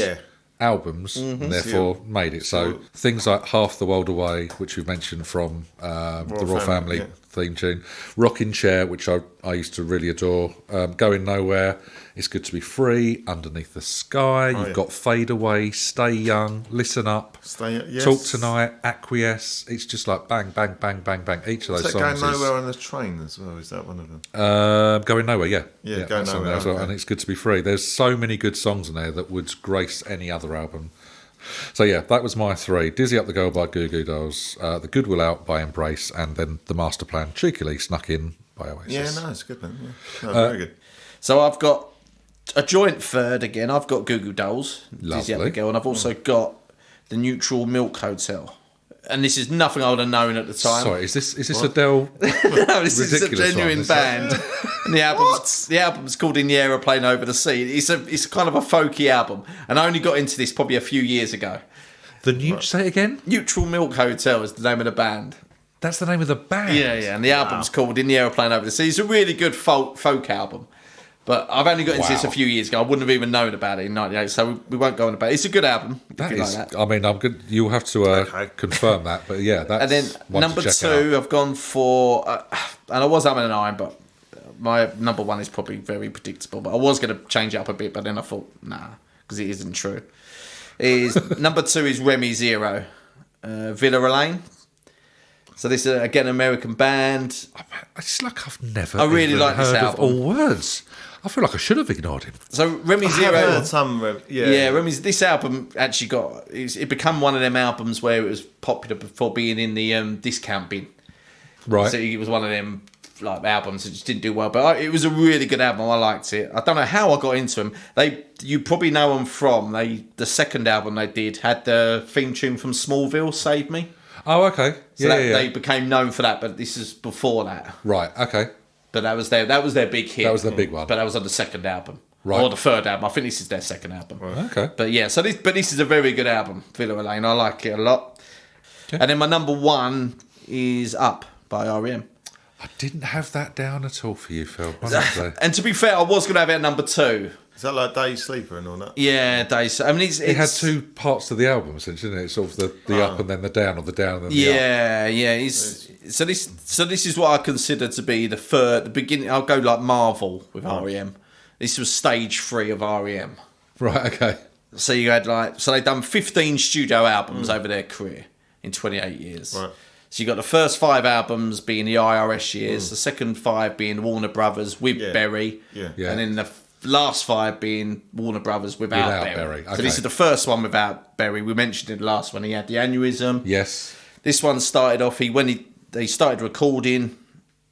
albums, and therefore made it. So things like Half the World Away, which we've mentioned from the Royal Family theme tune, Rocking Chair, which I used to really adore, Going Nowhere, It's Good to Be Free, Underneath the Sky, you've got Fade Away, Stay Young, Listen Up, Talk Tonight, Acquiesce. It's just like bang, bang, bang, bang, bang. Each of those Is that songs Going is Nowhere on the Train as well? Is that one of them? Going Nowhere, yeah. Going that's on Nowhere, there as well, okay. and It's Good to Be Free. There's so many good songs in there that would grace any other album. So yeah, that was my 3. Dizzy Up the Girl by Goo Goo Dolls, The Good Will Out by Embrace, and then The Master Plan, cheekily snuck in by Oasis. Yeah, no, it's a good one. Yeah. No, very good. So I've got a joint third again. I've got Goo Goo Dolls, Dizzy Up the Lovely. Girl, and I've also got the Neutral Milk Hotel. And this is nothing I would have known at the time. Sorry, is this Adele? No, this is a Ridiculous genuine one. band. And the album's called In the Aeroplane Over the Sea. It's kind of a folky album, and I only got into this probably a few years ago. Say it again? Neutral Milk Hotel is the name of the band. That's the name of the band. Yeah, and the album's called In the Aeroplane Over the Sea. It's a really good folk album. But I've only got into this a few years ago. I wouldn't have even known about it in '98, so we won't go on about it. It's a good album. That if you is. like that. I mean, I'm good. You'll have to confirm that, but yeah, that's. And then one to number check 2, out. I've gone for, and I was having an iron, but my number 1 is probably very predictable. But I was going to change it up a bit, but then I thought, nah, because it isn't true. Number 2 is Remy Zero, Villa Lane. So this is again an American band. It's like I've never. I really even like this heard of album. all words. I feel like I should have ignored him. So Remy I've Zero. heard some, Remy's. This album actually it became one of them albums where it was popular before being in the discount bin. Right. So it was one of them like albums that just didn't do well, but it was a really good album. I liked it. I don't know how I got into them. You probably know them from the second album they did had the theme tune from Smallville, Save Me. Oh, okay. So they became known for that, but this is before that. Right. Okay. But that was their big hit. That was their big one. But that was on the second album. Right. Or the third album. I think this is their second album. Right. Okay. But yeah, this is a very good album, Villa Elaine. I like it a lot. Okay. And then my number one is Up by R.E.M. I didn't have that down at all for you, Phil. And to be fair, I was going to have it at number two. Is that like Day Sleeper and all that? Yeah, Days. I mean, it had two parts to the album, essentially, didn't it? It's sort of the up and then the down, or the down and then the up. Yeah. So this is what I consider to be the beginning. I'll go like Marvel with R.E.M. This was stage 3 of R.E.M. Right. Okay. So you had they'd done 15 studio albums over their career in 28 years. Right. So you got the first 5 albums being the IRS years, the second 5 being Warner Brothers with Berry, and then the last 5 being Warner Brothers without Berry. Okay. So this is the first one without Berry. We mentioned in the last one he had the aneurysm. Yes. This one started off. They started recording.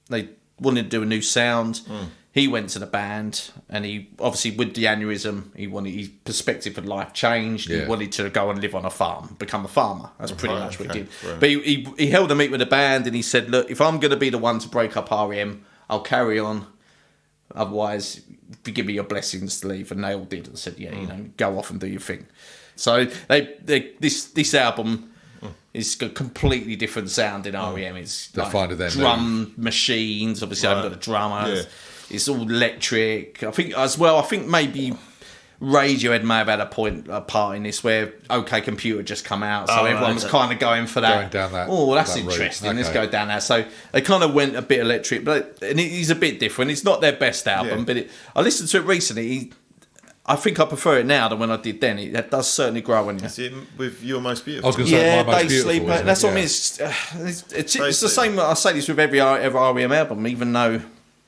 They wanted to do a new sound. He went to the band, and he obviously with the aneurysm, his perspective of life changed. He wanted to go and live on a farm, become a farmer. That's pretty much what he did. Right. But he held a meet with the band, and he said, "Look, if I'm going to be the one to break up R.E.M., I'll carry on. Otherwise, give me your blessings to leave." And they all did and said, go off and do your thing. So this album is got a completely different sound in R.E.M. It's like drum machines. Obviously, I haven't got the drummers. Yeah. It's all electric. I think maybe Radiohead may have had a part in this where OK Computer just come out, so everyone was kind of going for that. Going down that. Oh, that's interesting. Okay. Let's go down that. So they kind of went a bit electric, but it is a bit different. It's not their best album, but I listened to it recently. I think I prefer it now than when I did then. It does certainly grow on you. Is it with Your Most Beautiful? I was going to say My Most Beautiful. Sleep, that's what I mean. It's the same. I say this with every R.E.M. album, even though.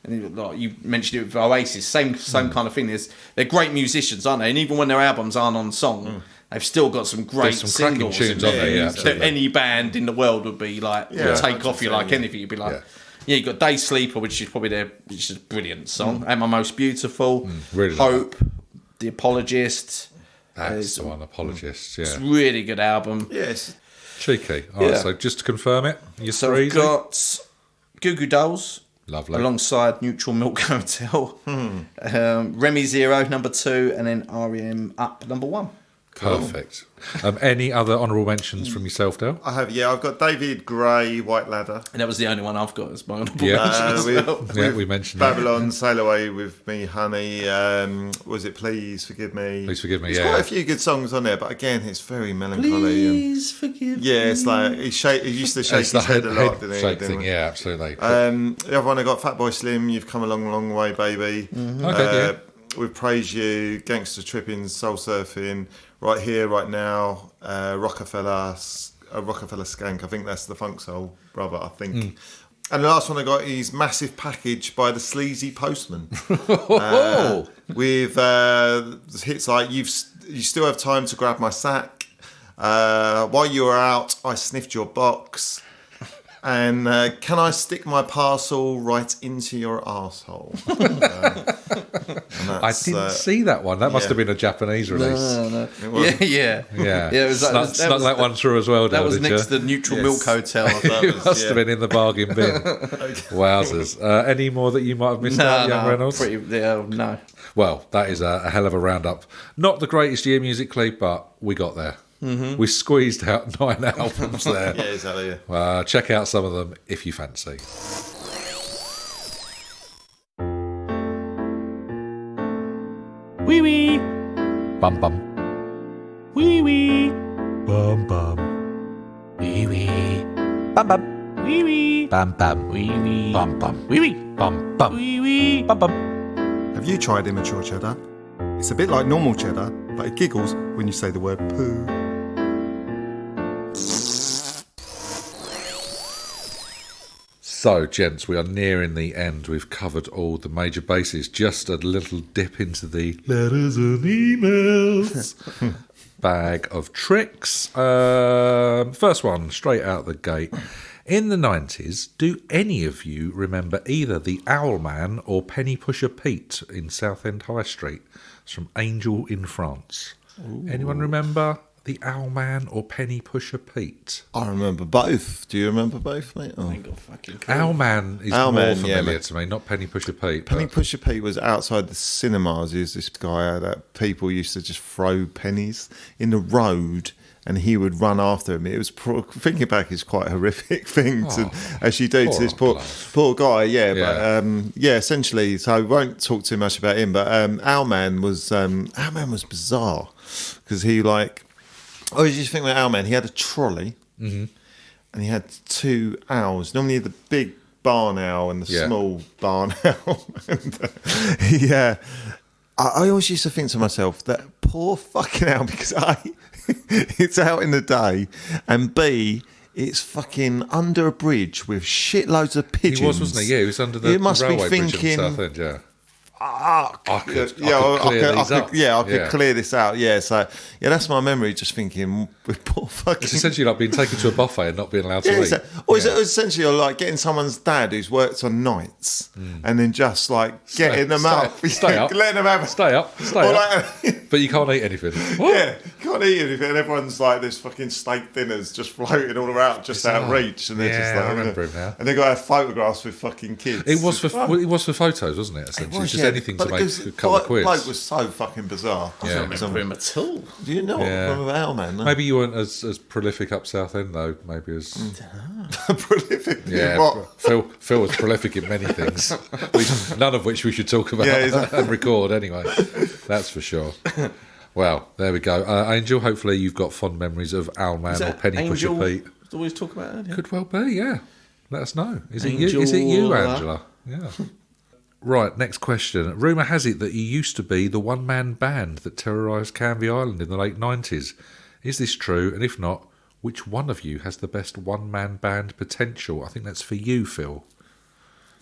Like you mentioned it with Oasis, same kind of thing. They're great musicians, aren't they? And even when their albums aren't on song, they've still got some great singles tunes on there. That any band in the world would be like, take off you like anything. You'd be like, you got Day Sleeper, which is probably a brilliant song, and My Most Beautiful, really Hope, The Apologist. That's the one, Apologist. Yeah, it's a really good album. Yes, cheeky. All right, so just to confirm it, I've got Goo Goo Dolls. Lovely. Alongside Neutral Milk Hotel, Remy Zero number 2, and then R.E.M. Up number 1. Perfect. Any other honourable mentions from yourself, Dale? I have. Yeah, I've got David Gray, White Ladder, and that was the only one I've got as my honourable mention as well. We mentioned Babylon, that. Sail Away with Me, Honey. Was it Please Forgive Me? Please Forgive Me. There's quite a few good songs on there, but again, it's very melancholy. Please forgive me. Yeah, it's like he used to shake his head a lot, didn't he? Shake thing, yeah, absolutely. The other one I got Fatboy Slim. You've Come a Long, Long Way, Baby. Mm-hmm. Okay. We Praise You, Gangster Tripping, Soul Surfing, Right Here, Right Now, Rockefeller Skank. I think that's the Funk Soul Brother, I think. And the last one I got is Massive Package by the Sleazy Postman. With hits like You Still Have Time to Grab My Sack, While You Were Out, I Sniffed Your Box, and Can I Stick My Parcel Right Into Your Arsehole? I didn't see that one. That must have been a Japanese release. No. Yeah. It was snuck that one through as well. That was next to the Neutral Milk Hotel. It must have been in the bargain bin. Wowzers. Any more that you might have missed out, Young Reynolds? No. Well, that is a hell of a roundup. Not the greatest year musically, but we got there. Mm-hmm. We squeezed out 9 albums there. Yeah, exactly. Check out some of them if you fancy. Wee wee, bum bum. Wee wee, bum bum. Wee wee, bum bum. Wee wee, bum bum. Wee wee, bum bum. Wee wee, bum bum. Wee wee, bum bum. Have you tried immature cheddar? It's a bit like normal cheddar, but it giggles when you say the word poo. So, gents, we are nearing the end. We've covered all the major bases. Just a little dip into the letters and emails bag of tricks. First one, straight out the gate. In the 90s, do any of you remember either the Owlman or Penny Pusher Pete in Southend High Street? It's from Angel in France. Ooh. Anyone remember the Owlman or Penny Pusher Pete? I remember both. Do you remember both, mate? Oh. Owlman is more familiar to me, not Penny Pusher Pete. Penny Pusher Pete was outside the cinemas. He was this guy that people used to just throw pennies in the road, and he would run after him. It was, thinking back, it's quite a horrific thing to actually do to this poor guy. Yeah, but essentially. So I won't talk too much about him. But Owlman was bizarre because he Oh, you think about Owlman? He had a trolley, and he had two owls. Normally, the big barn owl and the small barn owl. And, I always used to think to myself, that poor fucking owl, because A, it's out in the day, and B, it's fucking under a bridge with shitloads of pigeons. He was, wasn't he? Yeah, he was under the railway bridge in Southend, yeah. I could clear this out. Yeah, so that's my memory. Just thinking, with poor fucking. It's essentially like being taken to a buffet and not being allowed to eat. Or is it essentially like getting someone's dad who's worked on nights and then just getting them up, stay up, letting them have stay up, but you can't eat anything. What? Yeah, you can't eat anything. And everyone's there's fucking steak dinners just floating all around, just out of reach. And they're just I remember him now. And they got to have photographs with fucking kids. It was for photos, wasn't it? Essentially, just anything to make a couple of quid. Bloke was so fucking bizarre. I don't remember him at all. Do you know what Owlman? No? Maybe you weren't as prolific up Southend though. Maybe as prolific. Yeah, what? Phil was prolific in many things, none of which we should talk about and record anyway. That's for sure. Well, there we go. Angel, hopefully you've got fond memories of Owlman or Penny Pusher Pete. Always talk about it. Yeah. Could well be. Yeah, let us know. Is it you, Angela? Yeah. Right, next question. Rumour has it that you used to be the one-man band that terrorised Canvey Island in the late 90s. Is this true? And if not, which one of you has the best one-man band potential? I think that's for you, Phil.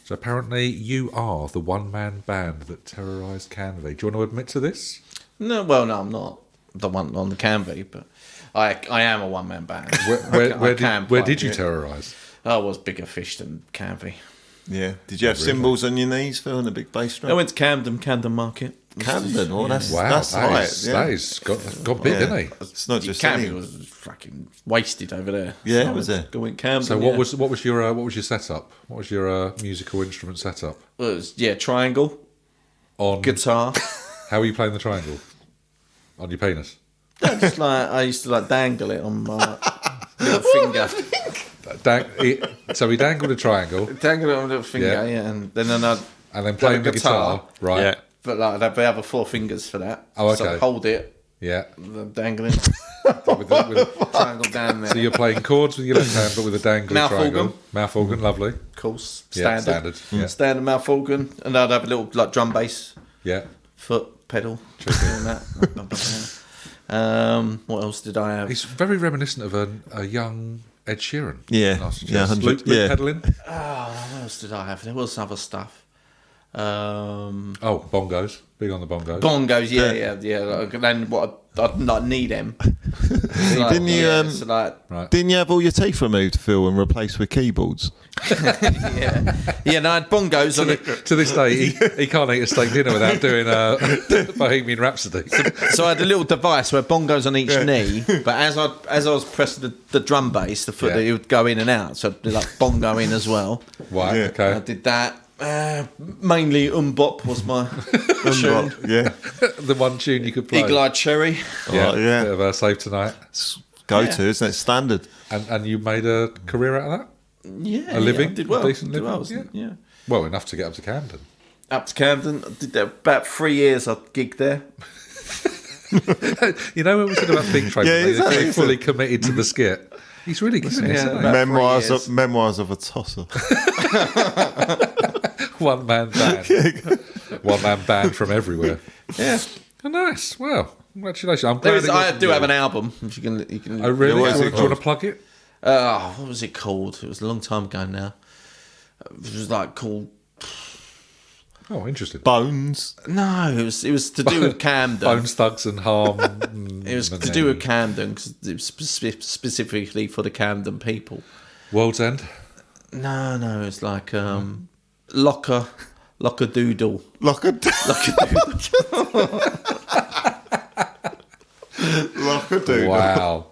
So apparently you are the one-man band that terrorised Canvey. Do you want to admit to this? No, I'm not the one on the Canvey, but I am a one-man band. Where did you terrorise? I was bigger fish than Canvey. Yeah. Did you have cymbals on your knees, Phil, and a big bass drum? I went to Camden Market. Camden? Oh, that's He's got big, didn't he? It's not just Camden was fucking wasted over there. Yeah, so was there? I went Camden. So what was your setup? What was your musical instrument setup? Well, it was triangle on guitar. How were you playing the triangle? On your penis? No, just I used to dangle it on my little finger. So he dangled a triangle. Dangled it on my little finger, and then playing the guitar, right? Yeah. But I'd have the 4 fingers for that. Oh, okay. So I'd hold it. Yeah. Dangling. with a triangle down there. So you're playing chords with your left hand, but with a dangling triangle. Organ. Mouth organ, lovely. Of course. Standard. Yeah. Standard mouth organ. And I'd have a little drum bass. Yeah. Foot pedal. Doing that. What else did I have? It's very reminiscent of a young Ed Sheeran. Yeah. Luke pedaling. What else did I have? There was other stuff. Bongos. Big on the bongos. Bongos, yeah. Then I'd need them. Didn't you have all your teeth removed, Phil, and replaced with keyboards? No, I had bongos on it. To this day, he can't eat a steak dinner without doing Bohemian Rhapsody. So I had a little device where bongos on each knee, but as I was pressing the drum bass, the foot that it would go in and out, so I'd do bongo in as well. Right, okay. I did that. Mainly Bop was my tune. Yeah. The one tune you could play. Eagle-Eyed Cherry. Yeah. Bit of a Save Tonight. Go-to, isn't it? Standard. And you made a career out of that? Yeah. A living? I did well. Decent living? Yeah. Well, enough to get up to Camden. I did that about 3 years. I gigged there. You know when we said about Big Train, they fully committed to the skit. He's really good, isn't he? Memoirs of a tosser. One man band. One man band from everywhere. Yeah. Oh, nice. Well, congratulations. I'm glad I do have an album. If you can. Oh, really? Do you want to plug it? What was it called? It was a long time ago now. It was called. Oh, interesting. Bones. No, it was to do with Camden. Bones, Thugs and Harm. It was to do with Camden because it was specifically for the Camden people. World's End? No, it's like Locker Doodle. Locker Doodle. Wow.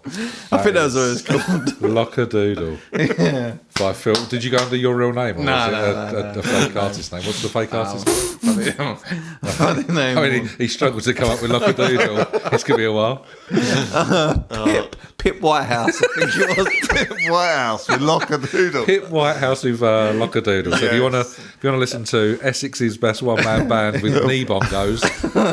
I think that was what it's called. Lockadoodle. Yeah. By Phil. Did you go under your real name? Or No, was no, it a fake artist name? What's the fake artist name? Funny name. I mean, he struggled to come up with Lockadoodle. It's going to be a while. Pip Whitehouse, I think it was. Pip Whitehouse with Lockadoodle. Pip Whitehouse with Lockadoodle. So if you want to listen to Essex's best one-man band with knee bongos,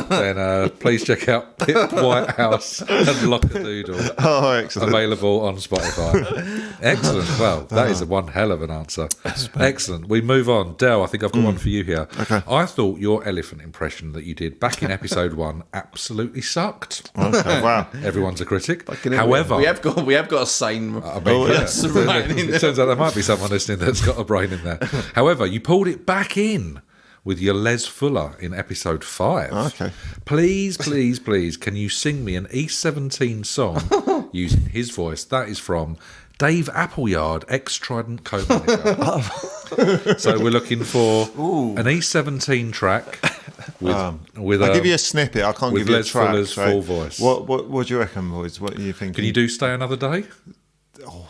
then please check out Pip Whitehouse and Lockadoodle. Oh, excellent. Available on Spotify. Excellent. Well, that is one hell of an answer. Excellent. We move on. Del, I think I've got one for you here. Okay. I thought your elephant impression that you did back in episode 1 absolutely sucked. Okay, wow. Everyone's a critic. However, we have got a sane. I mean, person right in it there. turns out there might be someone listening that's got a brain in there. However, you pulled it back in with your Les Fuller in episode 5. Okay. Please, can you sing me an E17 song using his voice? That is from Dave Appleyard, ex-Trident co-manager. So we're looking for an E17 track with I'll give you a snippet. I can't give you a Les track. Fuller's full voice. What do you reckon, boys? What are you thinking? Can you do Stay Another Day?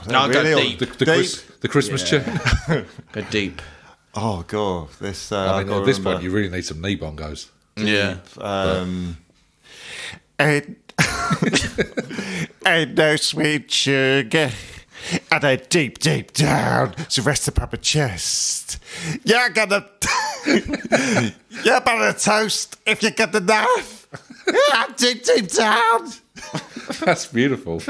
No, go really? deep. The Christmas tune? Go deep. Oh god, this. I mean, at this point, you really need some knee bongos. Yeah. And no sweet sugar, and a deep down to rest upon my chest. You're gonna toast if you get the knife. Deep down. That's beautiful.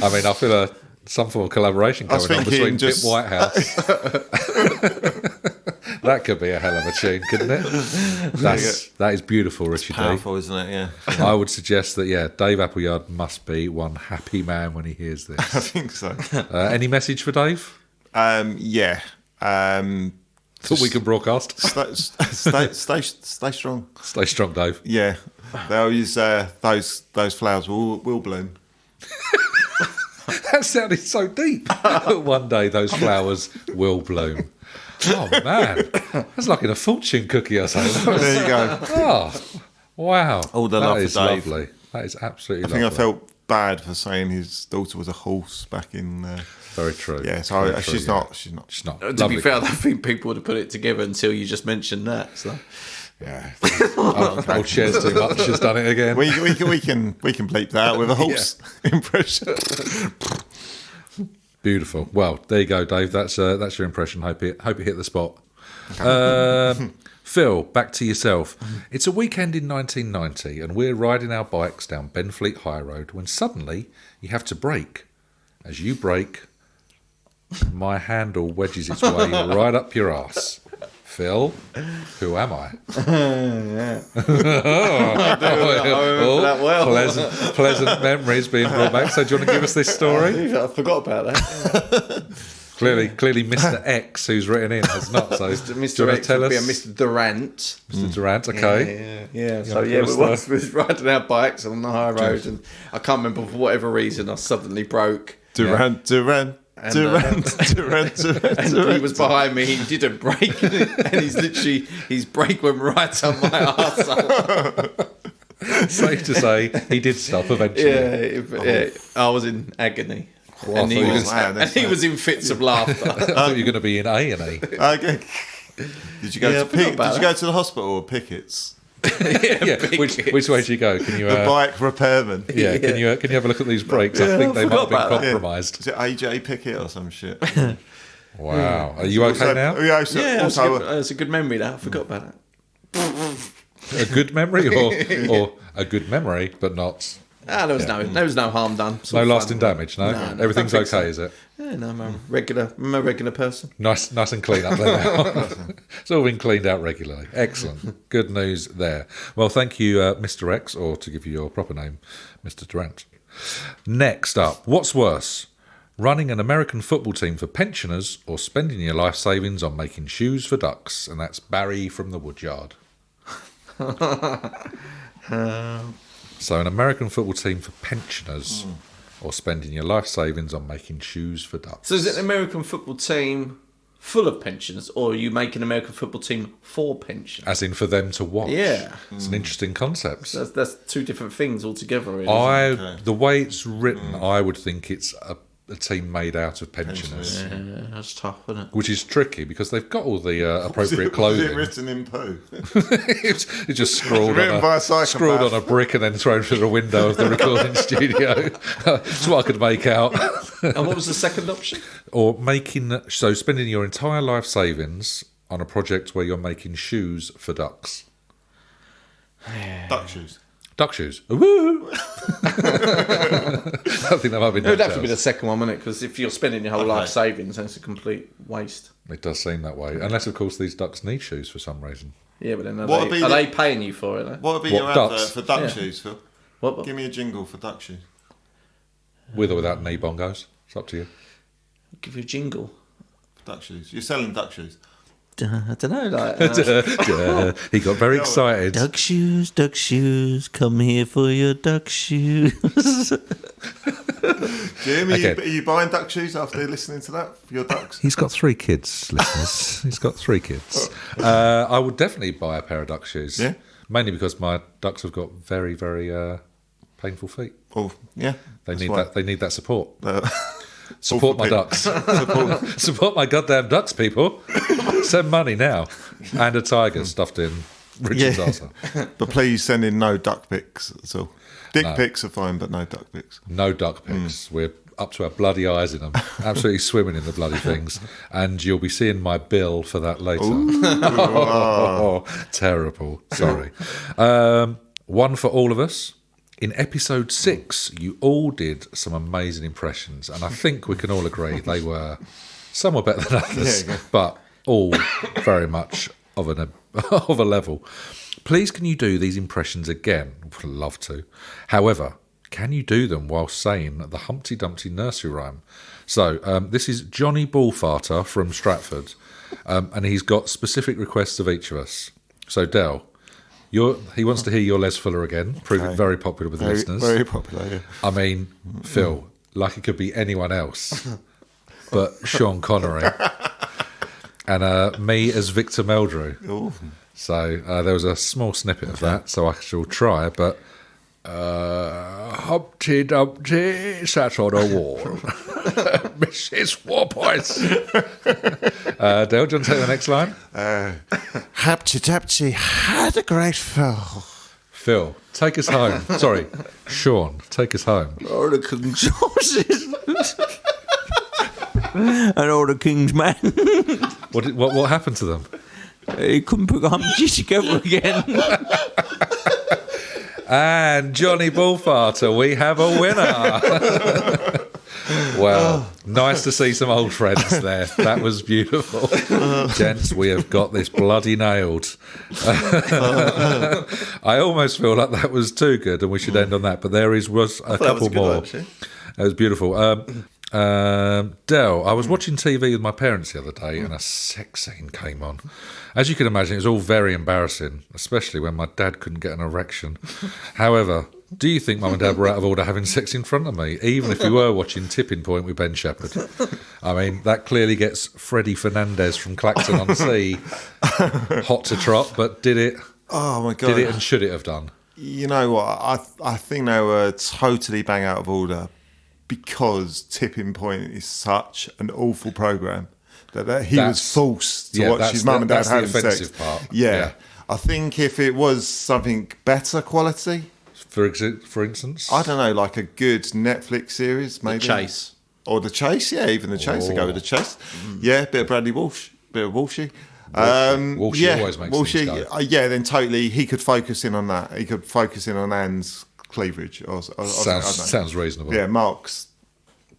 I mean, I feel some form of collaboration going on between Pip Whitehouse. That could be a hell of a tune, couldn't it? That is beautiful, Richard D. Powerful, isn't it? Yeah. I would suggest that, Dave Appleyard must be one happy man when he hears this. I think so. Any message for Dave? Yeah. That we can broadcast? Stay strong. Stay strong, Dave. Yeah. Those flowers will bloom. That sounded so deep. One day those flowers will bloom. Oh, man. That's like in a fortune cookie or something. There you go. Oh, wow. All the love for Dave. Lovely. That is absolutely lovely. I felt bad for saying his daughter was a horse back in... Very true. Yeah, so Very she's true, not. To be fair, I don't think people would have put it together until you just mentioned that. So. Yeah. Old Cher's too much has done it again. We can bleep that out with a horse impression. Beautiful. Well, there you go, Dave. That's your impression. Hope it hit the spot. Phil, back to yourself. It's a weekend in 1990, and we're riding our bikes down Benfleet High Road when suddenly you have to brake. As you brake, my handle wedges its way right up your ass. Phil, who am I? That well. Pleasant memories being brought back. So do you want to give us this story? I forgot about that. Clearly, Mr. X, who's written in, has not. So Mr. X would be a Mr. Durant. Mr. Durant, okay. Yeah. So we was riding our bikes on the high road, and I can't remember for whatever reason I suddenly broke. Durant. And he was behind me. He didn't brake, and his brake went right on my arsehole. Safe to say, he did stop eventually. Yeah, I was in agony. And he was in fits of laughter. I thought you were going to be in A&E. Okay. Did you go to the hospital or Pickett's? Which way do you go? Can you the bike repairman? Yeah. Can you have a look at these brakes? I think they might have been compromised. Is it AJ Pickett or some shit? Wow. Are you okay now? It's a good memory. That I forgot about it. A good memory, or a good memory, but not. There was no harm done. No lasting damage. No, everything's okay, so. is it? Yeah, no, I'm a regular person. Nice and clean up there now. It's all been cleaned out regularly. Excellent. Good news there. Well, thank you, Mr. X, or to give you your proper name, Mr. Durant. Next up, what's worse? Running an American football team for pensioners or spending your life savings on making shoes for ducks? And that's Barry from the Woodyard. So an American football team for pensioners. or spending your life savings on making shoes for ducks. So is it an American football team full of pensions, or are you making an American football team for pensions? As in for them to watch. Yeah. It's an interesting concept. So that's two different things altogether, really. The way it's written, I would think it's a team made out of pensioners. Yeah, that's tough, isn't it? Which is tricky because they've got all the appropriate clothing. Was it written in poo? It's just scrawled Written by a psychopath. Scrawled on a brick and then thrown through the window of the recording studio. That's what I could make out. And what was the second option? Or spending your entire life savings on a project where you're making shoes for ducks. Duck shoes. Duck shoes. Woo! I think that might be. It would have to be the second one, wouldn't it? Because if you're spending your whole life savings, then it's a complete waste. It does seem that way, unless of course these ducks need shoes for some reason. Yeah, but then are they paying you for it? Though? What would be your ducks? advert for duck shoes, Phil? What? Give me a jingle for duck shoes. With or without knee bongos, it's up to you. I'll give you a jingle. Duck shoes. You're selling duck shoes. I don't know. He got very excited. Duck shoes, come here for your duck shoes. Jim, are you buying duck shoes after listening to that for your ducks? He's got 3 kids, listeners. He's got 3 kids. I would definitely buy a pair of duck shoes. Yeah? Mainly because my ducks have got very, very painful feet. Oh, yeah. They need that support. Support my ducks. Support my goddamn ducks, people. Send money now. And a tiger stuffed in Richard's arsehole. But please send in no duck pics at all. Dick pics are fine, but no duck pics. No duck pics. We're up to our bloody eyes in them. Absolutely swimming in the bloody things. And you'll be seeing my bill for that later. Terrible. Sorry. One for all of us. In episode 6, you all did some amazing impressions, and I think we can all agree they were some were better than others, but all very much of a level. Please, can you do these impressions again? Would love to. However, can you do them while saying the Humpty Dumpty nursery rhyme? So this is Johnny Bullfarter from Stratford, and he's got specific requests of each of us. So Del. He wants to hear your Les Fuller again, proving very popular with the listeners. Very popular, yeah. I mean, Phil, like it could be anyone else but Sean Connery. And me as Victor Meldrew. Ooh. So there was a small snippet of that, so I shall try, but Humpty Dumpty sat on a wall. Mrs. Warpoise. Dale, do you want to take the next line? Humpty Dumpty had a great fall. Phil, take us home. Sorry, Sean, take us home. All the king's horses. And all the king's men. What happened to them? He couldn't put Humpty together again. And Johnny Bullfarter, we have a winner. Well, nice to see some old friends there. That was beautiful. Gents, we have got this bloody nailed. I almost feel like that was too good and we should end on that, but there was a couple more. It was beautiful. Del, I was watching TV with my parents the other day and a sex scene came on. As you can imagine, it was all very embarrassing, especially when my dad couldn't get an erection. However, do you think Mum and Dad were out of order having sex in front of me, even if we were watching Tipping Point with Ben Shepherd? I mean, that clearly gets Freddie Fernandez from Clacton-on-Sea hot to trot, but did it? Oh, my God. Did it and should it have done? You know what? I think they were totally bang out of order because Tipping Point is such an awful programme that he was forced to watch his mum and dad having sex. Part. Yeah. I think if it was something better quality... For instance? I don't know, like a good Netflix series, maybe. The Chase. Or The Chase, yeah, even The Chase. I go with The Chase. Yeah, bit of Bradley Walsh, bit of Walshy. Walshy always makes Walshy, things go. yeah, then totally, he could focus in on that. He could focus in on Anne's cleavage. Sounds reasonable. Yeah, Mark's...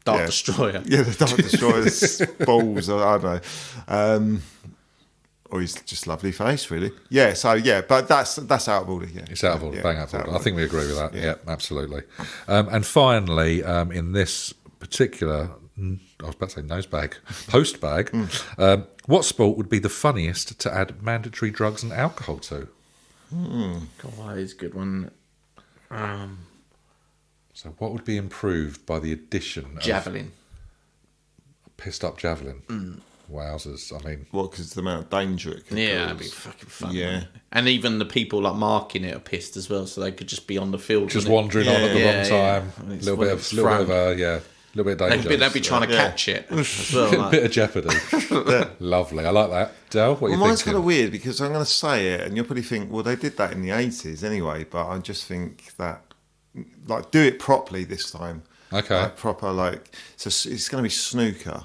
Dark Destroyer. Yeah, the Dark Destroyer's balls, I don't know. Or his just lovely face, really. Yeah, so yeah, but that's out of order. Yeah, it's out of order, bang out of order. I think we agree with that. Yeah, absolutely. And finally, in this particular, I was about to say nosebag, post bag, what sport would be the funniest to add mandatory drugs and alcohol to? God, that is a good one. So what would be improved by the addition Javelin. of pissed up javelin? Wowzers. I mean... What, because the amount of danger it could Yeah, cause? that'd be fucking fun. Yeah. And even the people like marking it are pissed as well, so they could just be on the field. Just wandering on at the wrong time. I mean, A it's little bit of danger. They'd be trying to catch it as well. A Like. bit of jeopardy. Lovely. I like that. Del, what are you Mine's thinking? kind of weird because I'm going to say it, and you'll probably think, well, they did that in the 80s anyway. But I just think that, like, do it properly this time. Okay. Like, proper, like, so it's going to be snooker.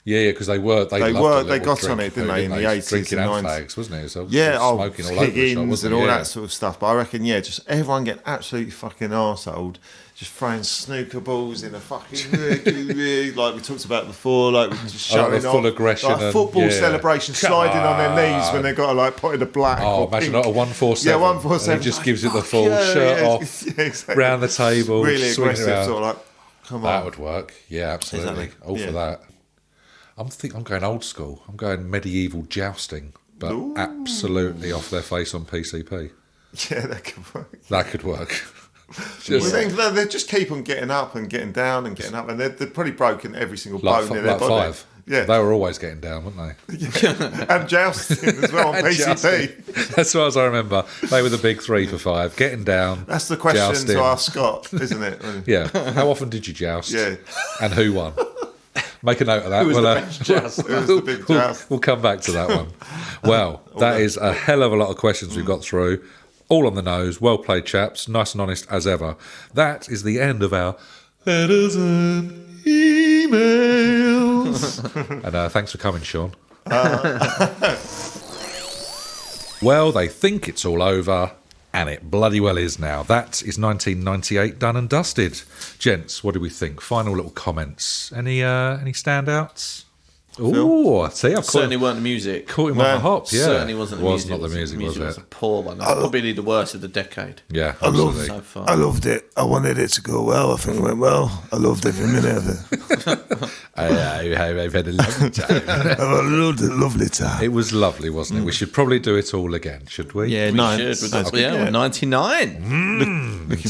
Yeah, because they got on it, didn't they, in the 80s drinking and and 90s. fags, wasn't it? So Smoking all over the shop, wasn't and all it? that sort of stuff. But I reckon, just everyone getting absolutely fucking arseholed, just throwing snooker balls in a fucking like we talked about before, like just showing like the full off, aggression like a and- football celebration, Come sliding on their knees on. when they got to like put in a black. Oh, or imagine pink. not a 147. Yeah, 147. And he just gives it the Fuck full yeah, shirt yeah, off, yeah, exactly. round the table, Really swinging aggressive, around. sort of like, come That on. would work. Yeah, absolutely. Exactly. All for that. I'm going old school. I'm going medieval jousting, but absolutely off their face on PCP. Yeah, that could work. That could work. They just keep on getting up and getting down and geting up, and they're probably broken every single bone in their body. Five. Yeah, They were always getting down, weren't they? and jousting as well on And PCP. jousting. As far as I remember, they were the big 3 for 5. Getting down. That's the question jousting. to ask Scott, isn't it? Yeah. How often did you joust? Yeah. And who won? Make a note of that. Who was the best joust? Who was the big joust? We'll come back to that one. Well, that is a hell of a lot of questions we've got through. All on the nose. Well played, chaps. Nice and honest as ever. That is the end of our letters and emails. And thanks for coming, Sean. Well, they think it's all over, and it bloody well is now. That is 1998 done and dusted. Gents, what do we think? Final little comments. Any standouts? Oh, see, I've Certainly weren't the music. caught him on the hop. Yeah, Certainly wasn't the was music. not the music, was was it? a poor one. Probably the worst of the decade. Yeah, I absolutely. So far. loved it. I wanted it to go well. I think it went well. I loved every minute of it. I've had a lovely time. I loved it. Lovely time. It was lovely, wasn't it? We should probably do it all again, should we? Yeah, We no, should. sounds We're good. 99. Looking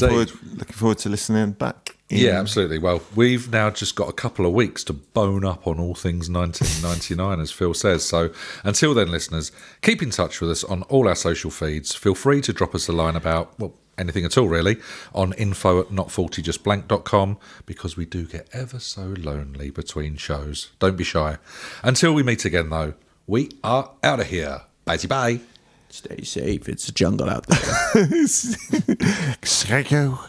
forward to listening back. Yeah, absolutely. Well, we've now just got a couple of weeks to bone up on all things 1999, as Phil says. So until then, listeners, keep in touch with us on all our social feeds. Feel free to drop us a line about, well, anything at all, really, on info@not40justblank.com, because we do get ever so lonely between shows. Don't be shy. Until we meet again, though, we are out of here. Bye-bye. Stay safe. It's a jungle out there. Psycho.